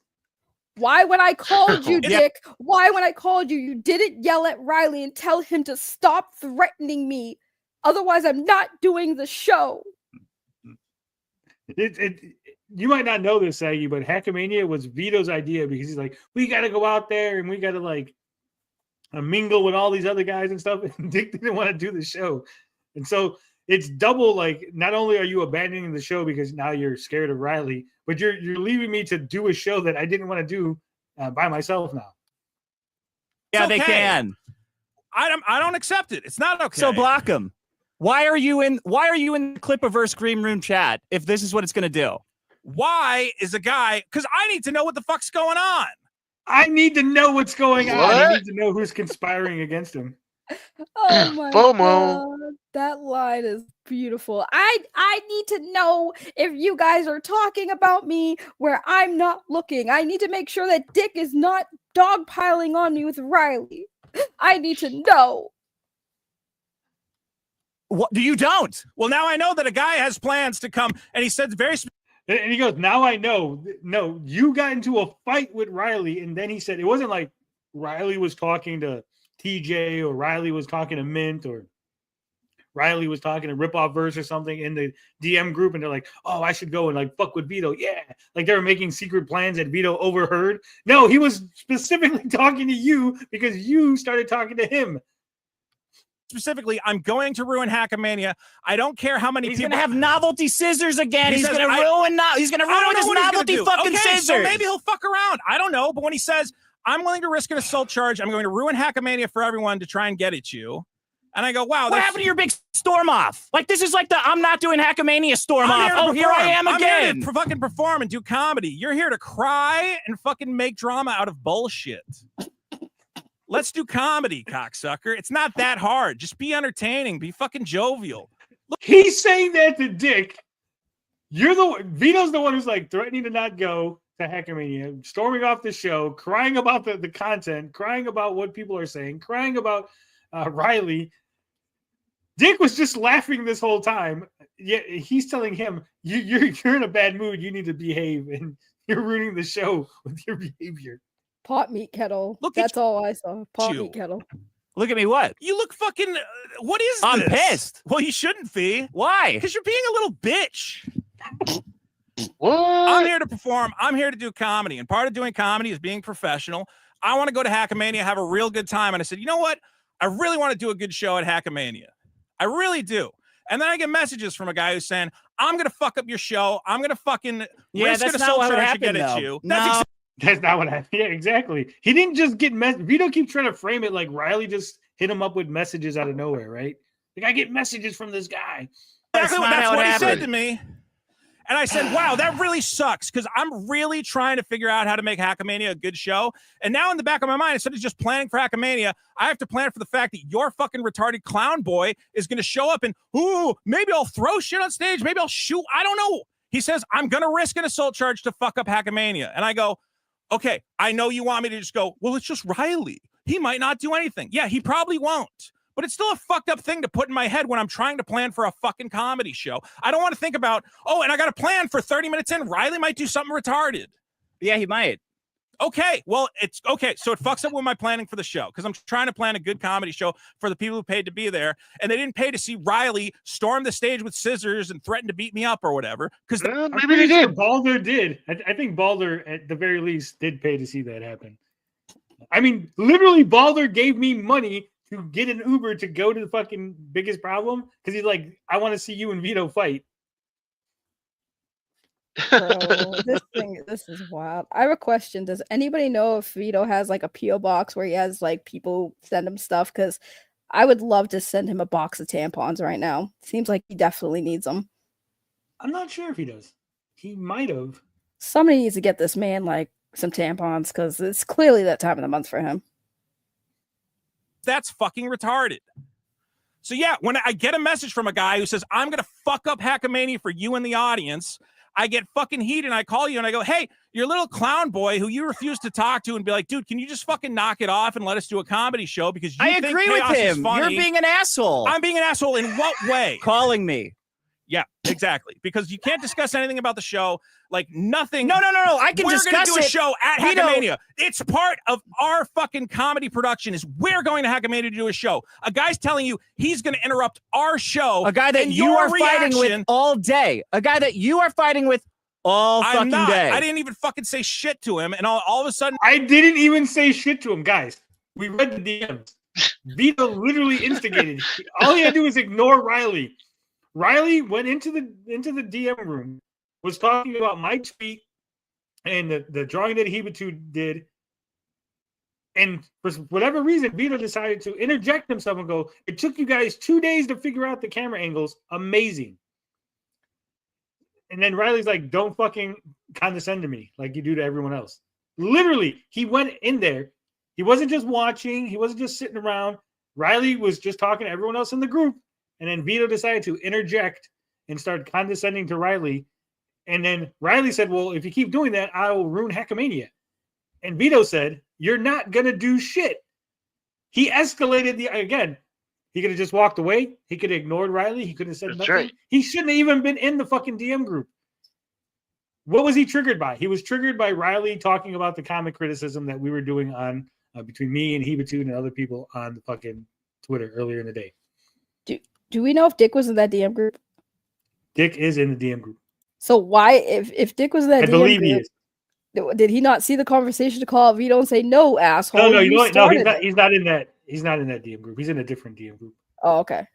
Why, when I called you, Dick, why, when I called you, you didn't yell at Riley and tell him to stop threatening me? Otherwise, I'm not doing the show. You might not know this, Saggy, but Hackamania was Vito's idea because he's like, we got to go out there and we got to like mingle with all these other guys and stuff. And Dick didn't want to do the show. And so it's double, like, not only are you abandoning the show because now you're scared of Riley, but you're leaving me to do a show that I didn't want to do by myself now. Yeah, okay. They can. I don't accept it. It's not okay. So block them. Why are you in the Clipperverse Green Room chat if this is what it's going to do? Why is a guy? Because I need to know what the fuck's going on. I need to know what's going on. What? I need to know who's conspiring against him. Oh my FOMO. God. That line is beautiful. I need to know if you guys are talking about me where I'm not looking. I need to make sure that Dick is not dogpiling on me with Riley. I need to know. What do you don't? Well, now I know that a guy has plans to come, and he said very. And he goes, now I know. No, you got into a fight with Riley, and then he said it wasn't like Riley was talking to TJ or Riley was talking to Mint or Riley was talking to Rip Off Verse or something in the DM group, and they're like, oh, I should go and like fuck with Vito. Yeah. Like they were making secret plans that Vito overheard. No, he was specifically talking to you because you started talking to him. Specifically, I'm going to ruin Hackamania. I don't care how many He's people going to have novelty scissors again. He's says, going to ruin his novelty fucking scissors. So maybe he'll fuck around. I don't know. But when he says, I'm willing to risk an assault charge, I'm going to ruin Hackamania for everyone to try and get at you. And I go, wow. What happened to your big storm off? Like, this is like the I'm not doing Hackamania storm off. Oh, here I am again. I'm here to fucking perform and do comedy. You're here to cry and fucking make drama out of bullshit. Let's do comedy, cocksucker. It's not that hard. Just be entertaining. Be fucking jovial. Look, he's saying that to Dick. Vito's the one who's like threatening to not go to Hackamania, storming off the show, crying about the content, crying about what people are saying, crying about Riley. Dick was just laughing this whole time. Yet he's telling him, you're in a bad mood. You need to behave, and you're ruining the show with your behavior. Pot meat kettle. Look That's all I saw. Pot meat kettle. Look at me, what? You look fucking... what is this? I'm pissed. Well, you shouldn't be. Why? Because you're being a little bitch. What? I'm here to perform. I'm here to do comedy. And part of doing comedy is being professional. I want to go to Hackamania, have a real good time. And I said, you know what? I really want to do a good show at Hackamania. I really do. And then I get messages from a guy who's saying, I'm going to fuck up your show. I'm going to fucking risk an assault charge to get at you. That's not what happened. Yeah, exactly. He didn't just get Vito keeps trying to frame it like Riley just hit him up with messages out of nowhere, right? Like, I get messages from this guy. That's what he said to me. And I said, wow, that really sucks because I'm really trying to figure out how to make Hackamania a good show. And now in the back of my mind, instead of just planning for Hackamania, I have to plan for the fact that your fucking retarded clown boy is going to show up and, ooh, maybe I'll throw shit on stage. Maybe I'll shoot. I don't know. He says, I'm going to risk an assault charge to fuck up Hackamania. And I go, okay, I know you want me to just go, well, it's just Riley. He might not do anything. Yeah, he probably won't. but it's still a fucked up thing to put in my head when I'm trying to plan for a fucking comedy show. I don't want to think about, and I got to plan for 30 minutes in. Riley might do something retarded. Yeah, he might. Okay, well, it's okay. So it fucks up with my planning for the show because I'm trying to plan a good comedy show for the people who paid to be there, and they didn't pay to see Riley storm the stage with scissors and threaten to beat me up or whatever. Because maybe they did. Balder did. I think Balder, at the very least, did pay to see that happen. I mean, literally, Balder gave me money to get an Uber to go to the fucking biggest problem because he's like, I want to see you and Vito fight. Bro, this is wild. I have a question. Does anybody know if Vito has like a PO box where he has like people send him stuff? Because I would love to send him a box of tampons right now. Seems like he definitely needs them. I'm not sure if he does. He might have. Somebody needs to get this man like some tampons because it's clearly that time of the month for him. that's fucking retarded. So yeah, when I get a message from a guy who says, I'm going to fuck up Hackamania for you in the audience, I get fucking heated and I call you and I go, hey, your little clown boy who you refuse to talk to and be like, dude, can you just fucking knock it off and let us do a comedy show? Because you I think agree with chaos is him. funny. You're being an asshole. I'm being an asshole in what way? Calling me. Yeah, exactly. Because you can't discuss anything about the show. Like nothing. No. I can discuss it. We're going to do a show at Hackamania. It's part of our fucking comedy production is we're going to Hackamania to do a show. A guy's telling you he's going to interrupt our show. A guy that you are fighting with all day. A guy that you are fighting with all fucking day. I didn't even fucking say shit to him. And all of a sudden. I didn't even say shit to him, guys. We read the DMs. Vito literally instigated. All he had to do was ignore Riley. Riley went into the DM room, was talking about my tweet and the drawing that Hibitu did. And for whatever reason, Vito decided to interject himself and go, it took you guys 2 days to figure out the camera angles. Amazing. And then Riley's like, don't fucking condescend to me like you do to everyone else. Literally, he went in there. He wasn't just watching. He wasn't just sitting around. Riley was just talking to everyone else in the group. And then Vito decided to interject and start condescending to Riley. And then Riley said, well, if you keep doing that, I will ruin Hackamania. And Vito said, you're not going to do shit. He escalated again. He could have just walked away. He could have ignored Riley. He could have said nothing. Right. He shouldn't have even been in the fucking DM group. What was he triggered by? He was triggered by Riley talking about the comic criticism that we were doing on between me and Hibitu and other people on the fucking Twitter earlier in the day. Do we know if Dick was in that DM group? Dick is in the DM group. So why, if Dick was in that I DM believe group, he is. Did he not see the conversation to call out Vito and say, no, asshole? No, you he's not in that. He's not in that DM group. He's in a different DM group. Oh, okay.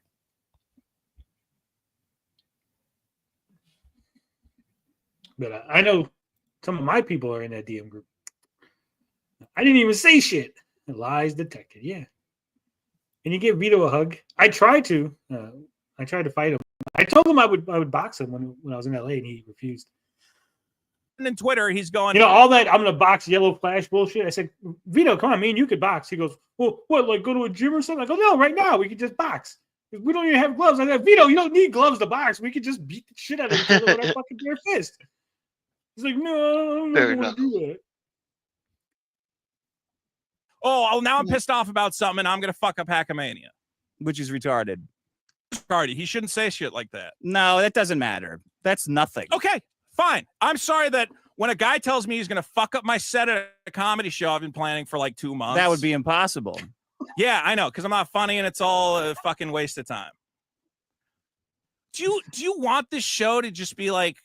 But I know some of my people are in that DM group. I didn't even say shit. Lies detected. Yeah. Can you give Vito a hug? I tried to. I tried to fight him. I told him I would box him when I was in LA, and he refused. And then Twitter, he's going, you know, all that I'm gonna box Yellow Flash bullshit. I said, Vito, come on, me and you could box. He goes, well, what, like go to a gym or something? I go, no, right now we could just box. We don't even have gloves. I said, Vito, you don't need gloves to box. We could just beat the shit out of each other with our fucking bare fist. He's like, no, I don't want to do that. oh, now I'm pissed off about something, and I'm gonna fuck up Hackamania, which is retarded. Retarded. He shouldn't say shit like that. No, that doesn't matter. That's nothing. Okay, fine. I'm sorry that when a guy tells me he's gonna fuck up my set at a comedy show I've been planning for like 2 months. That would be impossible. Yeah, I know, because I'm not funny and it's all a fucking waste of time. Do you want this show to just be like,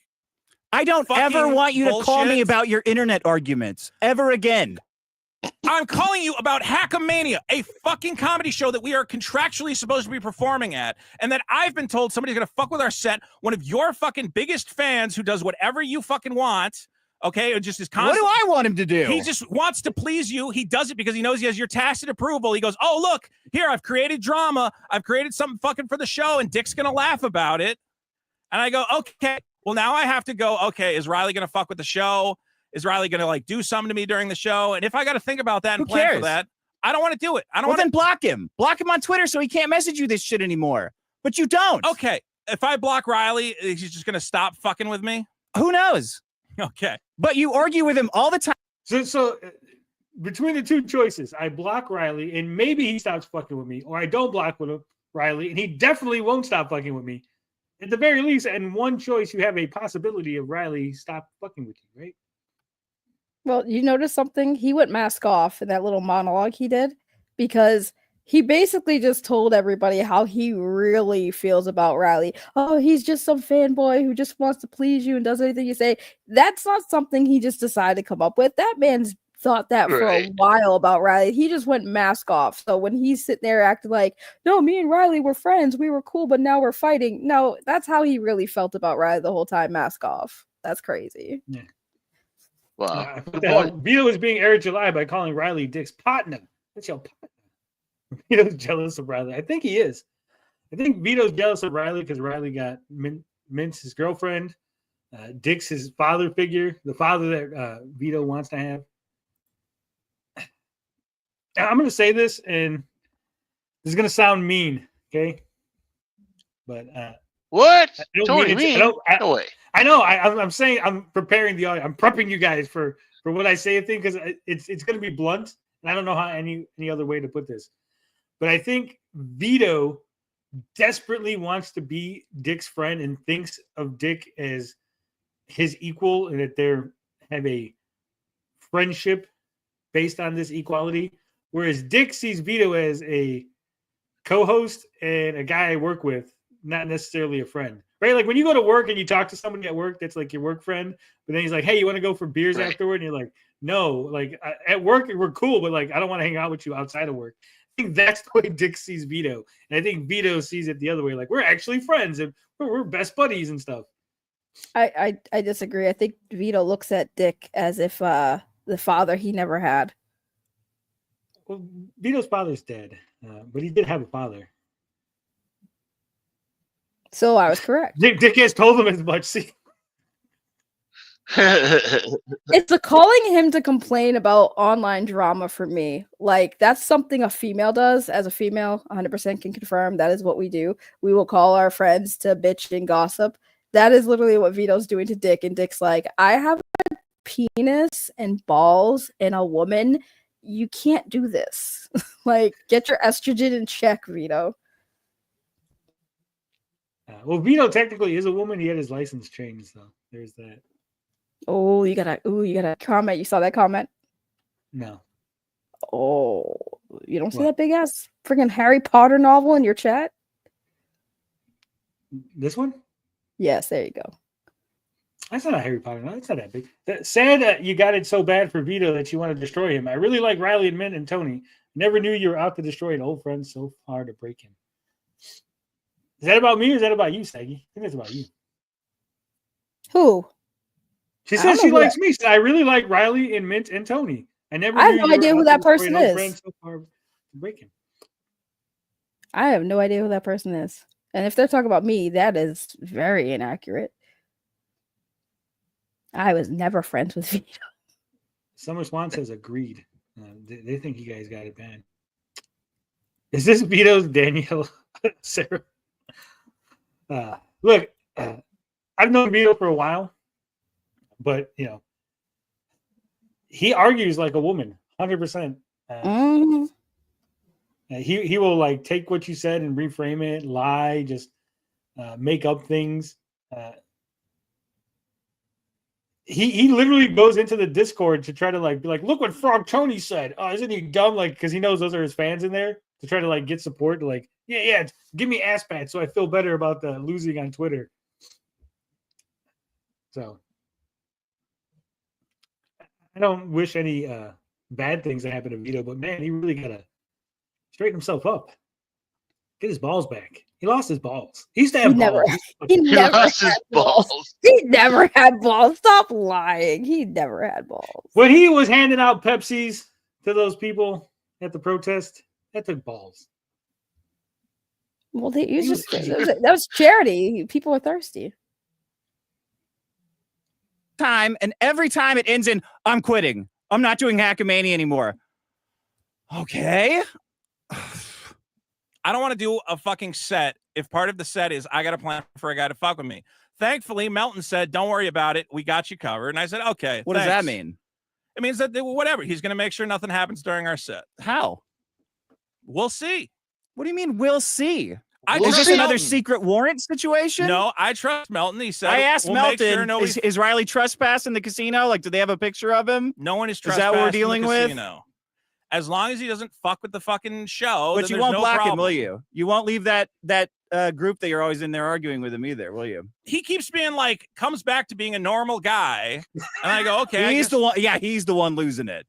I don't ever want you to call me about your internet arguments ever again. I'm calling you about Hackamania, a fucking comedy show that we are contractually supposed to be performing at, and that I've been told somebody's gonna fuck with our set. One of your fucking biggest fans who does whatever you fucking want, okay? It just is constant. What do I want him to do? He just wants to please you. He does it because he knows he has your tacit approval. He goes, oh, look, here, I've created drama. I've created something fucking for the show, and Dick's gonna laugh about it. And I go, okay, well, now I have to go, okay, is Riley gonna fuck with the show? Is Riley going to like do something to me during the show? And if I got to think about that and plan for that, I don't want to do it. I don't want to. Then block him. Block him on Twitter so he can't message you this shit anymore. But you don't. Okay. If I block Riley, he's just going to stop fucking with me. Who knows? Okay. But you argue with him all the time. So between the two choices, I block Riley and maybe he stops fucking with me, or I don't block with Riley and he definitely won't stop fucking with me. At the very least, and one choice, you have a possibility of Riley stop fucking with you, right? Well, you notice something? He went mask off in that little monologue he did because he basically just told everybody how he really feels about Riley. Oh, he's just some fanboy who just wants to please you and does anything you say. That's not something he just decided to come up with. That man's thought that for a while about Riley. He just went mask off. So when he's sitting there acting like, no, me and Riley were friends, we were cool, but now we're fighting. No, that's how he really felt about Riley the whole time, mask off. That's crazy. Yeah. Wow. Vito is being Eric July by calling Riley Dick's partner. That's your partner. Vito's jealous of Riley. I think he is. I think Vito's jealous of Riley because Riley got Mint's his girlfriend. Dick's his father figure, the father that Vito wants to have. I'm going to say this, and this is going to sound mean, okay? But what? Totally mean. No way. I know. I'm saying I'm preparing the audience. I'm prepping you guys for what I say a thing because it's going to be blunt, and I don't know how any other way to put this. But I think Vito desperately wants to be Dick's friend and thinks of Dick as his equal, and that they have a friendship based on this equality. Whereas Dick sees Vito as a co-host and a guy I work with, not necessarily a friend, right? Like when you go to work and you talk to somebody at work, that's like your work friend, but then he's like, hey, you want to go for beers afterward? And you're like, no, like at work, we're cool, but like, I don't want to hang out with you outside of work. I think that's the way Dick sees Vito. And I think Vito sees it the other way. Like we're actually friends and we're best buddies and stuff. I disagree. I think Vito looks at Dick as if the father he never had. Well, Vito's father's dead, but he did have a father. So I was correct. Dick has told him as much. See, it's the calling him to complain about online drama for me. Like that's something a female does. As a female, 100% can confirm that is what we do. We will call our friends to bitch and gossip. That is literally what Vito's doing to Dick. And Dick's like, I have a penis and balls and a woman. You can't do this. Like, get your estrogen in check, Vito. Well, Vito technically is a woman. He had his license changed, so there's that. Oh, you got a comment. You saw that comment? No. Oh, you don't see that big ass freaking Harry Potter novel in your chat? This one? Yes, there you go. That's not a Harry Potter. No, it's not that big. Sad you got it so bad for Vito that you want to destroy him. I really like Riley and Mint and Tony. Never knew you were out to destroy an old friend so hard to break him. Is that about me or is that about you, Saggy? I think that's about you. Who? She says she likes me. So I really like Riley and Mint and Tony. I have no idea who that person is. So far to break him. I have no idea who that person is. And if they're talking about me, that is very inaccurate. I was never friends with Vito. Summer Swan says agreed. They think you guys got it bad. Is this Vito's Danielle? Sarah? Look, I've known Vito for a while, but, you know, he argues like a woman, 100%. He will, like, take what you said and reframe it, lie, just make up things. He literally goes into the Discord to try to like be like, look what Frog Tony said. Oh, isn't he dumb? Like, because he knows those are his fans in there to try to like get support. Like, yeah, give me ass pats so I feel better about the losing on Twitter. So I don't wish any bad things to happen to Vito, but man, he really gotta straighten himself up, get his balls back. He lost his balls. He used to have balls. He never lost his balls. He never had balls. Stop lying. He never had balls. When he was handing out Pepsis to those people at the protest, that took balls. Well, that was charity. People are thirsty. And every time it ends in, I'm quitting. I'm not doing Hackamania anymore. Okay. I don't want to do a fucking set if part of the set is I got a plan for a guy to fuck with me. Thankfully, Melton said, don't worry about it. We got you covered. And I said, okay. What does that mean? It means that whatever, he's going to make sure nothing happens during our set. How? We'll see. What do you mean we'll see? I Is trust this another Melton. secret warrant situation? No, I trust Melton. He said I asked we'll make Melton, sure nobody's- is Riley trespassing the casino? Like, do they have a picture of him? no one is Is trespassing that what we're the dealing with? casino. As long as he doesn't fuck with the fucking show, But then you there's won't no block problem. him, will you? You won't leave that group that you're always in there arguing with him either, will you? He keeps being like, comes back to being a normal guy, and I go, okay. I He's guess- the one. Yeah, he's the one losing it.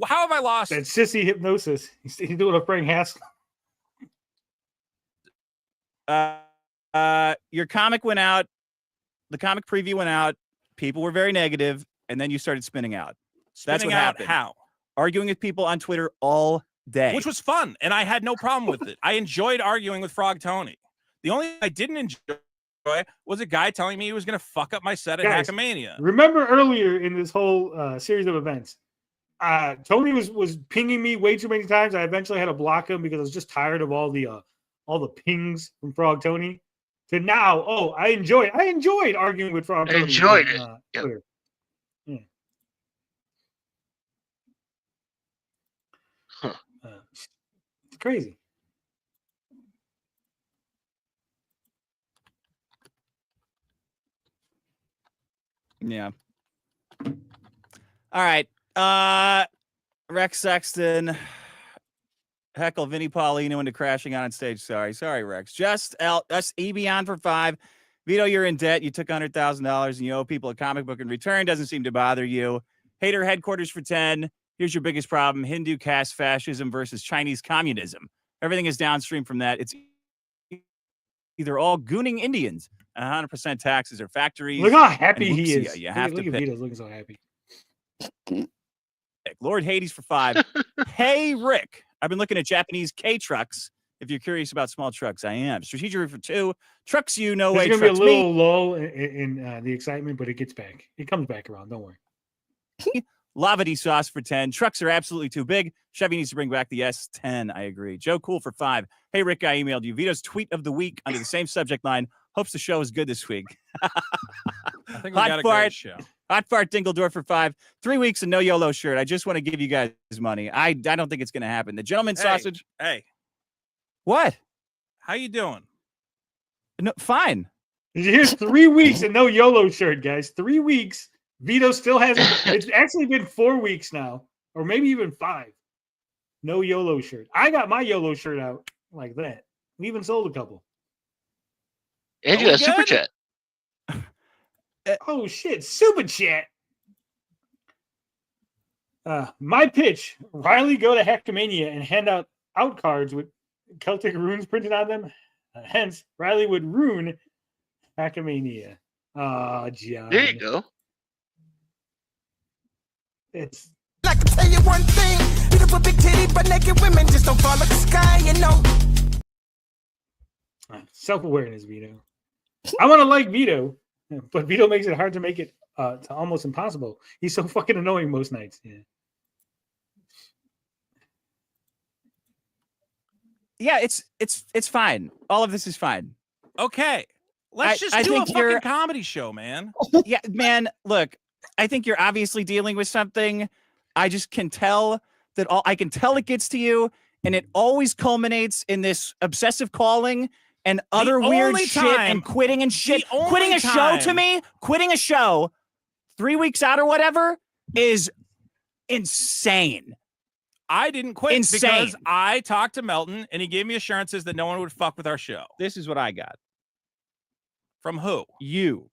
How have I lost? That sissy hypnosis. He's doing a Frank Haskell. Your comic went out. The comic preview went out. People were very negative, and then you started spinning out. That's Spinning what out happened. how? Arguing with people on Twitter all day. Which was fun, and I had no problem with it. I enjoyed arguing with Frog Tony. The only thing I didn't enjoy was a guy telling me he was going to fuck up my set at Guys, Hackmania. Remember earlier in this whole series of events, Tony was pinging me way too many times. I eventually had to block him because I was just tired of all the pings from Frog Tony. To now, I enjoyed arguing with Frog I Tony. enjoyed it. on, Yep. Twitter. Yeah. Huh. It's crazy. Yeah. All right. Rex Sexton. Heckle Vinny Paulino into crashing on stage. Sorry, Rex. Just us EB on for 5. Vito, you're in debt. You took $100,000 and you owe people a comic book in return. Doesn't seem to bother you. Hater headquarters for 10. Here's your biggest problem: Hindu caste fascism versus Chinese communism. Everything is downstream from that. It's either all gooning Indians, 100% taxes, or factories. Look how happy and he whoopsie, is. you have look to at pick. Vito's looking so happy. Lord Hades for 5. Hey, Rick. I've been looking at Japanese K trucks. If you're curious about small trucks, I am. Strategic for 2. Trucks you, no way. There's gonna be a Trucks little me. lull in the excitement, but it gets back. It comes back around. Don't worry. Lavity sauce for 10. Trucks are absolutely too big. Chevy needs to bring back the S10. I agree. Joe Cool for 5. Hey, Rick, I emailed you. Vito's tweet of the week under the same subject line. Hopes the show is good this week. I think we Hot got a fart. great show. Hot fart Dingledore for 5. 3 weeks and no YOLO shirt. I just want to give you guys money. I don't think it's going to happen. The gentleman sausage. Hey, What? how you doing? No, fine. Here's 3 weeks and no YOLO shirt, guys. 3 weeks. Vito still hasn't. It's actually been 4 weeks now, or maybe even 5. No YOLO shirt. I got my YOLO shirt out like that. We even sold a couple. And you Are got we a super good? chat. Oh shit! Super chat. My pitch: Riley go to Hackmania and hand out cards with Celtic runes printed on them. Hence, Riley would ruin Hackmania. Oh, John. There you go. It's I can tell you one thing. Beautiful big titty, but naked women just don't fall like the sky, you know. self-awareness, Vito. I want to like Vito, but Vito makes it hard to make it to almost impossible. He's so fucking annoying most nights. Yeah. Yeah, it's fine. All of this is fine. Okay. Let's just do a think you're- fucking comedy show, man. Yeah, man, look, I think you're obviously dealing with something. I just can tell that I can tell it gets to you, and it always culminates in this obsessive calling and other weird only shit time- and quitting and shit. the only Quitting a show to time- me, quitting a show 3 weeks out or whatever is insane. I didn't quit Insane. because I talked to Melton and he gave me assurances that no one would fuck with our show. This is what I got. From who? You.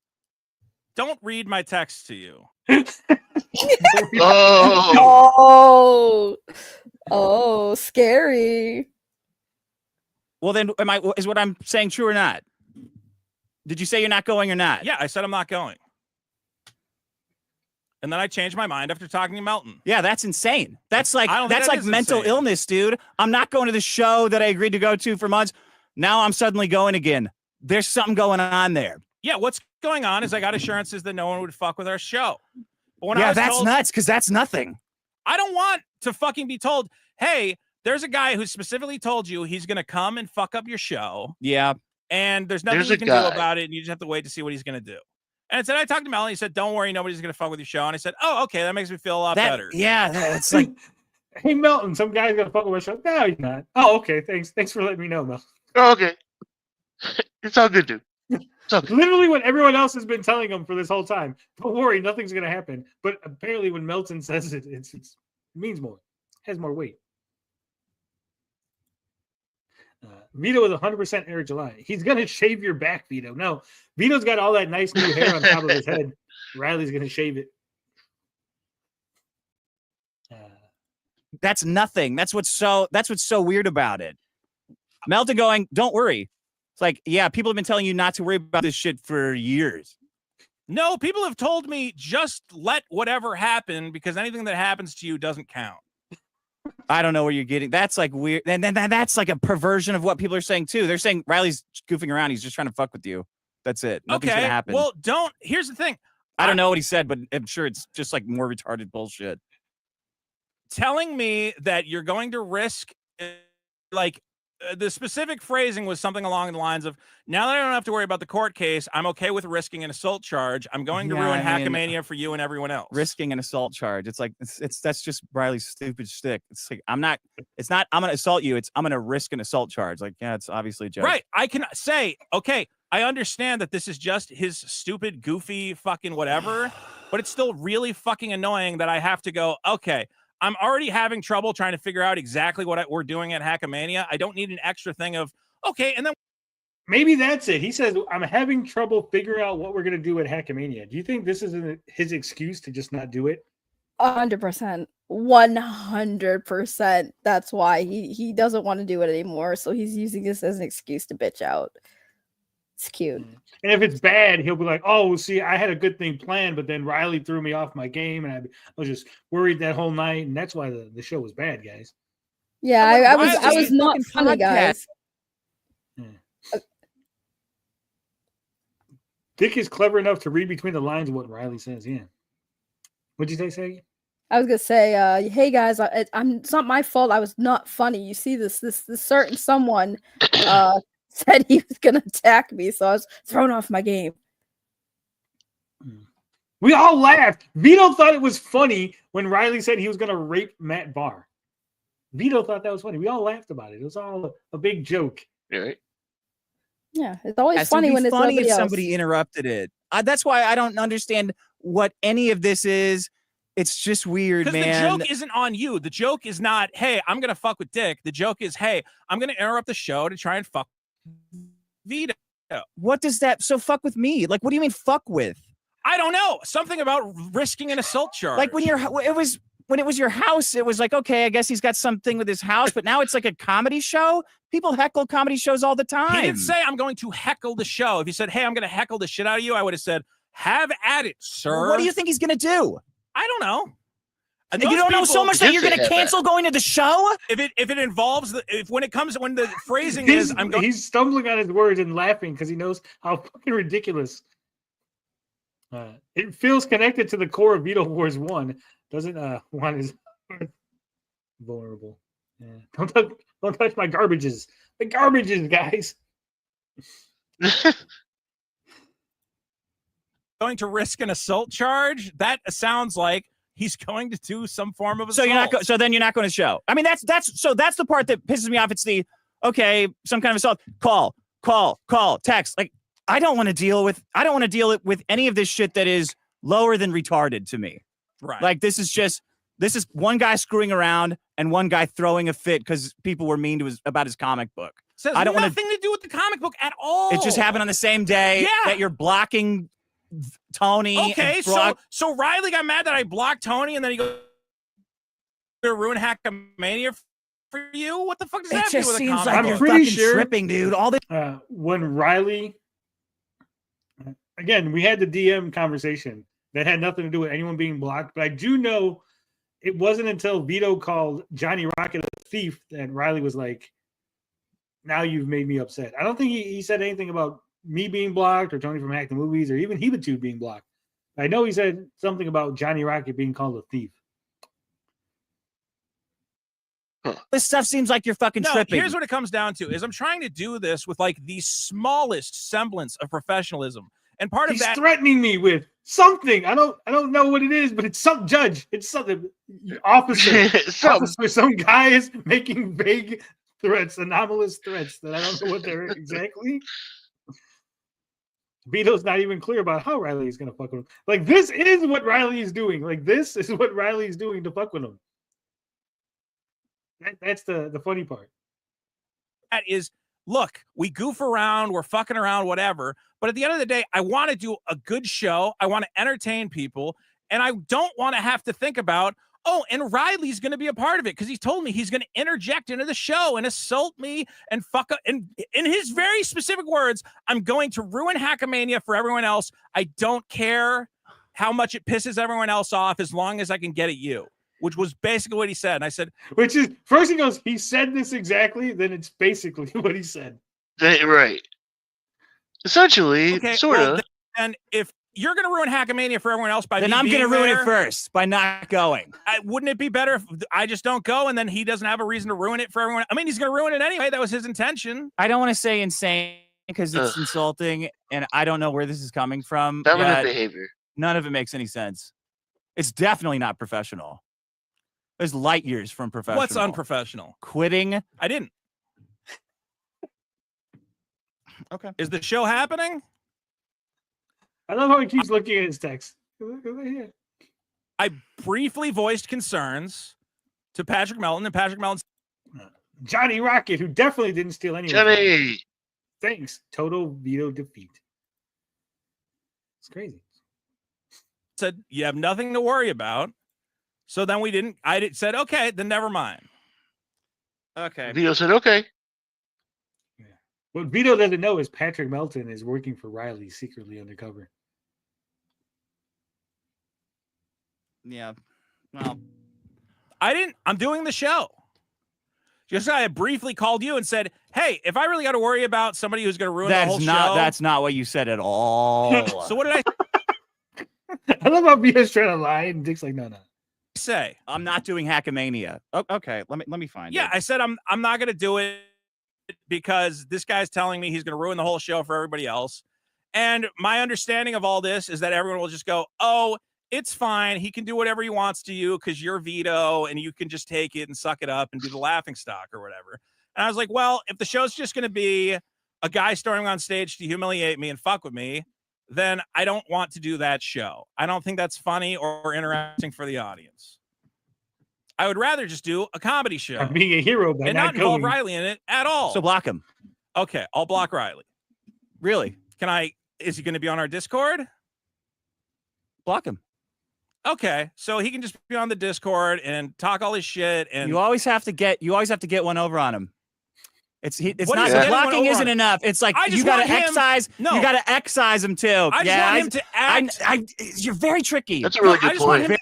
Don't read my text to you. Oh, Oh, scary. Well, then, is what I'm saying true or not? Did you say you're not going or not? Yeah, I said I'm not going. And then I changed my mind after talking to Melton. Yeah, that's insane. That's like I don't think that is mental insane. illness, dude. I'm not going to the show that I agreed to go to for months. Now I'm suddenly going again. There's something going on there. Yeah, what's going on is I got assurances that no one would fuck with our show. But when I Yeah, was that's told, nuts because that's nothing. I don't want to fucking be told, hey, there's a guy who specifically told you he's going to come and fuck up your show. Yeah. And there's nothing There's you a can guy. do about it. And you just have to wait to see what he's going to do. And I said, I talked to Mel, and he said, don't worry, nobody's going to fuck with your show. And I said, oh, okay, that makes me feel a lot better. Yeah, that's like, hey, Melton, some guy's going to fuck with my show. No, he's not. Oh, okay, thanks. Thanks for letting me know, Mel. Oh, okay. It's all good, dude. It's all good. Literally what everyone else has been telling him for this whole time. Don't worry, nothing's going to happen. But apparently when Melton says it, it means more. It has more weight. Vito is 100% Eric July. He's going to shave your back, Vito. No, Vito's got all that nice new hair on top of his head. Riley's going to shave it. that's nothing. That's what's so weird about it. Melton going, don't worry. It's like, yeah, people have been telling you not to worry about this shit for years. No, people have told me just let whatever happen because anything that happens to you doesn't count. I don't know where you're getting. That's like weird. And then that's like a perversion of what people are saying too. They're saying Riley's goofing around. He's just trying to fuck with you. That's it. Nothing's gonna happen. Well, here's the thing. I don't know what he said, but I'm sure it's just like more retarded bullshit. Telling me that you're going to risk, like, the specific phrasing was something along the lines of, now that I don't have to worry about the court case, I'm okay with risking an assault charge. I'm going to ruin Hackamania for you and everyone else. Risking an assault charge. It's like, that's just Riley's stupid shtick. It's like, I'm going to assault you. I'm going to risk an assault charge. Like, yeah, it's obviously a joke. Right. I can say, okay, I understand that this is just his stupid, goofy fucking whatever, but it's still really fucking annoying that I have to go, okay, I'm already having trouble trying to figure out exactly what we're doing at Hackamania. I don't need an extra thing of, okay, and then maybe that's it. He says, I'm having trouble figuring out what we're going to do at Hackamania. Do you think this is his excuse to just not do it? 100%. 100%. That's why he doesn't want to do it anymore. So he's using this as an excuse to bitch out. It's cute. And if it's bad, he'll be like, oh, see, I had a good thing planned, but then Riley threw me off my game, and I was just worried that whole night, and that's why the show was bad, guys. Yeah, I was not funny, guys. Yeah. Dick is clever enough to read between the lines of what Riley says. Yeah. What'd you say, Saggy? I was gonna say, hey guys, it's not my fault. I was not funny. You see, this certain someone said he was gonna attack me, so I was thrown off my game. We all laughed. Vito thought it was funny when Riley said he was gonna rape Matt Barr. Vito thought that was funny. We all laughed about it. It was all a big joke. Right. Yeah, it's always funny when it's funny if else. somebody interrupted it. That's why I don't understand what any of this is. It's just weird, man. Because the joke isn't on you. The joke is not, hey, I'm gonna fuck with Dick. The joke is, hey, I'm gonna interrupt the show to try and fuck Vito. What does that? So fuck with me? Like, what do you mean fuck with? I don't know. Something about risking an assault charge. Like when it was your house, it was like, okay, I guess he's got something with his house, but now it's like a comedy show. People heckle comedy shows all the time. He didn't say I'm going to heckle the show. If he said, hey, I'm going to heckle the shit out of you, I would have said, have at it, sir. Well, what do you think he's going to do? I don't know. And you don't know so much that you're going to cancel going to the show? If it involves when the phrasing is, he's stumbling on his words and laughing because he knows how fucking ridiculous. It feels connected to the core of Vito Wars 1. Doesn't want his vulnerable. Yeah. Don't touch my garbages. The garbages, guys. Going to risk an assault charge? That sounds like he's going to do some form of assault. So then you're not going to show. I mean, that's the part that pisses me off. It's the some kind of assault. Call, text. Like, I don't want to deal with any of this shit that is lower than retarded to me. Right. Like, this is one guy screwing around and one guy throwing a fit because people were mean to about his comic book. So I don't want nothing to do with the comic book at all. It just happened on the same day that you're blocking Tony. Okay, so Riley got mad that I blocked Tony, and then he goes to ruin Hackamania for you. What the fuck does that have to do with a comic? Like I'm pretty sure tripping, dude. All this when Riley, again, we had the DM conversation that had nothing to do with anyone being blocked, but I do know it wasn't until Vito called Johnny Rocket a thief that Riley was like, now you've made me upset. I don't think he said anything about me being blocked or Tony from Hack the Movies or even Hebatu being blocked. I know he said something about Johnny Rocket being called a thief. This stuff seems like you're fucking tripping. Here's what it comes down to is I'm trying to do this with like the smallest semblance of professionalism. And part of He's that, threatening me with something. I don't know what it is, but it's some judge. It's something. Officer. Officer. Some guy is making vague threats, anomalous threats that I don't know what they're exactly. Vito's not even clear about how Riley is going to fuck with him. Like, this is what Riley is doing. Like, this is what Riley is doing to fuck with him. That's the funny part. that is, look, we goof around, we're fucking around, whatever. But at the end of the day, I want to do a good show. I want to entertain people. And I don't want to have to think about, oh, and Riley's going to be a part of it because he told me he's going to interject into the show and assault me and fuck up. And in his very specific words, I'm going to ruin Hackamania for everyone else. I don't care how much it pisses everyone else off as long as I can get at you, which was basically what he said. And I said, which is, first he goes, he said this exactly, then it's basically what he said. Right. Essentially, okay, sort of. Well, and if you're going to ruin Hackamania for everyone else by then I'm going to ruin it first by not going. Wouldn't it be better if I just don't go and then he doesn't have a reason to ruin it for everyone? I mean, he's going to ruin it anyway. That was his intention. I don't want to say insane because it's insulting, and I don't know where this is coming from. Dominant behavior. None of it makes any sense. It's definitely not professional. There's light years from professional. What's unprofessional? Quitting. I didn't. Okay. Is the show happening? I love how he keeps looking at his text. I briefly voiced concerns to Patrick Melton, and Patrick Melton, Johnny Rocket, who definitely didn't steal any. Johnny. Thanks. Total Vito defeat. It's crazy. said, you have nothing to worry about. So then we didn't. Said, okay, then never mind. Okay. Vito said, okay. Yeah. What Vito doesn't know is Patrick Melton is working for Riley secretly undercover. Yeah. Well, I'm doing the show. Just I briefly called you and said, hey, if I really got to worry about somebody who's going to ruin the whole show. That's not what you said at all. So what did I I love how Vito's trying to lie and Dick's like, no. say? I'm not doing Hackamania. Oh, okay, let me find it. Yeah, I said I'm not going to do it because this guy's telling me he's going to ruin the whole show for everybody else. And my understanding of all this is that everyone will just go, oh, it's fine. He can do whatever he wants to you because you're Vito and you can just take it and suck it up and do the laughing stock or whatever. And I was like, well, if the show's just going to be a guy storming on stage to humiliate me and fuck with me, then I don't want to do that show. I don't think that's funny or interesting for the audience. I would rather just do a comedy show. I'm being a hero by and not involve Riley in it at all. So block him. Okay, I'll block Riley. Really? Is he going to be on our Discord? Block him. Okay, so he can just be on the Discord and talk all his shit. And you always have to get one over on him. It's What not is blocking over isn't on? enough. It's like I just you got want to him- excise. No. You got to excise him too. I just want him to act. You're very tricky. That's a really I good just want point. him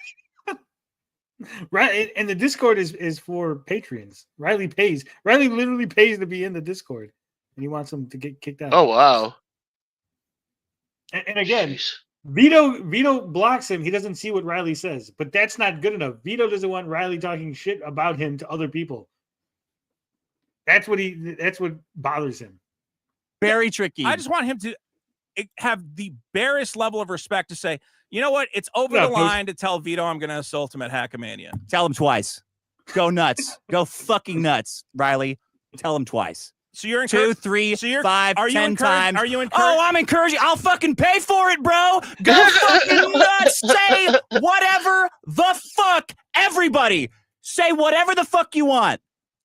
Right, and the Discord is for Patreons. Riley pays. Riley literally pays to be in the Discord, and he wants them to get kicked out. Oh, wow. And again, Jeez. Vito blocks him. He doesn't see what Riley says, but that's not good enough. Vito doesn't want Riley talking shit about him to other people. That's what bothers him. Very tricky. I just want him to have the barest level of respect to say, you know what? It's over the line to tell Vito I'm going to assault him at Hackamania. Tell him twice. Go nuts. Go fucking nuts, Riley. Tell him twice. So you're 2, 3, 5, 10 times. Are you encouraged? Oh, I'm encouraging. I'll fucking pay for it, bro. Go fucking nuts. Say whatever the fuck. Everybody, say whatever the fuck you want.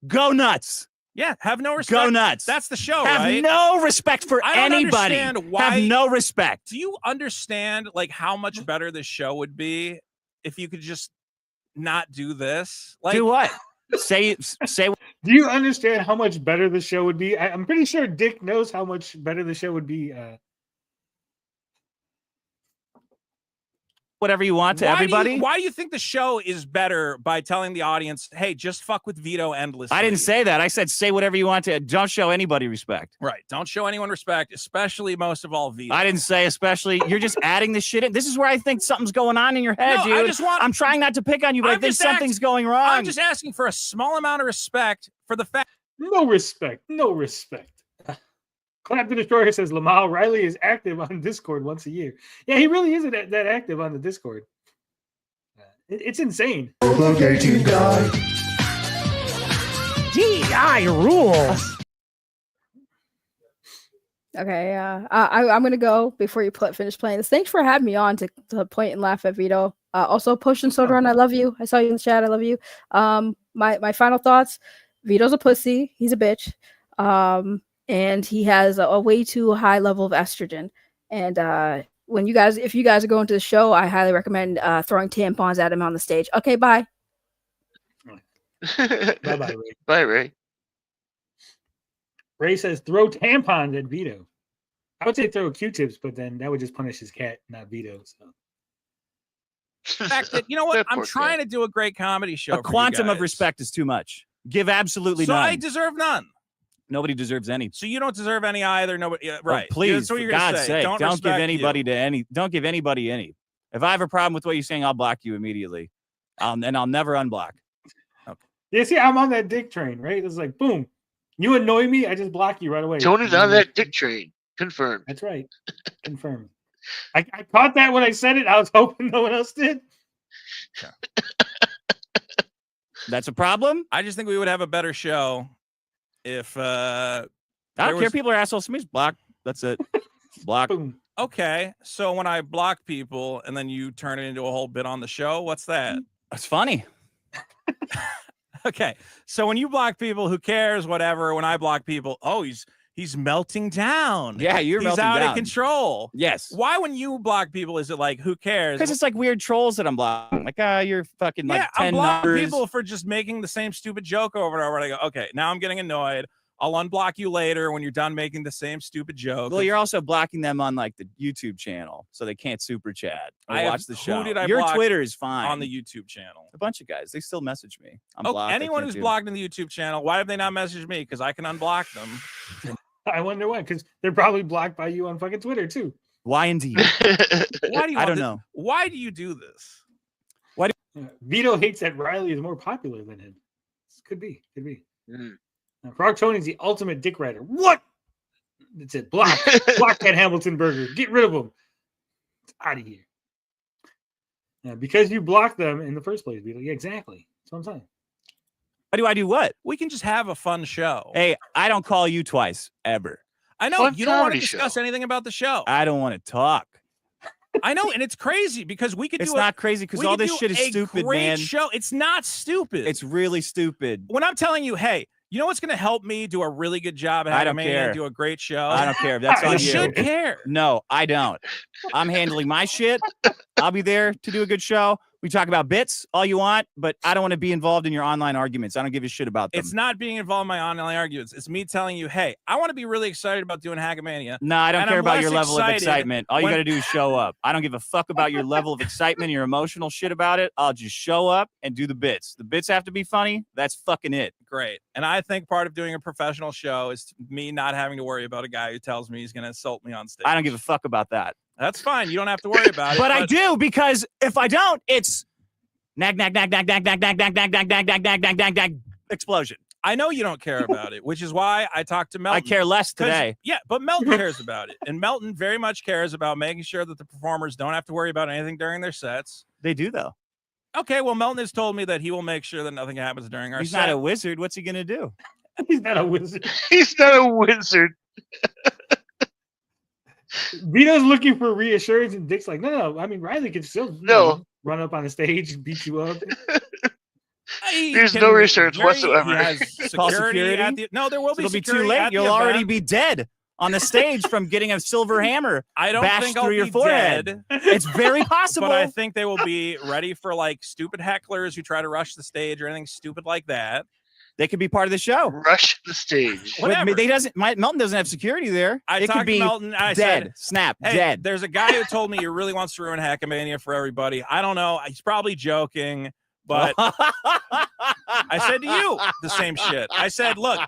Go nuts. Yeah, have no respect. Go nuts. That's the show, Have right? no respect for I don't anybody. understand why- Have no respect. Do you understand like how much better the show would be if you could just not do this? Like, Do what? Say. Do you understand how much better the show would be? I'm pretty sure Dick knows how much better the show would be. Whatever you want to everybody. Why do you think the show is better by telling the audience, hey, just fuck with Vito endlessly? I didn't say that. I said say whatever you want to. Don't show anybody respect. Right. Don't show anyone respect, especially most of all Vito. I didn't say especially. You're just adding this shit in. This is where I think something's going on in your head, No, dude. I I'm trying not to pick on you, but I I'm think just something's going wrong. I'm just asking for a small amount of respect for the fact. No respect. No respect. Clap the Destroyer says Lamal Riley is active on Discord once a year. Yeah, he really isn't that active on the Discord. It's insane. DI rules. Okay, I'm gonna go before you finish playing this. Thanks for having me on to point and laugh at Vito. Also, Push and Soda Run, I love you. I saw you in the chat. I love you. My final thoughts: Vito's a pussy. He's a bitch. And he has a way too high level of estrogen. And if you guys are going to the show, I highly recommend throwing tampons at him on the stage. Okay, bye. Bye, Ray. Bye, Ray. Ray says throw tampons at Vito. I would say throw Q-tips, but then that would just punish his cat, not Vito. So. The fact that, you know what? I'm trying to do a great comedy show. A quantum of respect is too much. Give absolutely none. none. I deserve none. Nobody deserves any. So you don't deserve any either. Nobody, right? Please, for God's sake, don't give anybody any. Don't give anybody any. If I have a problem with what you're saying, I'll block you immediately, and I'll never unblock. Okay. Yeah, see, I'm on that dick train, right? It's like, boom, you annoy me, I just block you right away. Tony's on that dick train. Confirmed. That's right. Confirmed. I caught that when I said it. I was hoping no one else did. That's a problem. I just think we would have a better show if I don't care. People are assholes to me. Block. That's it. Block. Boom. Okay, so when I block people and then you turn it into a whole bit on the show, what's that? That's funny. Okay, so when you block people, who cares? Whatever. When I block people, oh, he's melting down. Yeah, he's melting out down. of control. Yes. Why, when you block people, is it like, who cares? Because it's like weird trolls that I'm blocking. Like, you're fucking like 10 I'm blocking numbers. people for just making the same stupid joke over and over. And I go, okay, now I'm getting annoyed. I'll unblock you later when you're done making the same stupid joke. Well, you're also blocking them on like the YouTube channel, so they can't super chat or watch the show. Who did I Your block Twitter is fine on the YouTube channel? A bunch of guys. They still message me. I'm blocked. Anyone who's blocked in the YouTube channel, why have they not messaged me? Because I can unblock them. I wonder why. Because they're probably blocked by you on fucking Twitter too. Why indeed? Why do you? I don't know. Why do you do this? Vito hates that Riley is more popular than him. Could be. Mm. Now, Frog Tony's the ultimate dick rider. What? That's it. Block that Hamilton burger. Get rid of him. It's out of here. Now, because you blocked them in the first place, Vito. Yeah, exactly. That's what I'm saying. Why do I do what? We can just have a fun show. Hey, I don't call you twice ever. I know Fun you don't want to comedy discuss show. anything about the show. I don't want to talk. I know, and it's crazy because we could do. It's not crazy because all this shit is stupid, great man. Show. It's not stupid. It's really stupid. When I'm telling you, hey, you know what's going to help me do a really good job at I don't Hagamania care. and do a great show? I don't care. That's on You you. should care. No, I don't. I'm handling my shit. I'll be there to do a good show. We talk about bits all you want, but I don't want to be involved in your online arguments. I don't give a shit about them. It's not being involved in my online arguments. It's me telling you, hey, I want to be really excited about doing Hagamania. No, I don't and care I'm about your less level of excited excitement. All you when- got to do is show up. I don't give a fuck about your level of excitement, your emotional shit about it. I'll just show up and do the bits. The bits have to be funny. That's fucking it. Great. And I think part of doing a professional show is me not having to worry about a guy who tells me he's going to insult me on stage. I don't give a fuck about that. That's fine. You don't have to worry about it. But I do, because if I don't, it's nag, nag, nag, nag, nag, nag, nag, nag, nag, nag, nag, nag, nag, nag, nag, nag, explosion. I know you don't care about it, which is why I talked to Melton. I care less today. Yeah, but Melton cares about it. And Melton very much cares about making sure that the performers don't have to worry about anything during their sets. They do, though. Okay, well, Melton has told me that he will make sure that nothing happens during our He's set. not a wizard. What's he going to do? He's not a wizard. He's not a wizard. Vito's looking for reassurance, and Dick's like, no. I mean, Riley can still run up on the stage, beat you up. There's no research whatsoever. He has security at the, no, there will be It'll be too security late. at the You'll already event. be dead on the stage from getting a silver hammer I don't bashed think I'll through your be forehead. dead. It's very possible. But I think they will be ready for like stupid hecklers who try to rush the stage or anything stupid like that. They could be part of the show. Rush the stage. Whatever. Melton doesn't have security there. I it talked could be to Melton. I dead. said, Snap. hey, Dead. There's a guy who told me he really wants to ruin Hackmania for everybody. I don't know. He's probably joking, but I said to you the same shit. I said, look,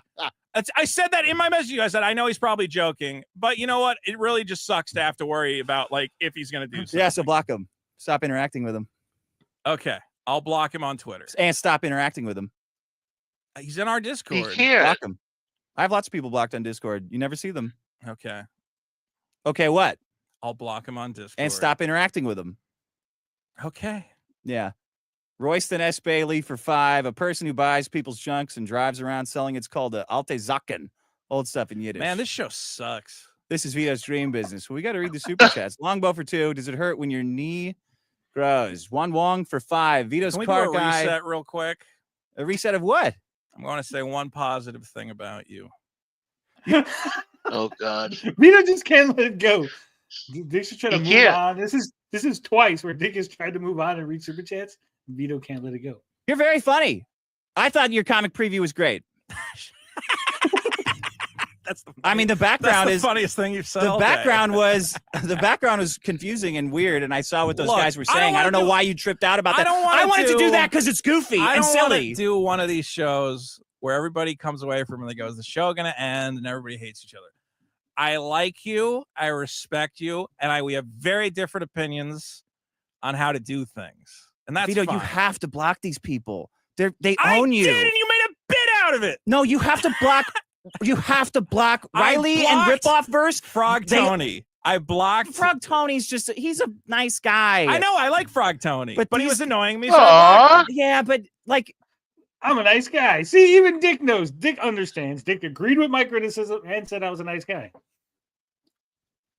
I said that in my message. I said, I know he's probably joking, but you know what? It really just sucks to have to worry about like if he's going to do something. Yeah, so block him. Stop interacting with him. Okay. I'll block him on Twitter. And stop interacting with him. He's in our Discord. He can't. Block him. I have lots of people blocked on Discord. You never see them. Okay. Okay, what? I'll block him on Discord. And stop interacting with him. Okay. Yeah. Royston S. Bailey for 5. A person who buys people's junks and drives around selling. It's called a alte Zaken. Old stuff in Yiddish. Man, this show sucks. This is Vito's dream business. Well, we got to read the super chats. Longbow for 2. Does it hurt when your knee grows? Wan Wong for 5. Vito's Can we car do a guy. reset real quick? A reset of what? I'm going to say one positive thing about you. Oh God. Vito just can't let it go. Dick's just trying to He move can't. on. This is twice where Dick has tried to move on and read super chats. Vito can't let it go. You're very funny. I thought your comic preview was great. That's the I mean, the background that's is the funniest thing you've said. the all day. background was confusing and weird, and I saw what those Look, guys were I don't saying. I wanna don't know do- why you tripped out about I that. don't wanna I wanted to do do- that because it's goofy I and don't want silly. to do one of these shows where everybody comes away from it and goes, the show gonna end and everybody hates each other. I like you, I respect you, and we have very different opinions on how to do things. And that's Vito, fine. you have to block these people. They I own you. did, and you made a bit out of it. No, you have to block. You have to block I Riley and blocked Ripoff verse. Frog They- Tony. I blocked Frog Tony's he's a nice guy. I know I like Frog Tony, But but he these- was annoying me. So I blocked Aw. him. Yeah, but like I'm a nice guy. See, even Dick knows. Dick understands. Dick agreed with my criticism and said I was a nice guy.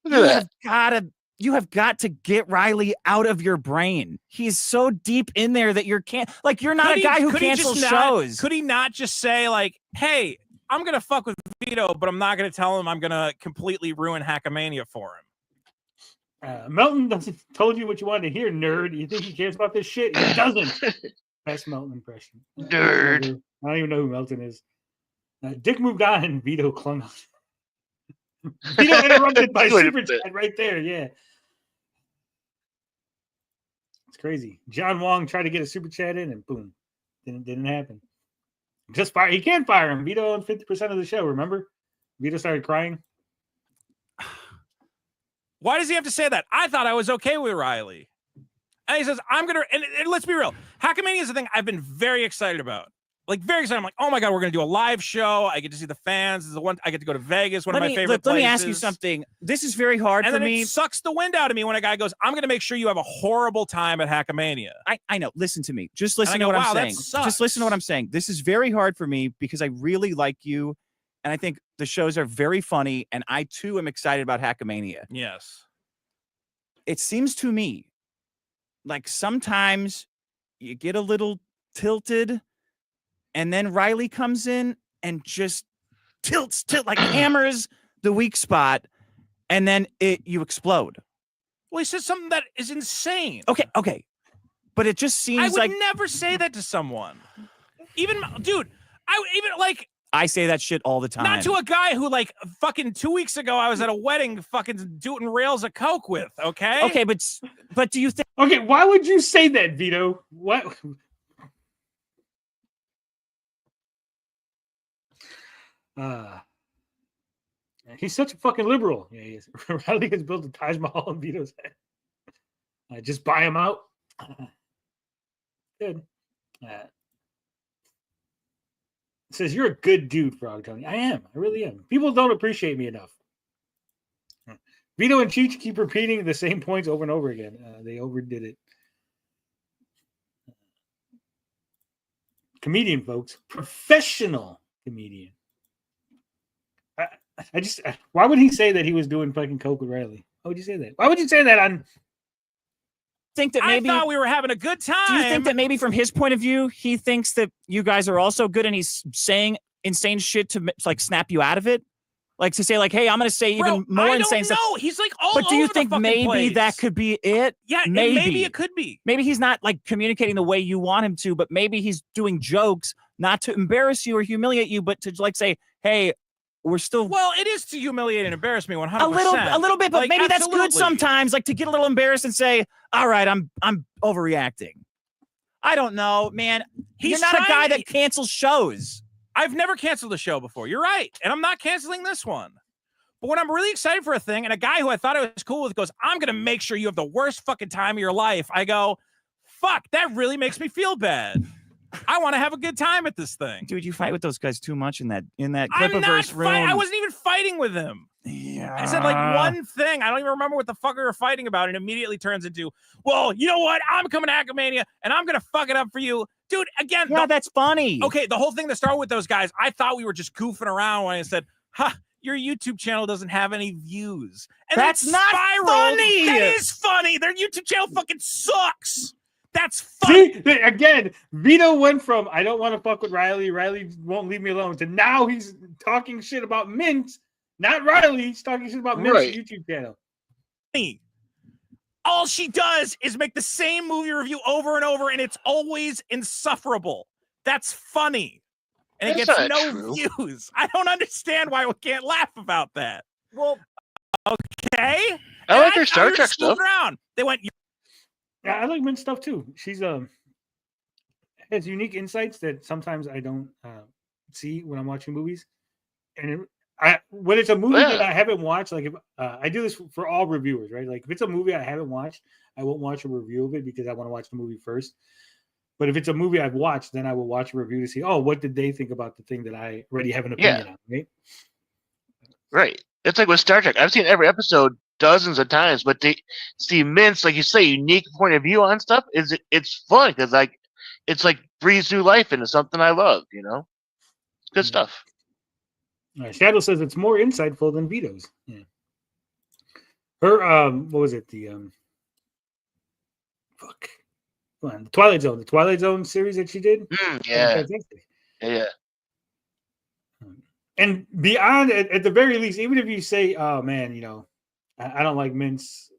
Look at that. you have got to get Riley out of your brain. He's so deep in there that you're you're not Could a he- guy who could he just cancels not- shows. Could he not just say like, "Hey, I'm gonna fuck with Vito, but I'm not gonna tell him I'm gonna completely ruin Hackamania for him"? Melton doesn't told you what you wanted to hear, nerd. You think he cares about this shit? He doesn't. Best Melton impression. Nerd. I don't even know who Melton is. Dick moved on and Vito clung on. Vito interrupted by Wait a super minute. chat right there. Yeah. It's crazy. John Wong tried to get a super chat in and boom. Didn't happen. Just fire. He can't fire him. Vito on 50% of the show, remember? Vito started crying. Why does he have to say that? I thought I was okay with Riley. And he says, I'm going to, and let's be real. Hackamania is the thing I've been very excited about. Like, very excited. I'm like, oh my God, we're going to do a live show. I get to see the fans. This is the one, I get to go to Vegas, one of my favorite places. Let me ask you something. This is very hard And for then me. it sucks the wind out of me when a guy goes, I'm going to make sure you have a horrible time at Hackamania. I know. Listen to me. Just listen And I to go, what wow, I'm that saying. sucks. Just listen to what I'm saying. This is very hard for me because I really like you. And I think the shows are very funny. And I, too, am excited about Hackamania. Yes. It seems to me like sometimes you get a little tilted and then Riley comes in and just tilts, like hammers the weak spot. And then you explode. Well, he says something that is insane. Okay. But it just seems I would like never say that to someone. Even, dude, I would even like, I say that shit all the time. not to a guy who like fucking 2 weeks ago I was at a wedding fucking doing rails of coke with, okay? Okay, but do you think Okay, why would you say that, Vito? What? He's such a fucking liberal. Yeah, he is. Riley has built a Taj Mahal in Vito's head. Just buy him out. Good. Says you're a good dude, Frog Tony. I am. I really am. People don't appreciate me enough. Vito and Cheech keep repeating the same points over and over again. They overdid it. Comedian, folks. Professional comedian. I just, why would he say that he was doing fucking coke with Riley? Why would you say that? Why would you say that on? think that maybe I thought we were having a good time. do you think that maybe from his point of view, he thinks that you guys are also good and he's saying insane shit to like snap you out of it? Like to say like, hey, I'm going to say even more insane stuff. No, he's like all But do you over the think fucking maybe place. that could be it? Yeah, maybe it could be. Maybe he's not like communicating the way you want him to, but maybe he's doing jokes not to embarrass you or humiliate you, but to like say, hey, we're still Well, it is to humiliate and embarrass me 100%. a little bit, but Like, maybe that's good absolutely. sometimes, like to get a little embarrassed and say, all right, I'm overreacting. I don't know, man. You're He's not a guy trying- that cancels shows. I've never canceled a show before. You're right. And I'm not canceling this one. But when I'm really excited for a thing and a guy who I thought I was cool with goes, I'm going to make sure you have the worst fucking time of your life, I go, fuck, that really makes me feel bad. I want to have a good time at this thing. Dude, you fight with those guys too much in that I'm not Clipperverse room. I wasn't even fighting with him. Yeah. I said like one thing. I don't even remember what the fuck we were fighting about. And immediately turns into, well, you know what? I'm coming to Acomania and I'm going to fuck it up for you. Dude, again. Yeah, that's funny. Okay, the whole thing that started with those guys, I thought we were just goofing around when I said, your YouTube channel doesn't have any views. And that's not funny. That is funny. Their YouTube channel fucking sucks. That's funny. See, again, Vito went from I don't want to fuck with Riley. Riley won't leave me alone to now he's talking shit about Mint. Not Riley. He's talking shit about Mint's YouTube channel. All she does is make the same movie review over and over, and it's always insufferable. That's funny. And it gets no views. I don't understand why we can't laugh about that. Well, okay. I like her Star Trek stuff. Around. They went. Yeah, I like Mint stuff too. She's has unique insights that sometimes I don't see when I'm watching movies. And when it's a movie that I haven't watched, like if I do this for all reviewers, right? Like if it's a movie I haven't watched, I won't watch a review of it because I want to watch the movie first. But if it's a movie I've watched, then I will watch a review to see, oh, what did they think about the thing that I already have an opinion on, right? Right. It's like with Star Trek. I've seen every episode dozens of times, but to see Mint's, like you say, unique point of view on stuff it's fun because it's like breathes new life into something I love, you know? Good stuff. Shadow says it's more insightful than Vito's. Yeah. Her what was it? The the Twilight Zone series that she did. Yeah. Yeah. And beyond, at the very least, even if you say, "Oh man, you know, I don't like Mint's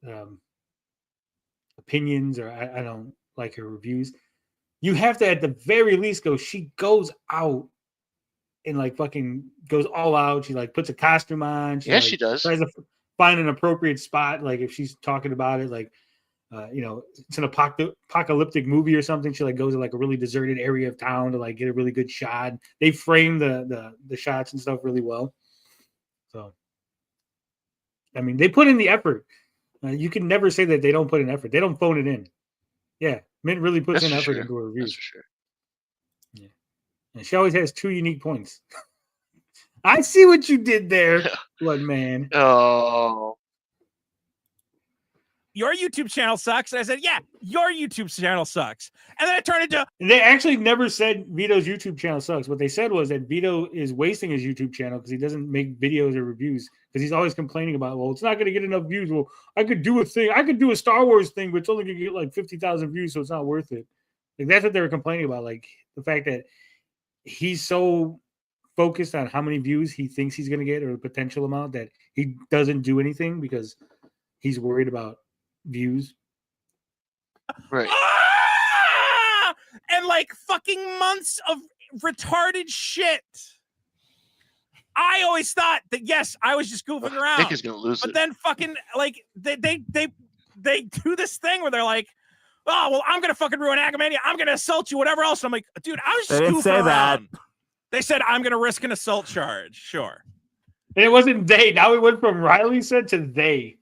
opinions," or I don't like her reviews, you have to at the very least go. She goes out and like fucking goes all out. She like puts a costume on. She does. Tries to find an appropriate spot. Like if she's talking about it, like you know, it's an apocalyptic movie or something. She like goes to like a really deserted area of town to like get a really good shot. They frame the shots and stuff really well. So, I mean, they put in the effort. You can never say that they don't put in effort. They don't phone it in. Yeah, Mint really puts in effort into her reviews. That's for sure. Yeah, and she always has two unique points. I see what you did there, Blood Man. Oh. Your YouTube channel sucks. And I said, yeah, your YouTube channel sucks. And then I turned into... They actually never said Vito's YouTube channel sucks. What they said was that Vito is wasting his YouTube channel because he doesn't make videos or reviews because he's always complaining about, well, it's not going to get enough views. Well, I could do a thing. I could do a Star Wars thing, but it's only going to get like 50,000 views, so it's not worth it. Like that's what they were complaining about. Like the fact that he's so focused on how many views he thinks he's going to get or the potential amount that he doesn't do anything because he's worried about views. Right. And like fucking months of retarded shit. I always thought that yes, I was just goofing around. Nick is gonna lose but it. then fucking like they do this thing where they're like, oh well, I'm gonna fucking ruin Acomania. I'm gonna assault you, whatever else. And I'm like, dude, I was just They didn't goofing say that. around. They said I'm gonna risk an assault charge. Sure. And it wasn't they. Now we went from Riley said to they.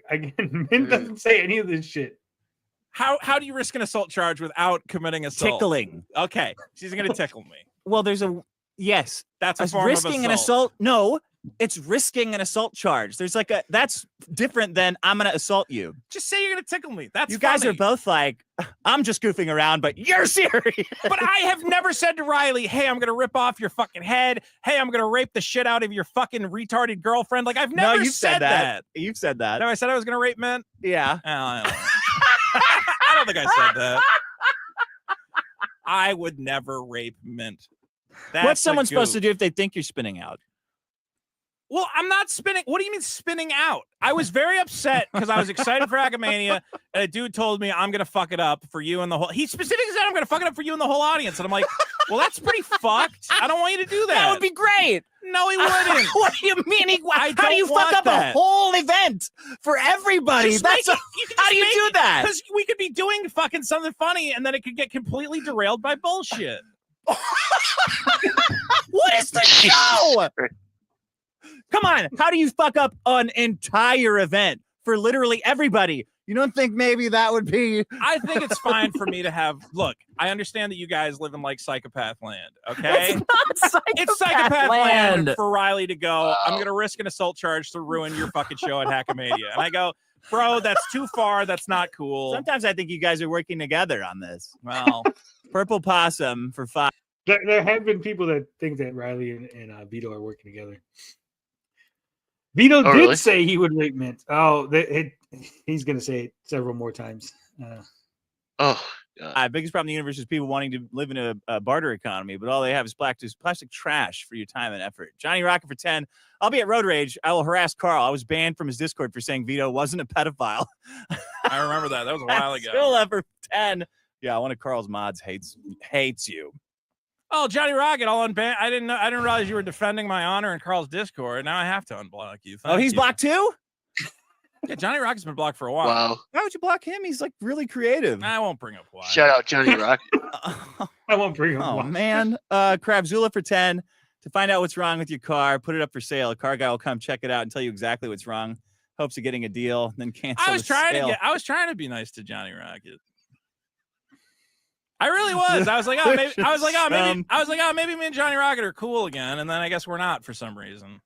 Again, Mint doesn't say any of this shit. How do you risk an assault charge without committing assault? Tickling. Okay, she's gonna tickle me. Well, there's a yes. That's a It's form risking of an assault. No, it's risking an assault charge. There's like that's different than I'm gonna assault you. Just say you're gonna tickle me. That's You guys funny. are both like, I'm just goofing around, but you're serious. But I have never said to Riley, hey, I'm going to rip off your fucking head. Hey, I'm going to rape the shit out of your fucking retarded girlfriend. Like, I've never you've said that. You've said that. No, I said I was going to rape Mint. Yeah. Oh, I don't think I said that. I would never rape Mint. What's someone supposed to do if they think you're spinning out? Well, I'm not spinning. What do you mean spinning out? I was very upset because I was excited for Acomania, and a dude told me I'm gonna fuck it up for you and the whole. He specifically said I'm gonna fuck it up for you and the whole audience, and I'm like, well, that's pretty fucked. I don't want you to do that. That would be great. No, he wouldn't. What do you mean? How do you don't fuck want up that. a whole event for everybody? Just That's make a, it- how do you do that? Because we could be doing fucking something funny, and then it could get completely derailed by bullshit. What is the show? Come on, how do you fuck up an entire event for literally everybody? You don't think maybe that would be? I think it's fine for me to have. Look, I understand that you guys live in like psychopath land. Okay, It's not psychopath, it's psychopath land land. for Riley to go. Wow. I'm gonna risk an assault charge to ruin your fucking show at Hackamania, and I go, bro, that's too far. That's not cool. Sometimes I think you guys are working together on this. Well, Purple Possum for 5. There have been people that think that Riley and Vito are working together. Vito did really? say he would rate Mint. Oh, he's going to say it several more times. Oh, God. Biggest problem in the universe is people wanting to live in a barter economy, but all they have is plastic trash for your time and effort. Johnny Rocket for 10. I'll be at Road Rage. I will harass Carl. I was banned from his Discord for saying Vito wasn't a pedophile. I remember that. That was a while ago. Still up for 10. Yeah, one of Carl's mods hates you. Oh, Johnny Rocket, all unban. I didn't realize you were defending my honor in Carl's Discord. Now I have to unblock you. Oh, he's blocked too? Yeah, Johnny Rocket's been blocked for a while. Wow. Why would you block him? He's like really creative. I won't bring up why. Shout out Johnny Rocket. I won't bring him. Oh man. Crabzula for 10. To find out what's wrong with your car, put it up for sale. A car guy will come check it out and tell you exactly what's wrong. Hopes of getting a deal, then cancel. I was trying to be nice to Johnny Rocket. I really was. I was like, maybe me and Johnny Rocket are cool again, and then I guess we're not for some reason.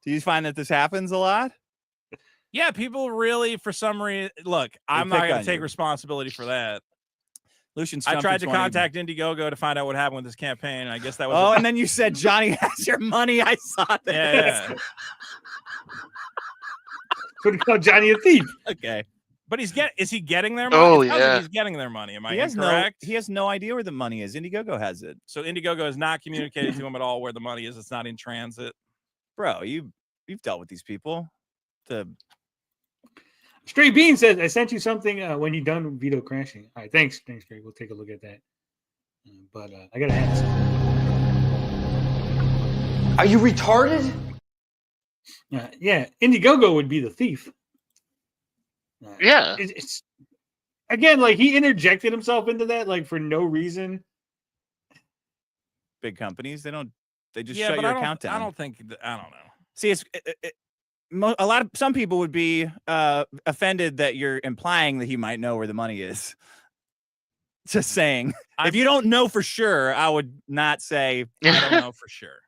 Do you find that this happens a lot? Yeah, people really, for some reason, look, I'm not going to take responsibility for that. Lucian, I tried to 20. contact Indiegogo to find out what happened with this campaign, and I guess that was. Oh, and then you said Johnny has your money. I saw that. Yeah. Could call Johnny a thief. Okay. But is he getting their money? Oh, It sounds like yeah. he's getting their money. Am I He has incorrect? he has no idea where the money is. Indiegogo has it. So Indiegogo has not communicated to him at all where the money is. It's not in transit. Bro, you've dealt with these people. Stray Bean says, I sent you something when you done with Vito crashing. All right, thanks, Stray. We'll take a look at that. But I got to ask. Are you retarded? Yeah, Indiegogo would be the thief. Yeah. It's again, like he interjected himself into that, like for no reason. Big companies, they just Yeah, shut but your account down. I don't know. See, some people would be offended that you're implying that he might know where the money is. Just saying. If you don't know for sure, I would not say I don't know for sure.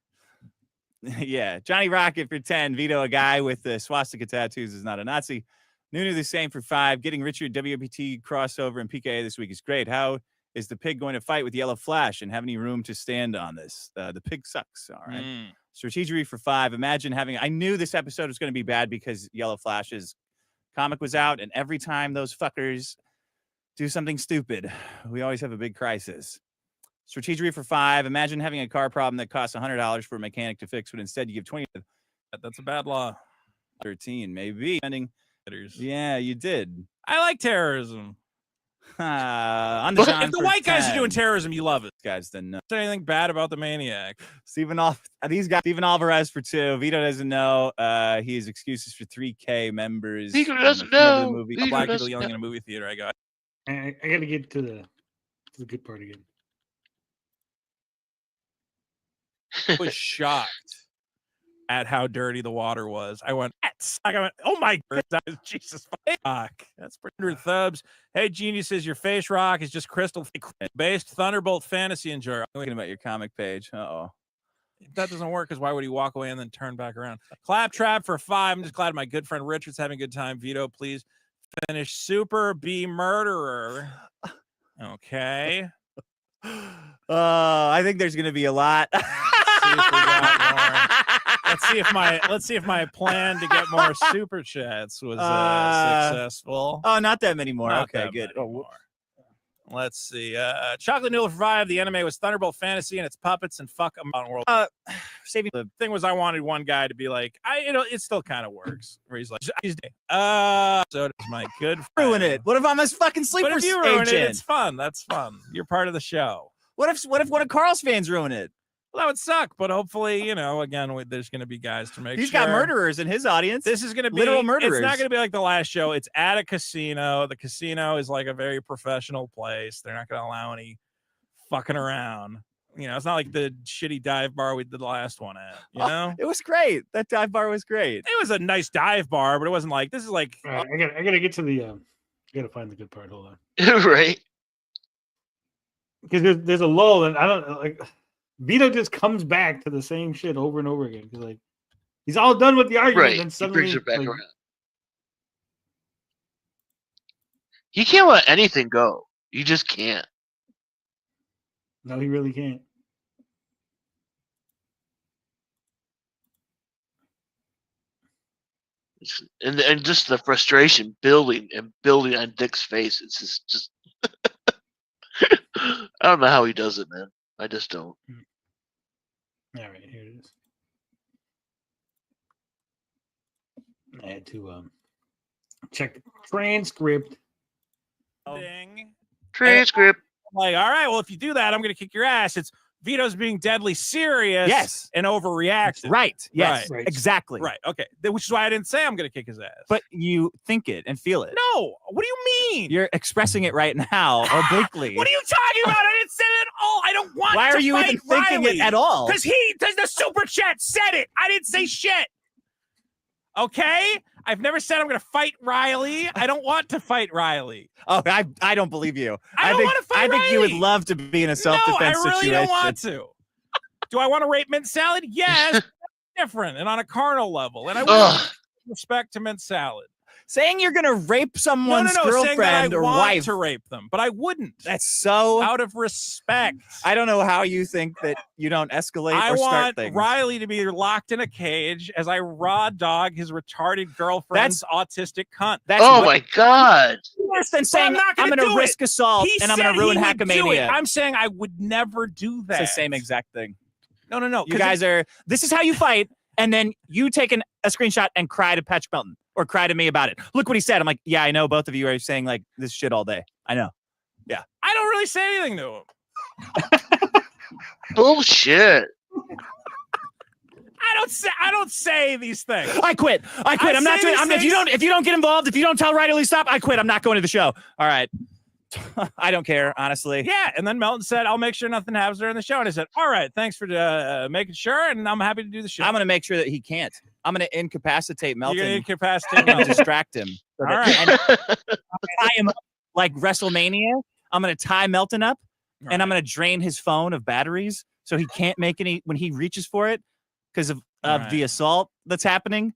Yeah. Johnny Rocket for 10. Vito, a guy with swastika tattoos, is not a Nazi. Nunu the same for 5. Getting Richard WPT crossover and PKA this week is great. How is the pig going to fight with Yellow Flash and have any room to stand on this? The pig sucks. All right. Strategery for 5. Imagine I knew this episode was going to be bad because Yellow Flash's comic was out, and every time those fuckers do something stupid, we always have a big crisis. Strategery for 5. Imagine having a car problem that costs $100 for a mechanic to fix, but instead you give 20. That's a bad law. 13, maybe. Yeah, you did. I like terrorism. On the If the white guys are doing terrorism, you love it. Guys, then Is there anything bad about the Maniac? Stephen Alvarez for 2. Vito doesn't know. He has excuses for 3K members. Vito doesn't Remember know. the movie? Vito Black people doesn't yelling know. in a movie theater. I got. I got to get to the good part again. I was shocked at how dirty the water was. I went, oh my God, Jesus fuck. That's 100 thubs. Hey, geniuses, your face rock is just crystal based Thunderbolt fantasy enjoyer. I'm thinking about your comic page. That doesn't work because why would he walk away and then turn back around? Claptrap for 5. I'm just glad my good friend Richard's having a good time. Vito, please finish Super B Murderer. Okay. I think there's going to be a lot. Let's see if my plan to get more super chats was successful. Oh, not that many more. Not Okay, that good. many more. Let's see. Chocolate Noodle for 5. The anime was Thunderbolt Fantasy and its puppets and fuck a modern world. Saving The thing was, I wanted one guy to be like, it still kind of works. Where he's like, so does my good friend. ruin it. What if I'm this fucking sleeper But if you ruin agent? it, it's fun. That's fun. You're part of the show. What if one of Carl's fans ruin it? Well, that would suck, but hopefully, again, there's going to be guys to make He's sure. got murderers in his audience. This is going to be literal murderers. It's not going to be like the last show. It's at a casino. The casino is like a very professional place. They're not going to allow any fucking around. You know, it's not like the shitty dive bar we did the last one at. You know, It was great. That dive bar was great. it was a nice dive bar, but it wasn't like this is like. All right, I gotta get to the. I gotta find the good part. Hold on. Right. Because there's a lull, and I don't like. Vito just comes back to the same shit over and over again. Like he's all done with the argument, Right. and He suddenly brings it back like, around. He can't let anything go. You just can't. no, he really can't. And just the frustration building on Dick's face. It's just I don't know how he does it, man. I just don't. All right, here it is. I had to check the transcript. Thing. Transcript. I'm like, all right, well, if you do that, I'm going to kick your ass. It's Vito's being deadly serious, Yes. and overreacting. Right. Yes. Right. Exactly. Right. Okay. Which is why I didn't say I'm going to kick his ass. But you think it and feel it. no, what do you mean? You're expressing it right now, obliquely. What are you talking about? I didn't say it at all. I don't want. Why to are you fight even thinking Riley. it at all? Because the super chat said it. I didn't say shit. Okay? I've never said I'm going to fight Riley. I don't want to fight Riley. Oh, I don't believe you. I don't think, wanna fight I think you would Riley. love to be in a self-defense no, I really situation. don't want to. Do I want to rape mint salad? Yes. Different and on a carnal level. And I Ugh. would respect to mint salad. Saying you're gonna rape someone's saying that girlfriend I or want wife. to rape them, but I wouldn't. That's so. Out of respect. I don't know how you think that you don't escalate I or start want things. Riley to be locked in a cage as I raw dog his retarded girlfriend's autistic cunt. That's Oh what- my God. worse than But saying I'm not I'm gonna gonna do risk assault He and I'm said gonna ruin he would do it. Hackamania. I'm saying I would never do that. It's the same exact thing. No. You guys are. This is how you fight, and then you take a screenshot and cry to Patrick Melton or cry to me about it. Look what he said. I'm like, yeah, I know. Both of you are saying like this shit all day. I know. Yeah. I don't really say anything to him. Bullshit. I don't say these things. I quit. I'm not say doing. these If you don't get involved, if you don't tell Riley to stop, I quit. I'm not going to the show. All right. I don't care, honestly. Yeah, and then Melton said, "I'll make sure nothing happens during the show." And I said, "All right, thanks for making sure, and I'm happy to do the show." I'm going to make sure that he can't. I'm going to incapacitate Melton. You're gonna incapacitate and Melton. distract him. All right. And tie him up like WrestleMania. I'm going to tie Melton up, and I'm going to drain his phone of batteries so he can't make any when he reaches for it because of the assault that's happening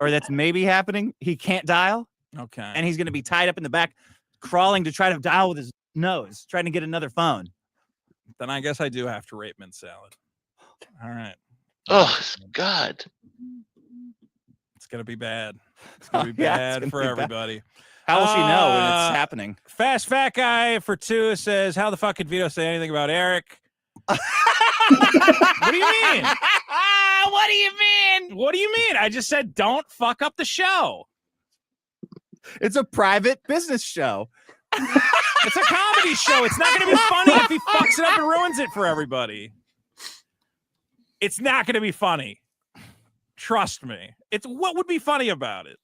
or that's maybe happening. He can't dial, Okay. and he's going to be tied up in the back, crawling to try to dial with his nose, trying to get another phone. Then I guess I do have to rape mint salad. All right. Oh God. It's gonna be bad. It's gonna be Yeah, it's bad gonna for be bad. everybody. How will she know when it's happening? Fast Fat Guy for 2 says, "How the fuck could Vito say anything about Eric?" What do you mean? What do you mean? What do you mean? I just said don't fuck up the show. It's a private business show. It's a comedy show. It's not going to be funny if he fucks it up and ruins it for everybody. It's not going to be funny. Trust me. It's what would be funny about it?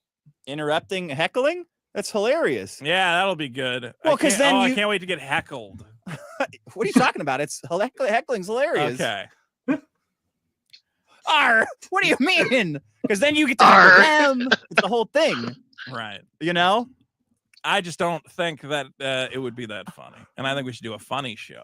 Interrupting heckling? That's hilarious. Yeah, that'll be good. Well, 'cause then I you- can't wait to get heckled. What are you talking about? It's heckling's hilarious. Okay. Arr, what do you mean? Because then you get to heckle them. It's the whole thing, Right. you know? I just don't think that it would be that funny. And I think we should do a funny show.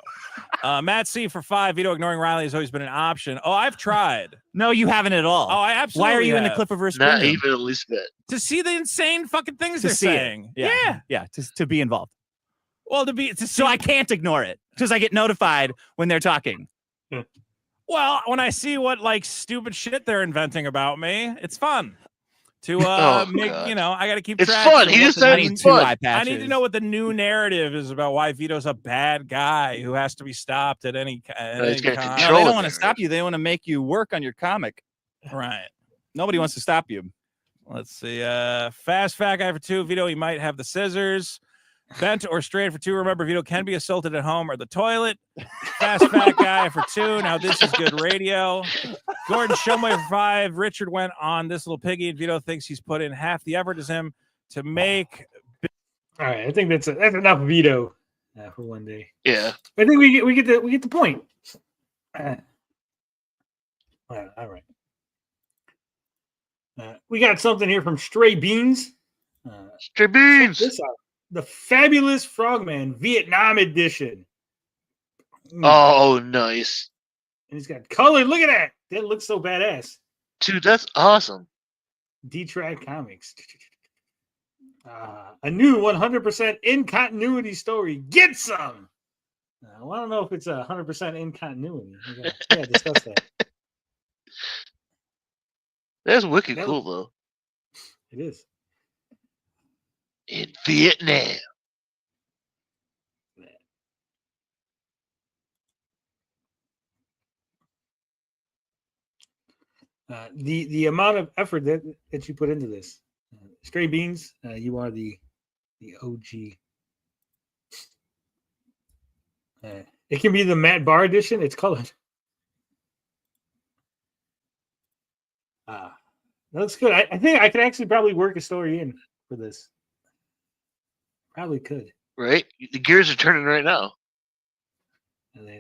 Matt C for 5. Vito ignoring Riley has always been an option. Oh, I've tried. No, you haven't at all. Oh, I absolutely Why are you in the have. clip of her Not screaming? even at least bit. To see the insane fucking things To they're see it. saying. Yeah. to be involved. Well, to see, So I can't ignore it because I get notified when they're talking. well, when I see what like stupid shit they're inventing about me, it's fun. To Oh, make God. I got to keep It's track. fun. of He what just the said new- it's fun. eye I need to patches. know what the new narrative is about why Vito's a bad guy who has to be stopped at any, he's any gonna time. No, control they it. don't want to stop you. They want to make you work on your comic. Right. Nobody wants to stop you. Let's see. Fast Fat Guy for 2. Vito, he might have the scissors. Bent or straight for 2. Remember, Vito can be assaulted at home or the toilet. Fast Fat Guy for 2. Now this is good radio. Gordon Shumway for 5. Richard went on This Little Piggy, and Vito thinks he's put in half the effort as him to make. All right, I think that's enough Vito for one day. Yeah. I think we get the point. All right. We got something here from Stray Beans. Stray Beans. This out. The Fabulous Frogman Vietnam Edition. Oh, nice. And he's got color. Look at that. That looks so badass. Dude, that's awesome. D-Track Comics. A new 100% in continuity story. Get some. Well, I don't know if it's 100% in continuity. Yeah, discuss that. That's wicked cool, though. It is. In Vietnam. The amount of effort that you put into this. Stray Beans, you are the OG. It can be the Matt Barr edition. It's colored. That looks good. I think I could actually probably work a story in for this. Probably could. Right? The gears are turning right now.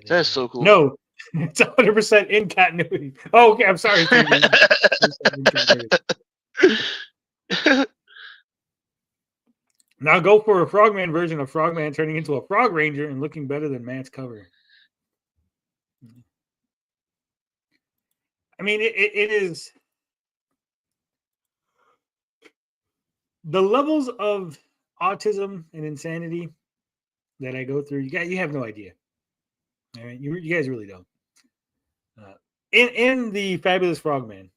That's so cool. No, it's 100% in continuity. Oh, okay. I'm sorry. Now go for a Frogman version of Frogman turning into a Frog Ranger and looking better than Matt's cover. I mean, it is the levels of autism and insanity that I go through. You have no idea. All right, you guys really don't. In the Fabulous Frogman,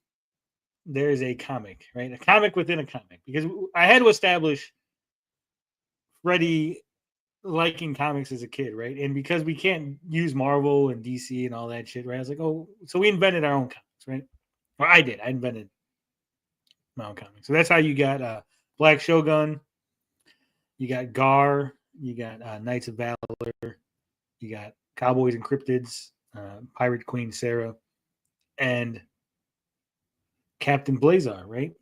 there is a comic, right? A comic within a comic, because I had to establish Freddy liking comics as a kid, right? And because we can't use Marvel and DC and all that shit, right? I was like, oh, so we invented our own comics, right? Or I did. I invented my own comics. So that's how you got Black Shogun, you got Gar, you got Knights of Valor, you got Cowboys and Cryptids, Pirate Queen Sarah, and Captain Blazar, right?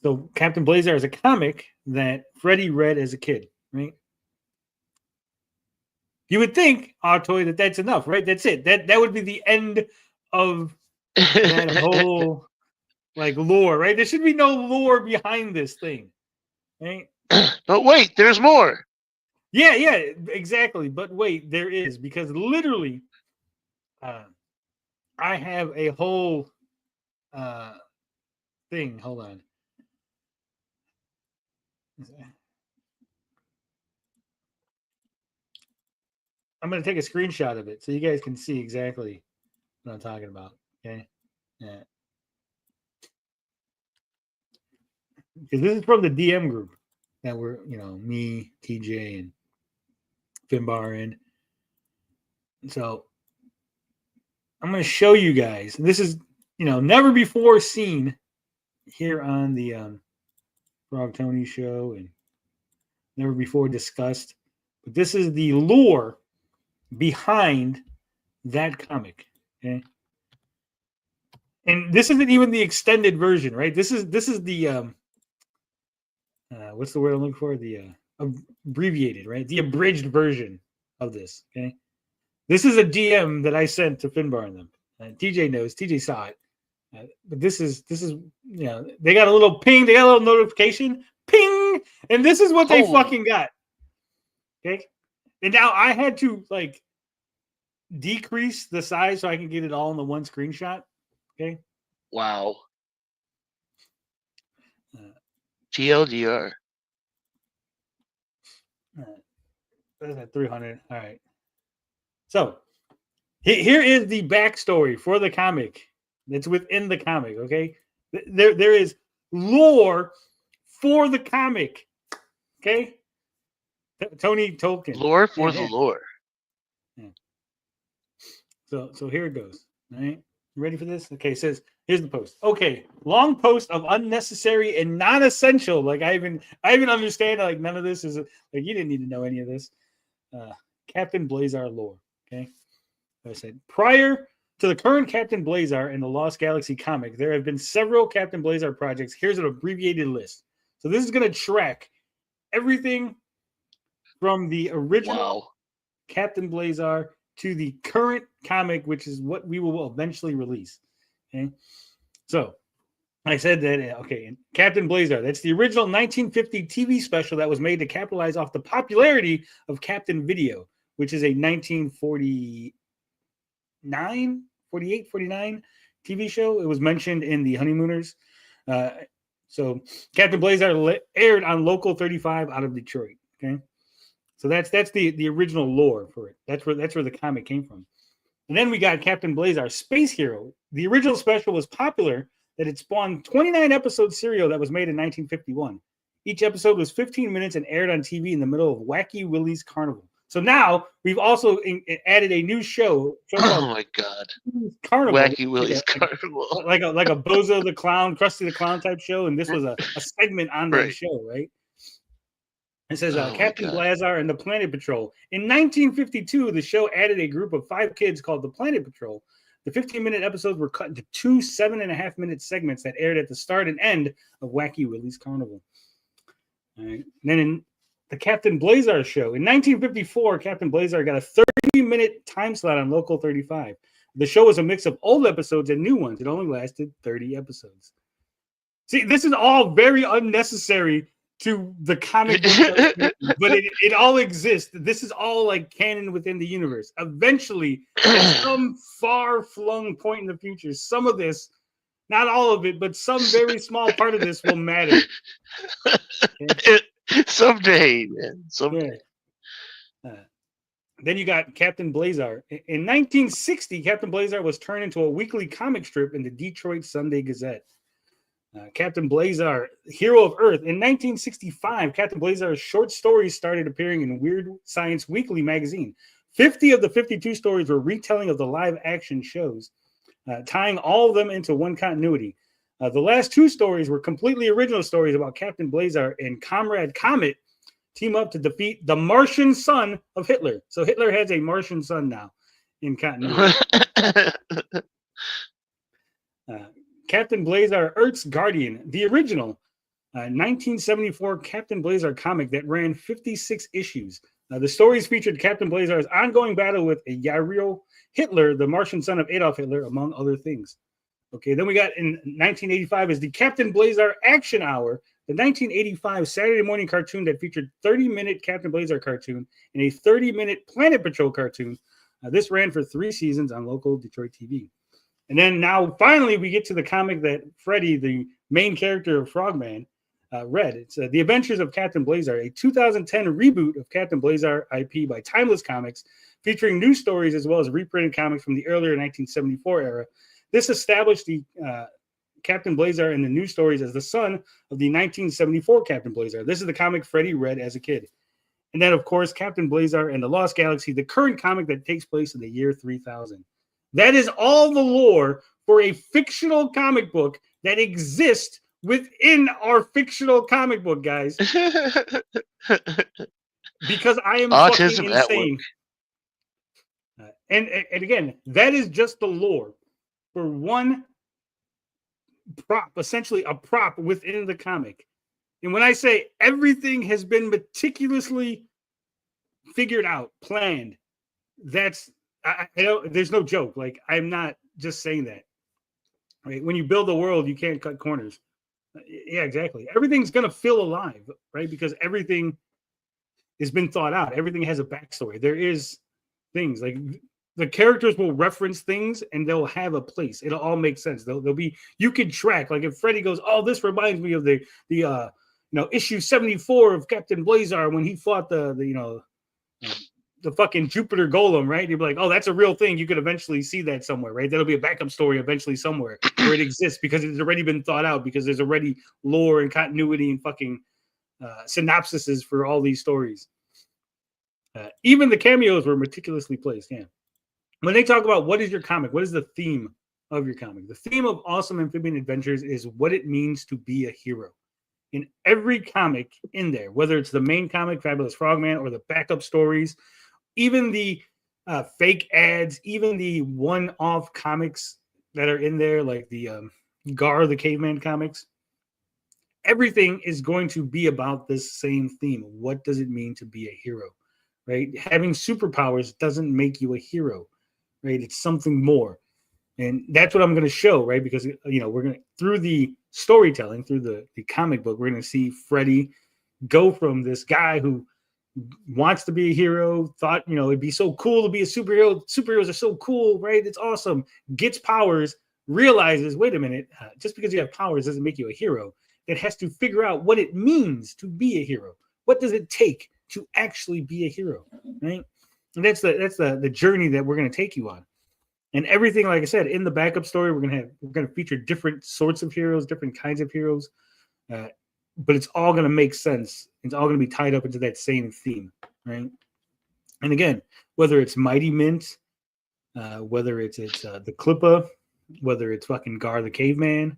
So Captain Blazar is a comic that Freddy read as a kid, right? You would think, Artoy, that's enough, right? That's it. That would be the end of that whole like lore, right? There should be no lore behind this thing, right? But wait, there's more. Yeah, exactly. But wait, there is, because literally, I have a whole thing. Hold on. I'm going to take a screenshot of it so you guys can see exactly what I'm talking about. Okay. Yeah. Because this is from the DM group that we're, me, TJ, and Finbar in. So I'm going to show you guys. And this is, never before seen here on the Frog Tony show and never before discussed. But this is the lore behind that comic. Okay. And this isn't even the extended version, right? This is the what's the word I'm looking for? The abbreviated, right? The abridged version of this. Okay. This is a DM that I sent to Finbar and them. TJ knows. TJ saw it. But this is they got a little ping, they got a little notification, ping, and this is what they fucking got. Okay. And now I had to decrease the size so I can get it all in the one screenshot. Okay. Wow. TLDR. That's at 300. All right. So here is the backstory for the comic. It's within the comic. Okay. There is lore for the comic. Okay. Tony Tolkien. Lore for the lore. Yeah. So here it goes. All right. You ready for this? Okay, it says, here's the post. Okay. Long post of unnecessary and non-essential. I even understand none of this is you didn't need to know any of this. Captain Blazar lore. Okay. I said, prior to the current Captain Blazar and the Lost Galaxy comic, there have been several Captain Blazar projects. Here's an abbreviated list. So this is going to track everything from the original Captain Blazar to the current comic, which is what we will eventually release. Okay, so I said that. Okay, Captain Blazar. That's the original 1950 TV special that was made to capitalize off the popularity of Captain Video, which is a 1949, 48, 49 TV show. It was mentioned in The Honeymooners. So Captain Blazar aired on Local 35 out of Detroit. Okay, so that's the original lore for it. That's where the comic came from. And then we got Captain Blazar, Space Hero. The original special was popular that it spawned 29 episode serial that was made in 1951. Each episode was 15 minutes and aired on TV in the middle of Wacky Willie's Carnival. So now we've also added a new show. Oh my God! Carnival, Wacky Willie's Carnival, like a Bozo the Clown, Krusty the Clown type show, and this was a segment on that show, right? It says Captain Blazar and the Planet Patrol. In 1952, the show added a group of 5 kids called the Planet Patrol. The 15-minute episodes were cut into 2 7.5-minute segments that aired at the start and end of Wacky Willie's Carnival. All right. And then in the Captain Blazar show, in 1954, Captain Blazar got a 30-minute time slot on Local 35. The show was a mix of old episodes and new ones. It only lasted 30 episodes. See, this is all very unnecessary to the comic book, but it all exists. This is all like canon within the universe. Eventually, at some far-flung point in the future, some of this, not all of it, but some very small part of this will matter. Okay? Someday, man. Someday. Yeah. Then you got Captain Blazar. In 1960, Captain Blazar was turned into a weekly comic strip in the Detroit Sunday Gazette. Captain Blazar, Hero of Earth. In 1965, Captain Blazar's short stories started appearing in Weird Science Weekly magazine. 50 of the 52 stories were retelling of the live-action shows, tying all of them into one continuity. The last 2 stories were completely original stories about Captain Blazar and Comrade Comet team up to defeat the Martian son of Hitler. So Hitler has a Martian son now in continuity. Captain Blazar, Earth's Guardian, the original 1974 Captain Blazar comic that ran 56 issues. The stories featured Captain Blazar's ongoing battle with Yairo Hitler, the Martian son of Adolf Hitler, among other things. Okay, then we got in 1985 is the Captain Blazar Action Hour, the 1985 Saturday morning cartoon that featured 30-minute Captain Blazar cartoon and a 30-minute Planet Patrol cartoon. This ran for 3 seasons on local Detroit TV. And then now, finally, we get to the comic that Freddy, the main character of Frogman, read. It's The Adventures of Captain Blazar, a 2010 reboot of Captain Blazar IP by Timeless Comics, featuring new stories as well as reprinted comics from the earlier 1974 era. This established the Captain Blazar in the new stories as the son of the 1974 Captain Blazar. This is the comic Freddy read as a kid. And then, of course, Captain Blazar and the Lost Galaxy, the current comic that takes place in the year 3000. That is all the lore for a fictional comic book that exists within our fictional comic book, guys. Because I am fucking insane. And again, that is just the lore for one prop, essentially a prop within the comic. And when I say everything has been meticulously figured out, planned, that's I don't. There's no joke. Like, I'm not just saying that. Right? When you build a world, you can't cut corners. Yeah, exactly. Everything's gonna feel alive, right? Because everything has been thought out. Everything has a backstory. There is things like the characters will reference things and they'll have a place. It'll all make sense. They'll be. You can track. Like if Freddy goes, "Oh, this reminds me of the issue 74 of Captain Blazar when he fought the fucking Jupiter Golem," right? You'd be like, "Oh, that's a real thing." You could eventually see that somewhere, right? That'll be a backup story eventually somewhere where it exists because it's already been thought out, because there's already lore and continuity and fucking synopsises for all these stories. Even the cameos were meticulously placed. Yeah. When they talk about what is your comic, what is the theme of your comic? The theme of Awesome Amphibian Adventures is what it means to be a hero. In every comic in there, whether it's the main comic, Fabulous Frogman, or the backup stories, even the fake ads, even the one-off comics that are in there, like the Gar the Caveman comics, everything is going to be about this same theme. What does it mean to be a hero, right? Having superpowers doesn't make you a hero, right? It's something more. And that's what I'm going to show, right? Because, we're going to, through the storytelling, through the comic book, we're going to see Freddy go from this guy who wants to be a hero, thought, it'd be so cool to be a superhero. Superheroes are so cool, right? It's awesome. Gets powers, realizes, wait a minute, just because you have powers doesn't make you a hero. It has to figure out what it means to be a hero. What does it take to actually be a hero, right? And that's the journey that we're going to take you on. And everything, like I said, in the backup story, we're gonna feature different sorts of heroes, different kinds of heroes, but it's all gonna make sense. It's all gonna be tied up into that same theme, right? And again, whether it's Mighty Mint, whether it's the Clipper, whether it's fucking Gar the Caveman,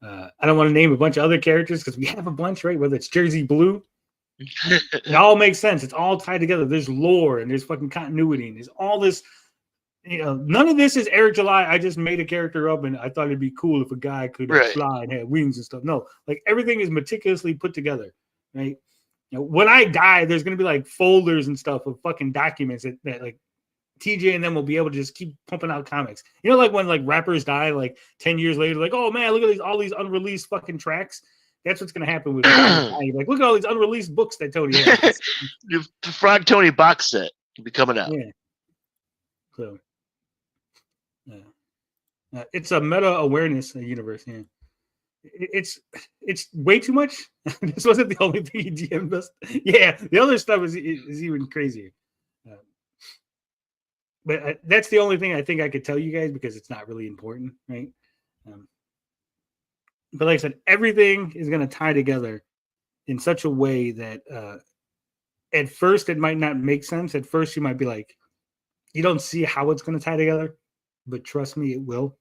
I don't want to name a bunch of other characters because we have a bunch, right? Whether it's Jersey Blue, it all makes sense. It's all tied together. There's lore and there's fucking continuity and there's all this. None of this is Eric July. I just made a character up and I thought it'd be cool if a guy could fly and have wings and stuff. No, like everything is meticulously put together, right? When I die, there's gonna be like folders and stuff of fucking documents that like TJ and them will be able to just keep pumping out comics. Like when like rappers die, like 10 years later, like, oh man, look at all these unreleased fucking tracks. That's what's gonna happen with like, look at all these unreleased books that Tony has. The Frog Tony box set will be coming out. Yeah. So. It's a meta awareness universe. Yeah, it's way too much. This wasn't the only thing he DM'd us. Yeah, the other stuff is even crazier. But that's the only thing I think I could tell you guys because it's not really important, right? But like I said, everything is going to tie together in such a way that at first it might not make sense. At first you might be like, you don't see how it's going to tie together. But trust me, it will.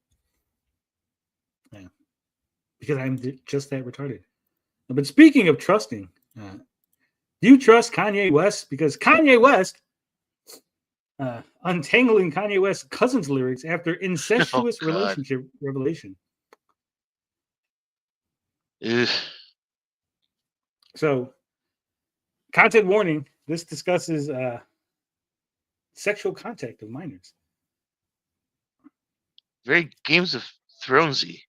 Yeah. Because I'm just that retarded. But speaking of trusting, do you trust Kanye West? Because Kanye West, untangling Kanye West's cousin's lyrics after incestuous relationship revelation. Ugh. So, content warning, this discusses sexual contact of minors. Very Games of Thronesy.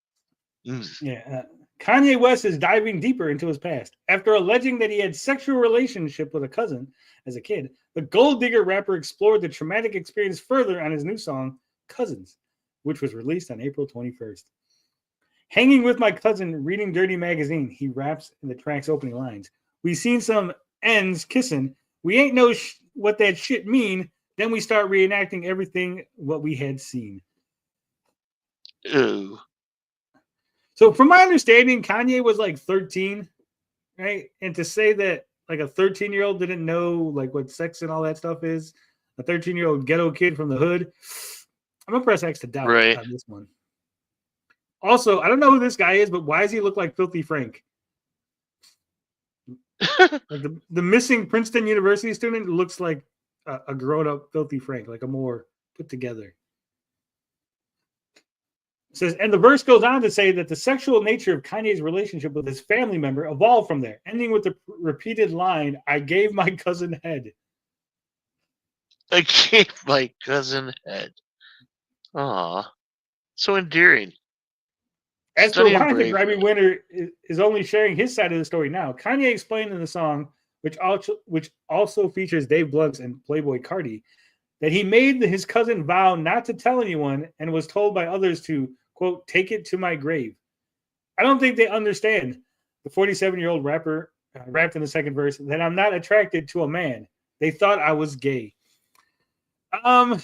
Yeah, Kanye West is diving deeper into his past. After alleging that he had sexual relationship with a cousin as a kid, the Gold Digger rapper explored the traumatic experience further on his new song, Cousins, which was released on April 21st. Hanging with my cousin, reading Dirty Magazine, he raps in the track's opening lines. We seen some ends kissing. We ain't know what that shit mean. Then we start reenacting everything what we had seen. Ew. So from my understanding, Kanye was like 13, right? And to say that like a 13-year-old didn't know like what sex and all that stuff is, a 13-year-old ghetto kid from the hood, I'm gonna press X to doubt on this one. Also, I don't know who this guy is, but why does he look like Filthy Frank? Like the missing Princeton University student looks like a grown-up Filthy Frank, like a more put together. It says, and the verse goes on to say that the sexual nature of Kanye's relationship with his family member evolved from there, ending with the repeated line, I gave my cousin head. I gave my cousin head. Aw. So endearing. As for why the Grammy winner is only sharing his side of the story now, Kanye explained in the song, which also features Dave Blunts and Playboy Cardi, that he made his cousin vow not to tell anyone and was told by others to, quote, take it to my grave. I don't think they understand, the 47-year-old rapper rapped in the second verse, that I'm not attracted to a man. They thought I was gay. I'm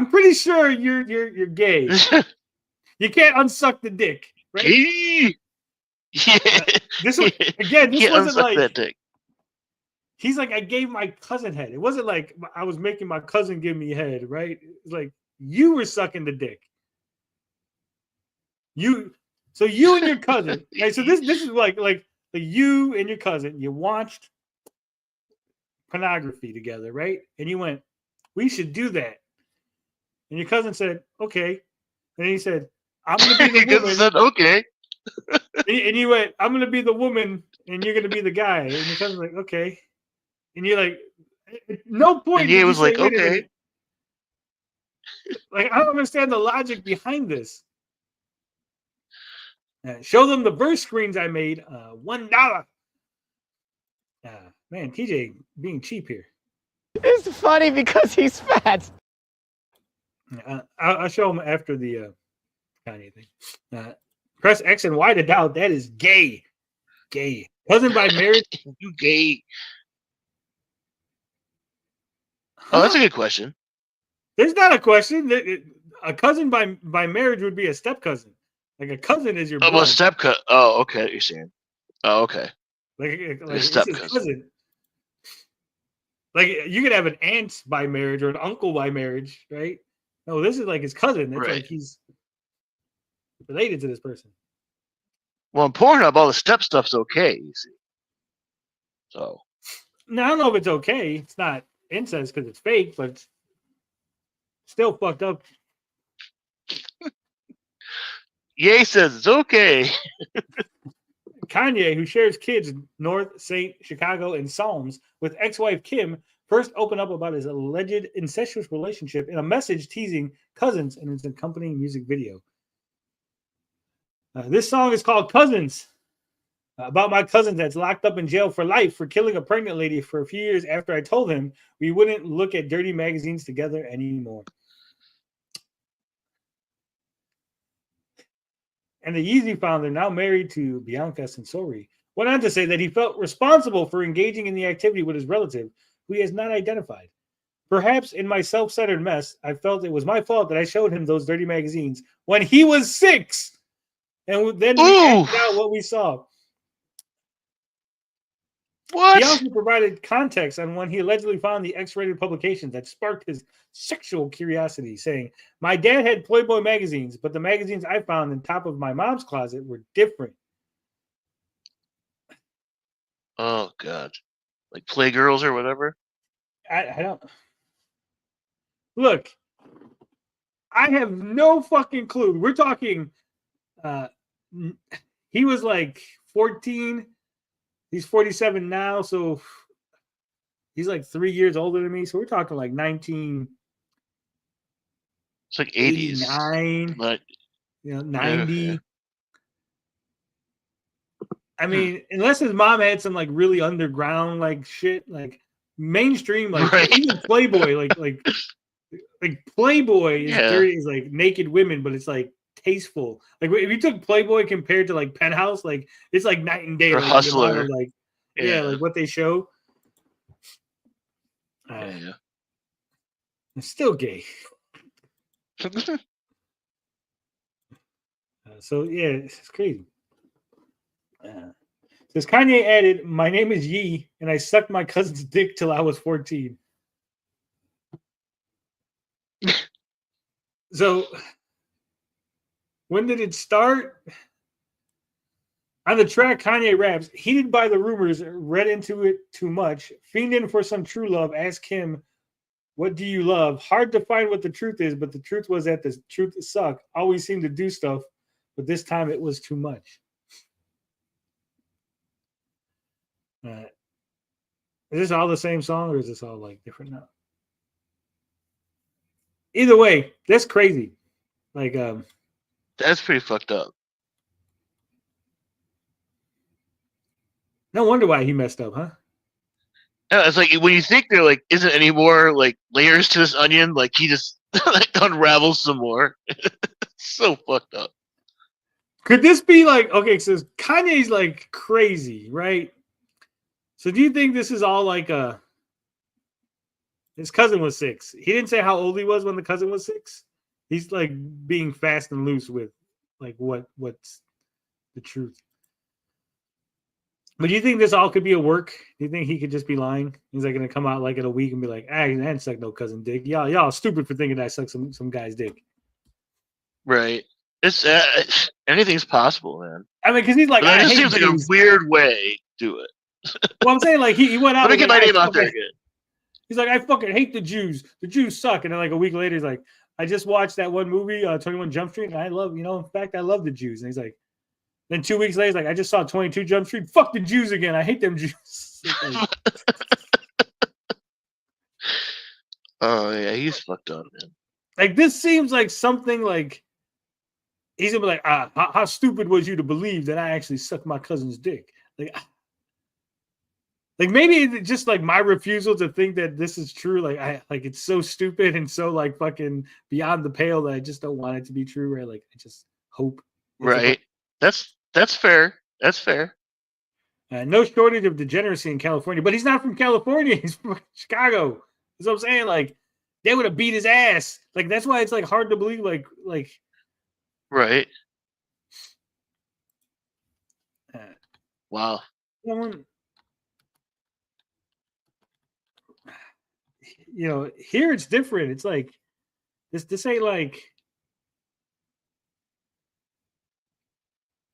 pretty sure you're gay. You can't unsuck the dick, right? Yeah. This was, again, this wasn't like that dick. He's like, I gave my cousin head. It wasn't like I was making my cousin give me head, right? It's like you were sucking the dick. You and your cousin. Right? So this is like you and your cousin, you watched pornography together, right? And you went, we should do that. And your cousin said, okay. And he said, I'm gonna be the woman. Said, okay. And you went, I'm gonna be the woman, and you're gonna be the guy. And your cousin's like, okay. And you're like, at no point. And did he you was like, say, "Wait a okay." minute." Like, I don't understand the logic behind this. Show them the verse screens I made. $1. Man, TJ being cheap here. It's funny because he's fat. I'll show him after the Kanye thing. Press X and Y to doubt. That is gay. Gay. Cousin by marriage. You gay. Oh, that's a good question. There's not a question. A cousin by marriage would be a step cousin. Like a cousin is your Oh, blood. well, step cut. Oh, okay. You're saying. Oh, okay. Like it's step his cousin. Like you could have an aunt by marriage or an uncle by marriage, right? No, this is like his cousin. It's Right. like he's related to this person. Well, in Pornhub, all the step stuff's okay. You see. So. Now I don't know if it's okay. It's not incest because it's fake, but it's still fucked up. Ye says it's okay. Kanye, who shares kids in North, St. Chicago, and Psalms with ex-wife Kim, first opened up about his alleged incestuous relationship in a message teasing cousins in its accompanying music video. This song is called Cousins, about my cousin that's locked up in jail for life for killing a pregnant lady for a few years after I told him we wouldn't look at dirty magazines together anymore. And the Yeezy founder, now married to Bianca Sensori, went on to say that he felt responsible for engaging in the activity with his relative, who he has not identified. Perhaps in my self-centered mess, I felt it was my fault that I showed him those dirty magazines when he was 6. And then we acted out what we saw. What? He also provided context on when he allegedly found the X-rated publications that sparked his sexual curiosity, saying, "My dad had Playboy magazines, but the magazines I found on top of my mom's closet were different." Oh God, like Playgirls or whatever. I don't look. I have no fucking clue. We're talking. He was like 14. He's 47 now, so he's like 3 years older than me. So we're talking like 19. It's like 80s, 89, like 90. Yeah. I mean, unless his mom had some like really underground like shit, like mainstream, like Right. even Playboy, like Playboy is Yeah. dirty, is like naked women, but it's like tasteful. Like if you took Playboy compared to like Penthouse, like it's like night and day. Or like, Hustler. like like what they show. Yeah. It's still gay. So yeah, it's crazy. Says Kanye added, "My name is Yee, and I sucked my cousin's dick till I was 14." So when did it start? On the track, Kanye raps, "Heated by the rumors, read into it too much. Fiending for some true love. Ask him, what do you love? Hard to find what the truth is, but the truth was that the truth sucked. Always seemed to do stuff, but this time it was too much." Is this all the same song, or is this all like different now? Either way, that's crazy. Like, That's pretty fucked up. no wonder why he messed up, huh? Yeah, it's like when you think there like isn't any more like layers to this onion, like he just like unravels some more. It's so fucked up. Could this be like, okay, so Kanye's like crazy, right? So do you think this is all like his cousin was 6? He didn't say how old he was when the cousin was 6. He's like being fast and loose with like what's the truth. But do you think this all could be a work? Do you think he could just be lying? He's like going to come out like in a week and be like, "I didn't suck no cousin dick. Y'all stupid for thinking I sucked some guy's dick." Right. It's anything's possible, man. I mean, because he's like, But that "I just hate seems like a Jews." weird way to do it. Well, I'm saying like he went out. Let me get my like, name out there again. He's like, "I fucking hate the Jews. The Jews suck." And then like a week later, he's like, "I just watched that one movie, 21 Jump Street, and I love, in fact, I love the Jews." And he's like, Then 2 weeks later, he's like, I just saw 22 Jump Street. Fuck the Jews again. I hate them Jews. Oh yeah, he's fucked up, man. Like this seems like something like he's gonna be like, how stupid was you to believe that I actually sucked my cousin's dick? Like maybe it's just like my refusal to think that this is true. Like it's so stupid and so like fucking beyond the pale that I just don't want it to be true. Right? Like I just hope. Right. That's fair. That's fair. No shortage of degeneracy in California, but he's not from California. He's from Chicago. That's what I'm saying. Like they would have beat his ass. Like that's why it's like hard to believe. Like right. Wow. You know, here it's different. It's like this ain't like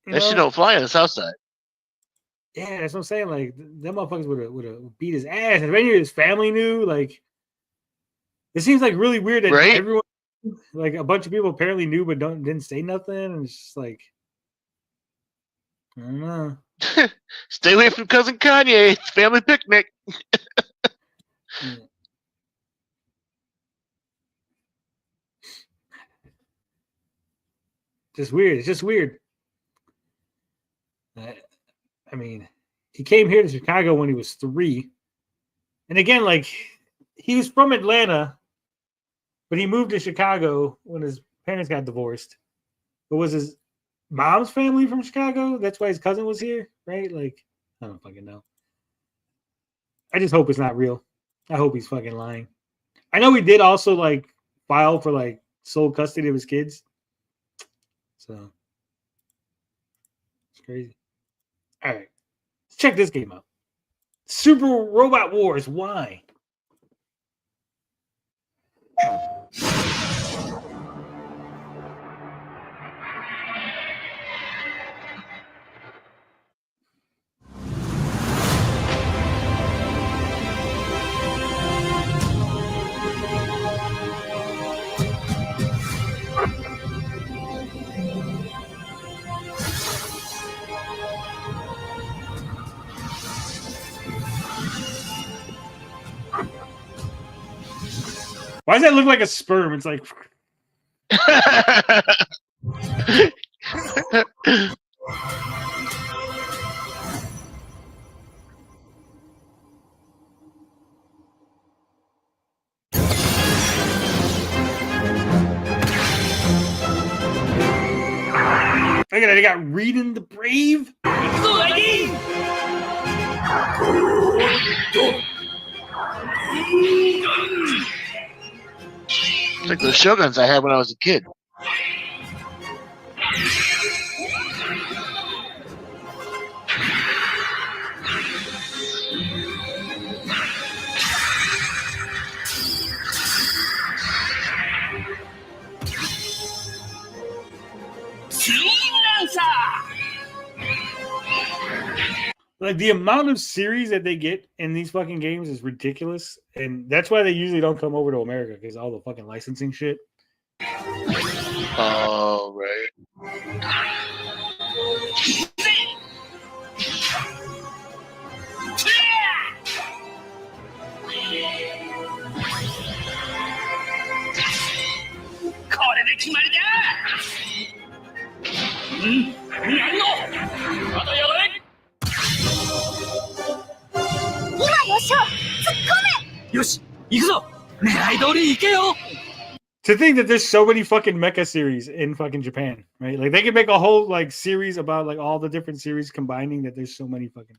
that shit don't fly on the south side. Yeah, that's what I'm saying. Like them motherfuckers would have beat his ass. And if any of his family knew, like it seems like really weird that everyone, like a bunch of people apparently knew but didn't say nothing. And it's just like I don't know. Stay away from cousin Kanye. It's family picnic. Yeah. Just weird. It's just weird. I mean, he came here to Chicago when he was 3. And again, like, he was from Atlanta, but he moved to Chicago when his parents got divorced. But was his mom's family from Chicago? That's why his cousin was here, right? Like, I don't fucking know. I just hope it's not real. I hope he's fucking lying. I know he did also, like, file for, like, sole custody of his kids. So, it's crazy. All right. Let's check this game out. Super Robot Wars. Why? Why does that look like a sperm? It's like look at it, they got Reading the Brave. It's like those Shoguns I had when I was a kid. Like the amount of series that they get in these fucking games is ridiculous, and that's why they usually don't come over to America because all the fucking licensing shit. Oh, right. To think that there's so many fucking mecha series in fucking Japan, right? Like they could make a whole like series about like all the different series combining that there's so many fucking.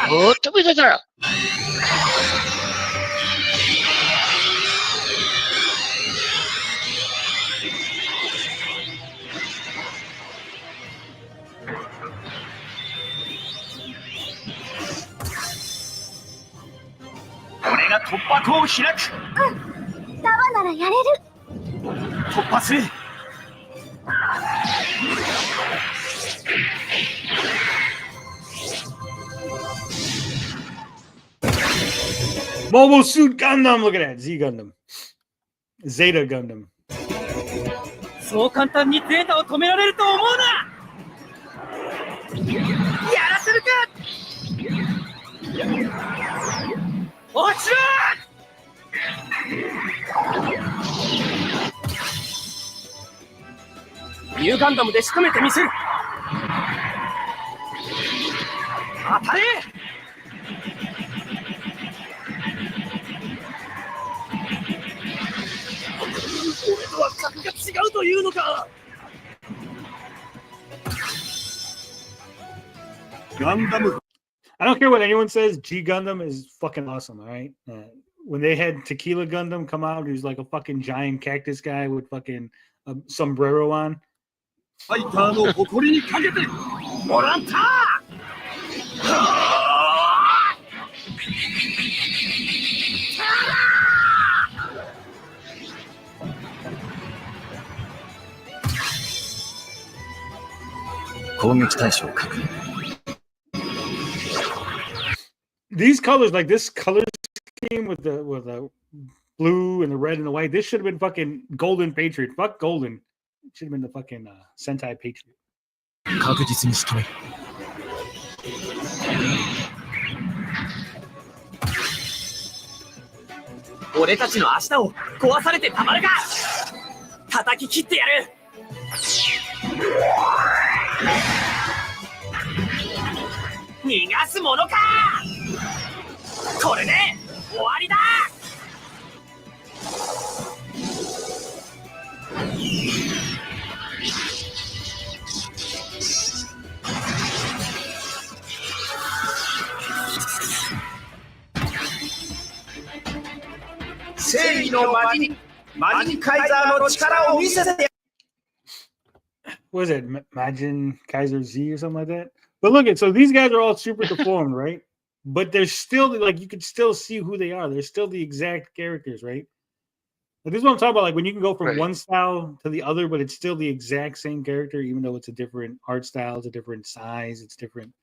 Oh, to be there. 口を開く。タワならやれる。突破する。Mobile Suit Gundam. Look at that. Z Gundam. Zeta Gundam. そう簡単にゼータを止められると思うな。やらせるか。落ちろ。ニューガンダムで仕留めてみせる。当たれ。俺とは格が違うというのか。Gundam. I don't care what anyone says. G Gundam is fucking awesome. All right. When they had Tequila Gundam come out, he was like a fucking giant cactus guy with fucking a sombrero on. ファイターの誇りにかけてもらった。攻撃対象確認。 These colors, like this color scheme with the blue and the red and the white, this should have been fucking Golden Patriot. Fuck Golden. It should have been the fucking Sentai Patriot. 確実に仕留める。俺たちの明日を壊されてたまるか。叩き切ってやる。逃がすものか。これで終わりだ。正義のマジンカイザーの力を見せて。 What is it? Majin Kaiser Z or something like that? But look at, so these guys are all super deformed, right? But they're still like, you can still see who they are. They're still the exact characters, right? Like, this is what I'm talking about. Like when you can go from one style to the other, but it's still the exact same character, even though it's a different art style, it's a different size, it's different.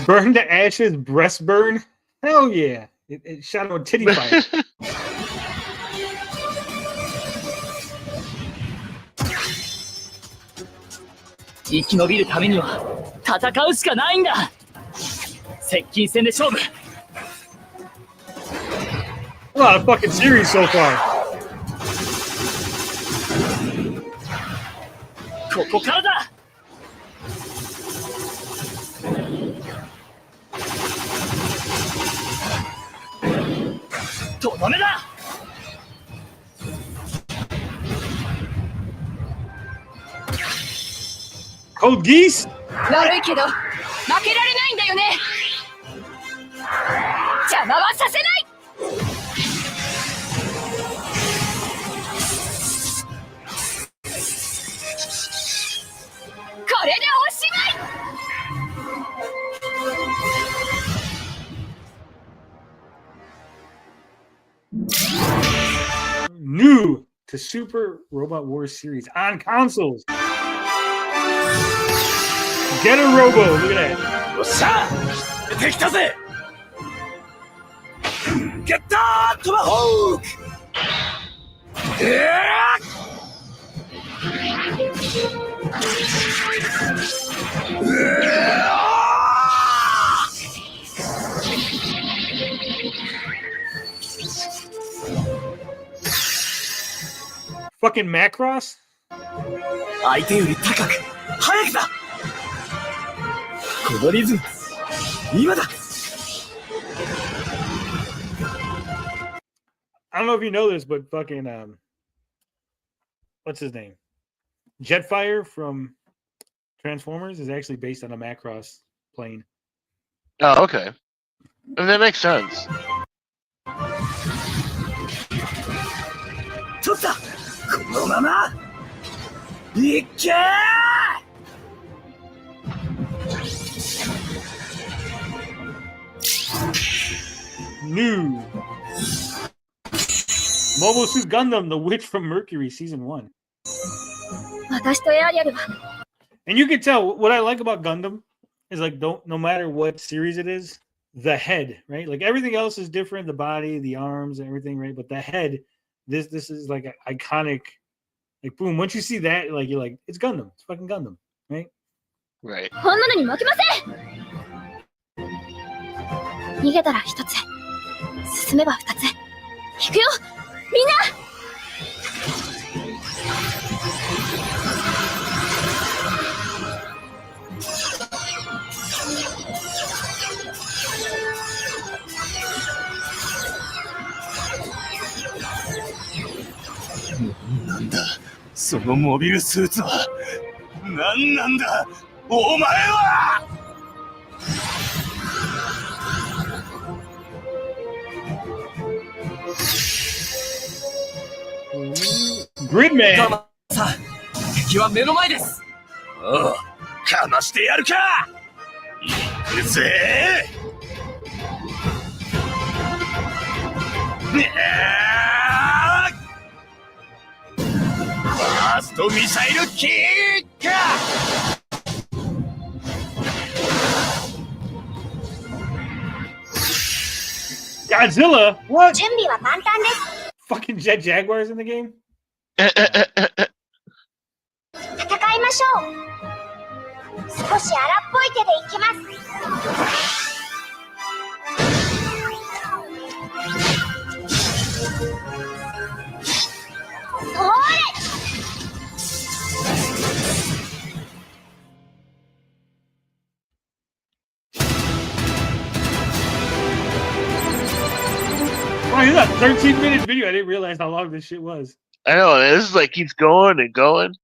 Burn to ashes, breast burn. Hell yeah! It shot him a titty fight. 生き延びるためには戦うしかないんだ。接近戦で勝負。A lot of fucking series so far. ここからだ。とどめだ。Code Geese? 悪いけど負けられないんだよね。邪魔はさせない。これでおしまい。New to Super Robot Wars series on consoles. Get a Robo. Look at that. よっしゃ出てきたぜ。ゲッタートマホーク。Fucking Macross? 相手より高く速くだ。このリズム、今だ。 I don't know if you know this, but fucking what's his name? Jetfire from Transformers is actually based on a Macross plane. Oh, okay. I mean, that makes sense. 取った。このまま。いっけー。 New Mobile Suit Gundam, The Witch from Mercury, Season 1. 私とエアリアルは And you can tell what I like about Gundam is like no matter what series it is, the head, right? Like everything else is different, the body, the arms, and everything, right? But the head, this is like an iconic, like boom. Once you see that, like you're like, it's Gundam, it's fucking Gundam, right? Right. こんなのに負けません。逃げたら一つ、進めば二つ。行くよ、みんな。 なんだそのモビルスーツは。何なんだお前は。 Gridman! さあ、敵は目の前です。おう、かましてやるか。行くぜ。ファーストミサイルキック。 Godzilla? What? 準備は万端です。 Fucking Jet Jaguars in the game? 戦いましょう。少し荒っぽい手でいきます。 Wow, this is a 13-minute video. I didn't realize how long this shit was. I know, this is like keeps going and going.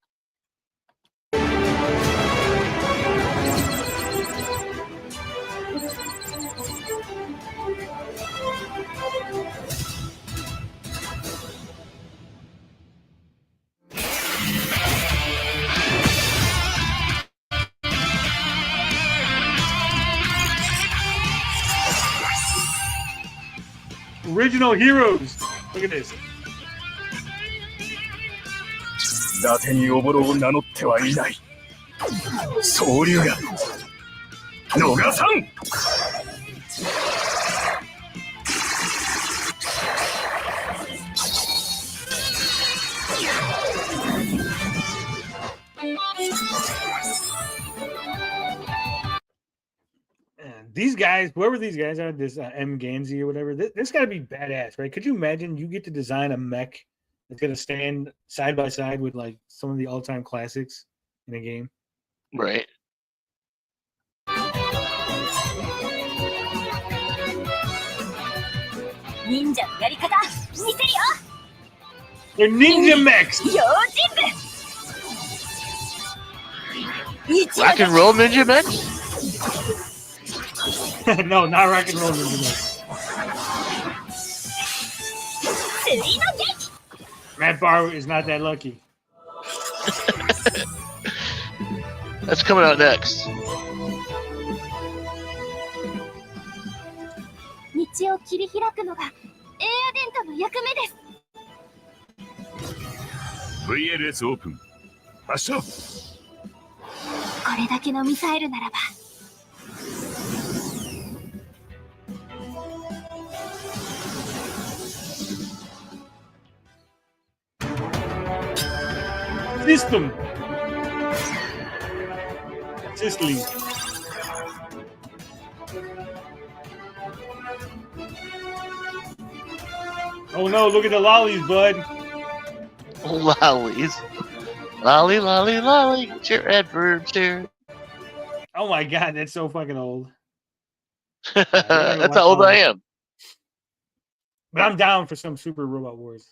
Original heroes. Look at this. 伊達におぼろを名乗ってはいない。総流が逃さん。 These guys, whoever these guys are, this M. Ganzi or whatever, this got to be badass, right? Could you imagine you get to design a mech that's going to stand side by side with like some of the all-time classics in a game? Right. Ninja のやり方見せるよ。 They're ninja mechs. 用心部。 Rock and roll ninja mechs? No, not rock and roll ninja mechs. 釣りの劇。 Matt Barr is not that lucky. That's coming out next. 道を切り開くのがエアデントの役目です。 VLS オープン。発射。これだけのミサイルならば。 System. Sicily. Oh no, look at the lollies, bud. Lollies. Lolly, lolly, lolly. Get your adverbs here. Oh my god, that's so fucking old. That's how old I am. But I'm down for some Super Robot Wars.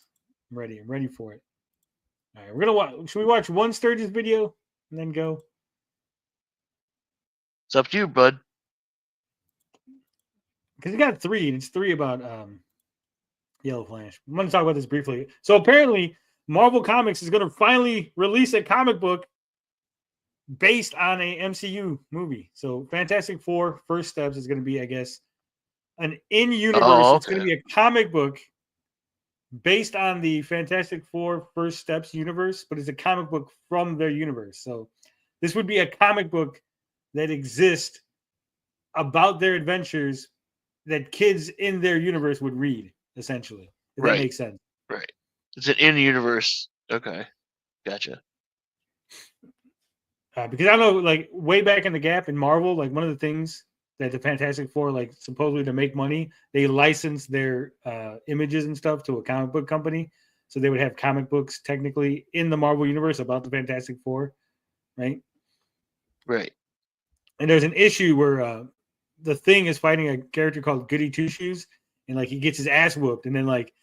I'm ready. I'm ready for it. All right, we're gonna watch. Should we watch one Sturgis video and then go? It's up to you, bud. Because you got three, and it's three about Yellow Flash. I'm going to talk about this briefly. So apparently, Marvel Comics is going to finally release a comic book based on a MCU movie. So Fantastic Four First Steps is going to be, I guess, an in-universe. Oh, It's going to be a comic book based on the Fantastic Four First Steps universe, but it's a comic book from their universe. So this would be a comic book that exists about their adventures that kids in their universe would read, essentially. If Right. that makes sense. Right. It's an in-universe. Okay. Gotcha. Because I know, like, way back in the gap in Marvel, like, one of the things that the Fantastic Four, like, supposedly to make money, they licensed their images and stuff to a comic book company. So they would have comic books, technically, in the Marvel universe about the Fantastic Four, right? Right. And there's an issue where the Thing is fighting a character called Goody Two Shoes, and, like, he gets his ass whooped, and then, like,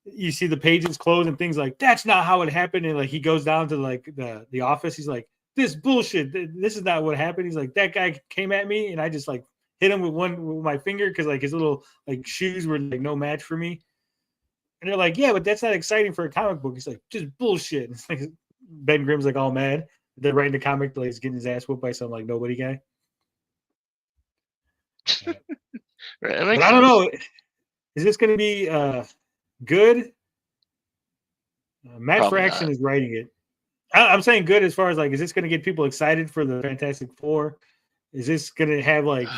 you see the pages close and things like, that's not how it happened. And, like, he goes down to, like, the office. He's like, this bullshit. This is not what happened. He's like, that guy came at me, and I just, like, hit him with my finger because, like, his little, like, shoes were, like, no match for me. And they're like, yeah, but that's not exciting for a comic book. He's like, just bullshit. It's like Ben Grimm's, like, all mad. They're writing the comic, like, he's getting his ass whooped by some, like, nobody guy. Right. But I don't know. Is this going to be good? Matt Probably Fraction not. is writing it. I'm saying good as far as, like, is this going to get people excited for the Fantastic Four? Is this going to have, like,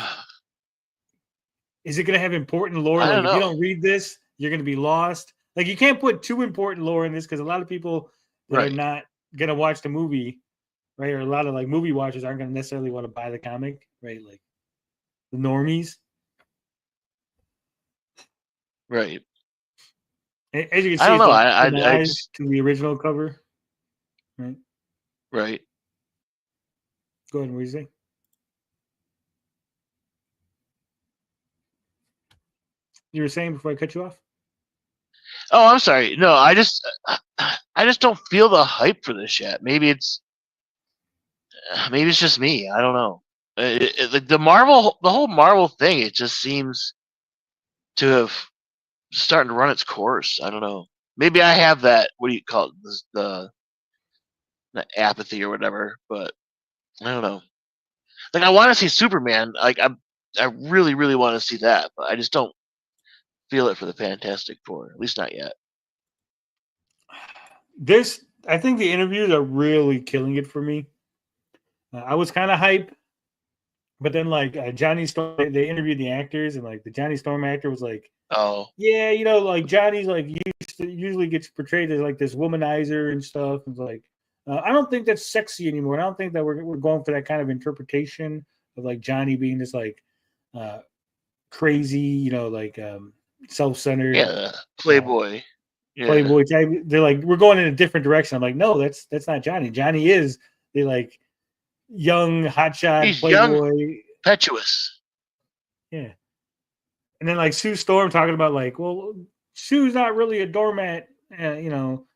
is it going to have important lore? I Like, don't if you know. don't read this, you're going to be lost. Like, you can't put too important lore in this because a lot of people that Right. are not going to watch the movie, right? Or a lot of, like, movie watchers aren't going to necessarily want to buy the comic, right? Like, the normies. Right. As you can see, I don't it's know. like I homage just to the original cover. Right. right. Go ahead, what do you say? You were saying before I cut you off? Oh, I'm sorry. No, I just don't feel the hype for this yet. Maybe it's just me. I don't know. Like the whole Marvel thing, it just seems to have starting to run its course. I don't know. Maybe I have that. What do you call it? The apathy or whatever. But I don't know. Like I want to see Superman. Like I really, really want to see that, but I just don't feel it for the Fantastic Four. At least not yet. I think the interviews are really killing it for me. I was kind of hype, but then, like, Johnny Storm, they interviewed the actors, and, like, the Johnny Storm actor was like, Oh, yeah, you know, like, Johnny's, like, usually gets portrayed as, like, this womanizer and stuff. And, like, I don't think that's sexy anymore. I don't think that we're going for that kind of interpretation of, like, Johnny being this, like, crazy, you know, like, self-centered, yeah, Playboy. Yeah. Playboy type. They're like, we're going in a different direction. I'm like, no, that's not Johnny. Johnny is the, like, young hotshot He's Playboy. young, impetuous. Yeah. And then, like, Sue Storm talking about, like, well, Sue's not really a doormat. You know,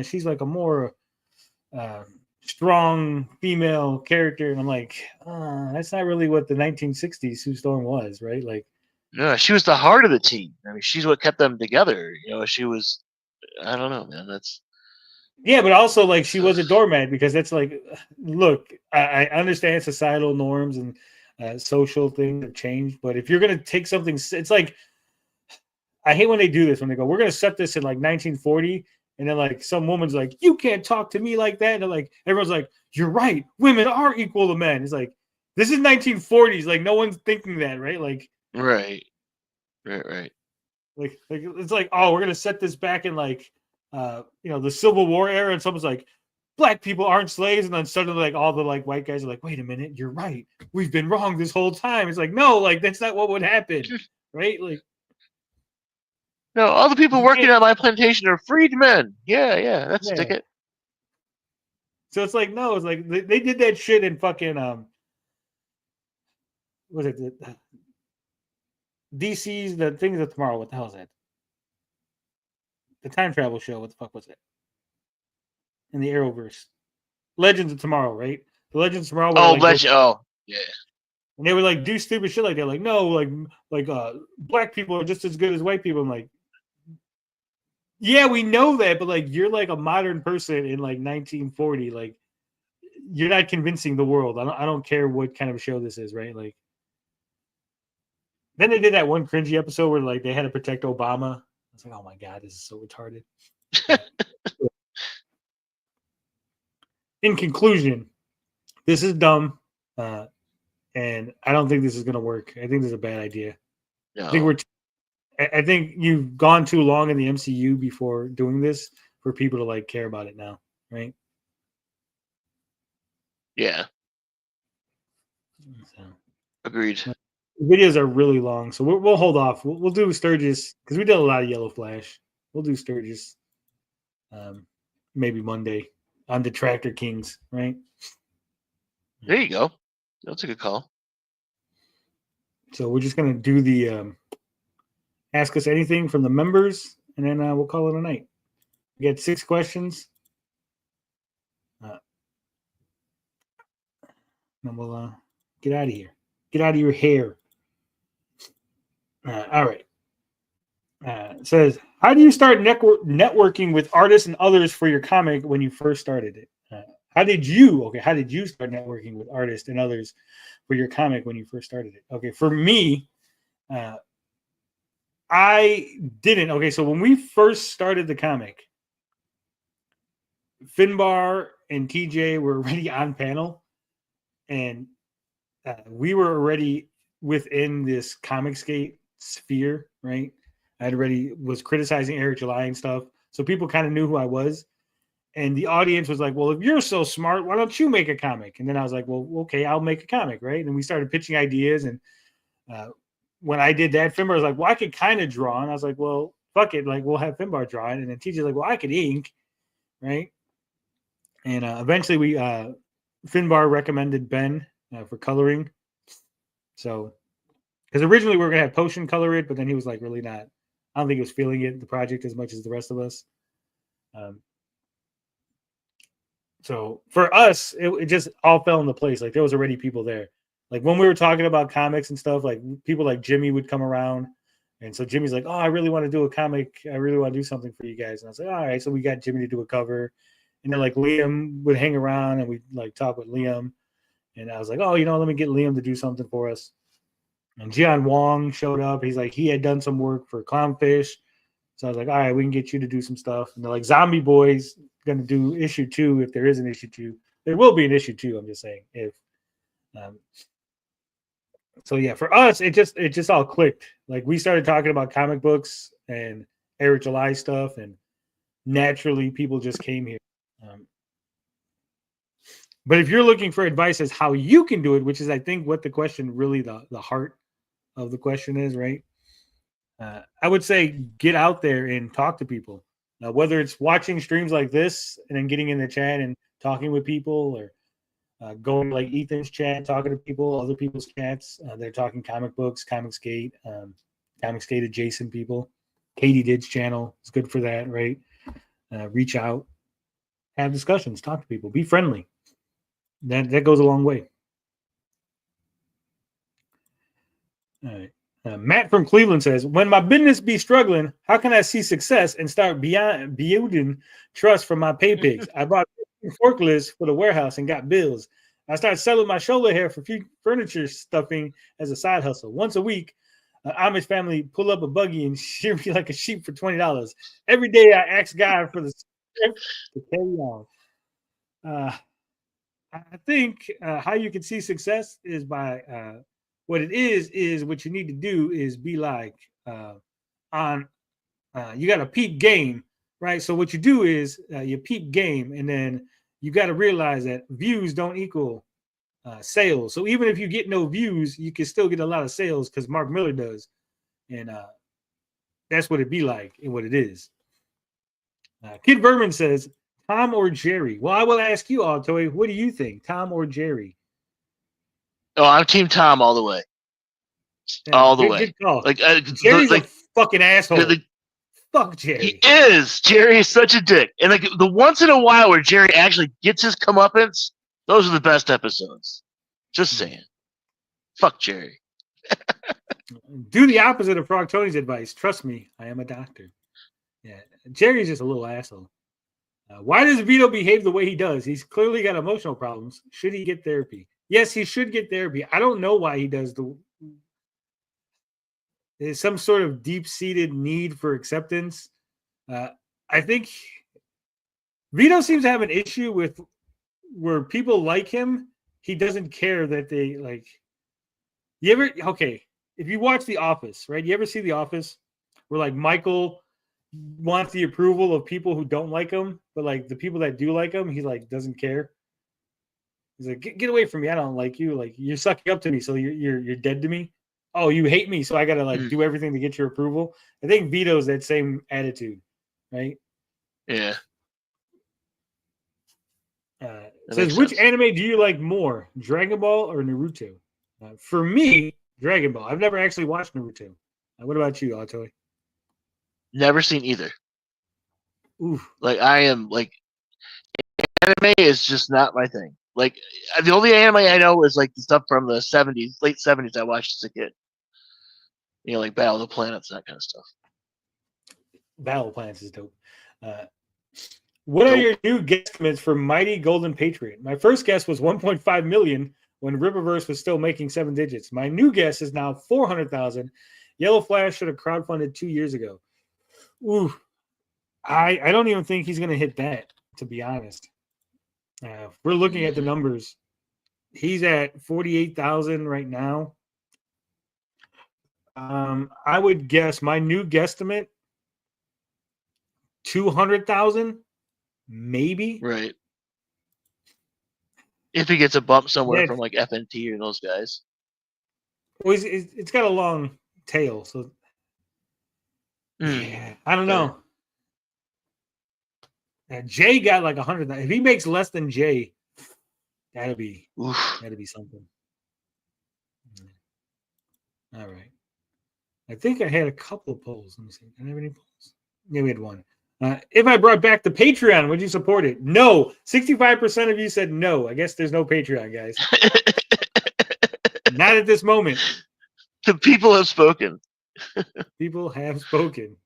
she's like a more strong female character. And I'm like, that's not really what the 1960s Sue Storm was, right? Like, No, she was the heart of the team. I mean, she's what kept them together. You know, she was. I don't know, man. That's yeah, but also, like, she was a doormat because that's like, look, I understand societal norms and social things have changed, but if you're going to take something, it's like, I hate when they do this, when they go, we're going to set this in, like, 1940, and then, like, some woman's like, you can't talk to me like that. And, like, everyone's like, you're right. Women are equal to men. It's like, this is 1940s. Like, no one's thinking that, right? Like, right. Like it's like, oh, we're going to set this back in, like, you know, the Civil War era, and someone's like, black people aren't slaves, and then suddenly, like, all the, like, white guys are like, wait a minute, you're right, we've been wrong this whole time. It's like, no, like, that's not what would happen, right? Like, No, all the people working on my plantation are freedmen. Yeah, that's Yeah. a ticket. So it's like, no, it's like they did that shit in fucking what was it? DC's The Things of Tomorrow. What the hell is that? The time travel show. What the fuck was it? In the Arrowverse. Legends of Tomorrow, right? The Legends of Tomorrow. Oh, yeah. And they would like do stupid shit like that. Like, no, like black people are just as good as white people. I'm like, yeah, we know that, but like you're like a modern person in like 1940. Like, you're not convincing the world. I don't care what kind of show this is, right? Like, then they did that one cringy episode where like they had to protect Obama. I was like, oh my god, this is so retarded. In conclusion, this is dumb, and I don't think this is going to work. I think this is a bad idea. No. I think you've gone too long in the MCU before doing this for people to like care about it now, right? Yeah. So, Agreed. the videos are really long, so we'll hold off. We'll do Sturgis because we did a lot of Yellow Flash. We'll do Sturgis, maybe Monday on Detractor Kings, right? There you go. That's a good call. So we're just gonna do the ask us anything from the members, and then we'll call it a night. We got 6 questions. And we'll get out of here. Get out of your hair. All right. It says, how do you start networking with artists and others for your comic when you first started it? How did you start networking with artists and others for your comic when you first started it? Okay, for me, I didn't. Okay, so when we first started the comic, Finbar and TJ were already on panel, and we were already within this ComicsGate sphere, right? I already was criticizing Eric July and stuff, so people kind of knew who I was. And the audience was like, well, if you're so smart, why don't you make a comic? And then I was like, well, okay, I'll make a comic, right? And we started pitching ideas. And when I did that, Finbar was like, well, I could kind of draw. And I was like, well, fuck it. Like, we'll have Finbar draw it. And then TJ's like, well, I could ink, right? And eventually Finbar recommended Ben for coloring. So, because originally we were going to have Potion color it, but then he was like, really not. I don't think he was feeling it, the project, as much as the rest of us. So for us, it just all fell into place. Like there was already people there. Like when we were talking about comics and stuff, like people like Jimmy would come around. And so Jimmy's like, oh, I really want to do a comic. I really want to do something for you guys. And I was like, all right. So we got Jimmy to do a cover. And then like Liam would hang around and we'd like talk with Liam. And I was like, oh, let me get Liam to do something for us. And Jian Wong showed up. He's like, he had done some work for Clownfish. So I was like, all right, we can get you to do some stuff. And they're like, Zombie Boy's going to do issue 2 if there is an issue 2. There will be an issue 2, I'm just saying. If so yeah, for us, it just all clicked. Like we started talking about comic books and Eric July stuff, and naturally people just came here. But if you're looking for advice as how you can do it, which is I think what the question really the heart of the question is, right? I would say get out there and talk to people. Whether it's watching streams like this and then getting in the chat and talking with people, or going like Ethan's chat, talking to people, other people's chats. They're talking comic books, ComicsGate, ComicsGate adjacent people. Katie Did's channel is good for that, right? Reach out, have discussions, talk to people, be friendly. That goes a long way. All right. Matt from Cleveland says, when my business be struggling, how can I see success and start building trust from my pay pigs? I bought forklifts for the warehouse and got bills. I started selling my shoulder hair for furniture stuffing as a side hustle. Once a week, Amish family pull up a buggy and shear me like a sheep for $20. Every day I ask God for the strength to carry on. I think how you can see success is by what it is what you need to do is be like you got to peep game, right? So what you do is you peep game, and then you got to realize that views don't equal sales. So even if you get no views, you can still get a lot of sales because Mark Miller does. And that's what it'd be like and what it is. Kid Berman says, Tom or Jerry? Well, I will ask you, Altoy, what do you think, Tom or Jerry? Oh, I'm Team Tom all the way. Yeah, All the good, way. Good call. Like Jerry's like a fucking asshole. Fuck Jerry. He is. Jerry is such a dick. And like the once in a while where Jerry actually gets his comeuppance, those are the best episodes. Just saying. Fuck Jerry. Do the opposite of Frog Tony's advice. Trust me, I am a doctor. Yeah, Jerry's just a little asshole. Why does Vito behave the way he does? He's clearly got emotional problems. Should he get therapy? Yes, he should get therapy. I don't know why he does there's some sort of deep-seated need for acceptance. I think Vito seems to have an issue with where people like him. He doesn't care that they like. If you watch The Office, right? You ever see The Office where like Michael wants the approval of people who don't like him, but like the people that do like him, he like doesn't care. He's like, get away from me. I don't like you. Like you're sucking up to me, so you're dead to me. Oh, you hate me, so I gotta like do everything to get your approval. I think Vito's that same attitude, right? Yeah. Says, which anime do you like more, Dragon Ball or Naruto? For me, Dragon Ball. I've never actually watched Naruto. What about you, Altoy? Never seen either. Oof. Like I am like anime is just not my thing. Like the only anime I know is like the stuff from the 70s, late 70s I watched as a kid. You know, like Battle of the Planets, that kind of stuff. Battle of Planets is dope. What are your new guesstimates for Mighty Golden Patriot? My first guess was 1.5 million when Riververse was still making 7 digits. My new guess is now 400,000. Yellow Flash should have crowdfunded 2 years ago. Ooh, I don't even think he's going to hit that, to be honest. We're looking at the numbers. He's at 48,000 right now. I would guess my new guesstimate 200,000, maybe. Right. If he gets a bump somewhere from like FNT or those guys. Well, it's got a long tail, so yeah, I don't know. Jay got like 100. If he makes less than Jay, that'd be something. All right. I think I had a couple of polls. Let me see. Did I have any polls? Yeah, we had one. If I brought back the Patreon, would you support it? No. 65% of you said no. I guess there's no Patreon, guys. Not at this moment. The people have spoken. People have spoken.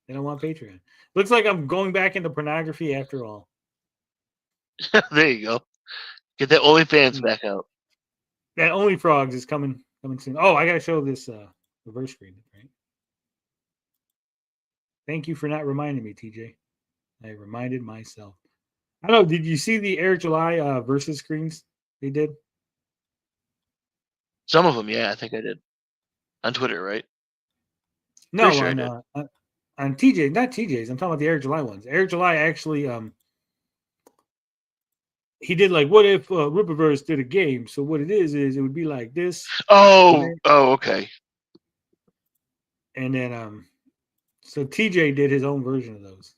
They don't want Patreon. Looks like I'm going back into pornography after all. There you go. Get that OnlyFans back out. That Only Frogs is coming soon. Oh, I gotta show this reverse screen, right? Thank you for not reminding me, TJ. I reminded myself. I don't know. Did you see the Eric July versus screens they did? Some of them, yeah, I think I did. On Twitter, right? No, sure on TJ, not TJ's. I'm talking about the Eric July ones. Eric July actually, he did like, what if Rippaverse did a game? So what it is it would be like this. Okay. And then, so TJ did his own version of those.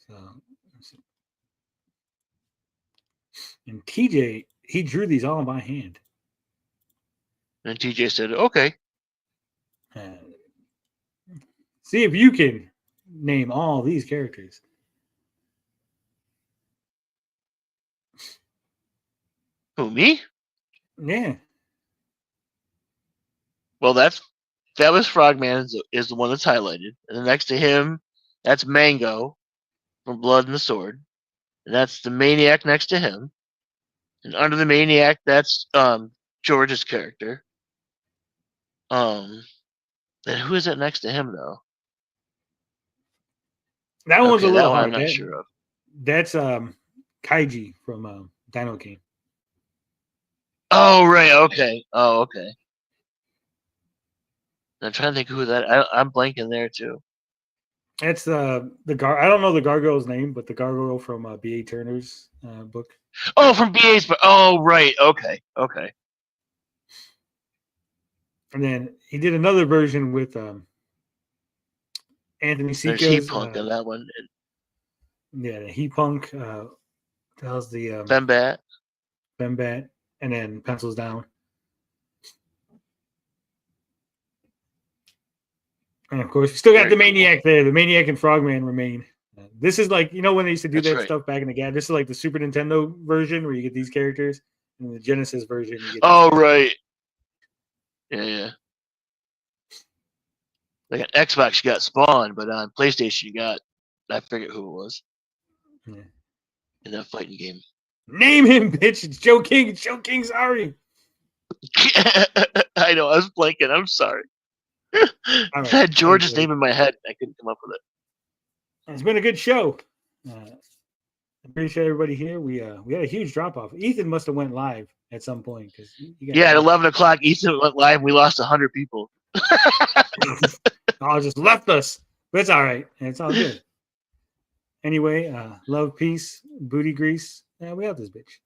So, and TJ, he drew these all by hand. And TJ said, okay. See if you can name all these characters. Who, me? Yeah. Well, that was Frogman is the one that's highlighted. And then next to him, that's Mango from Blood and the Sword. And that's the Maniac next to him. And under the Maniac, that's George's character. Then who is it next to him though? That one's a little hard. I'm not sure of. That's Kaiji from Dino King. Oh right, okay. Oh okay. I'm trying to think who that. I'm blanking there too. That's the I don't know the gargoyle's name, but the gargoyle from B.A. Turner's book. Oh, from B.A.'s book. Oh right, okay. And then he did another version with Anthony There's Seika's. Heat Punk on that one. Yeah, the Heat Punk. That was the Fembat. Fembat, and then Pencils Down. And of course, we still got the Maniac there. The Maniac and Frogman remain. This is like, you know, when they used to do That's that right. stuff back in the day. This is like the Super Nintendo version where you get these characters, and the Genesis version. You get Oh, right. Yeah. Like on Xbox, you got Spawn, but on PlayStation, you got, I forget who it was. Yeah. In that fighting game. Name him, bitch. It's Joe King. It's Joe King. Sorry. I know. I was blanking. I'm sorry. I right. had George's name in my head. I couldn't come up with it. It's been a good show. I appreciate everybody here. We had a huge drop off. Ethan must have went live at some point because Yeah, at 11 o'clock, Ethan went live. We lost 100 people. all just left us, but it's all right. It's all good. Anyway, love, peace, booty grease. We out this bitch.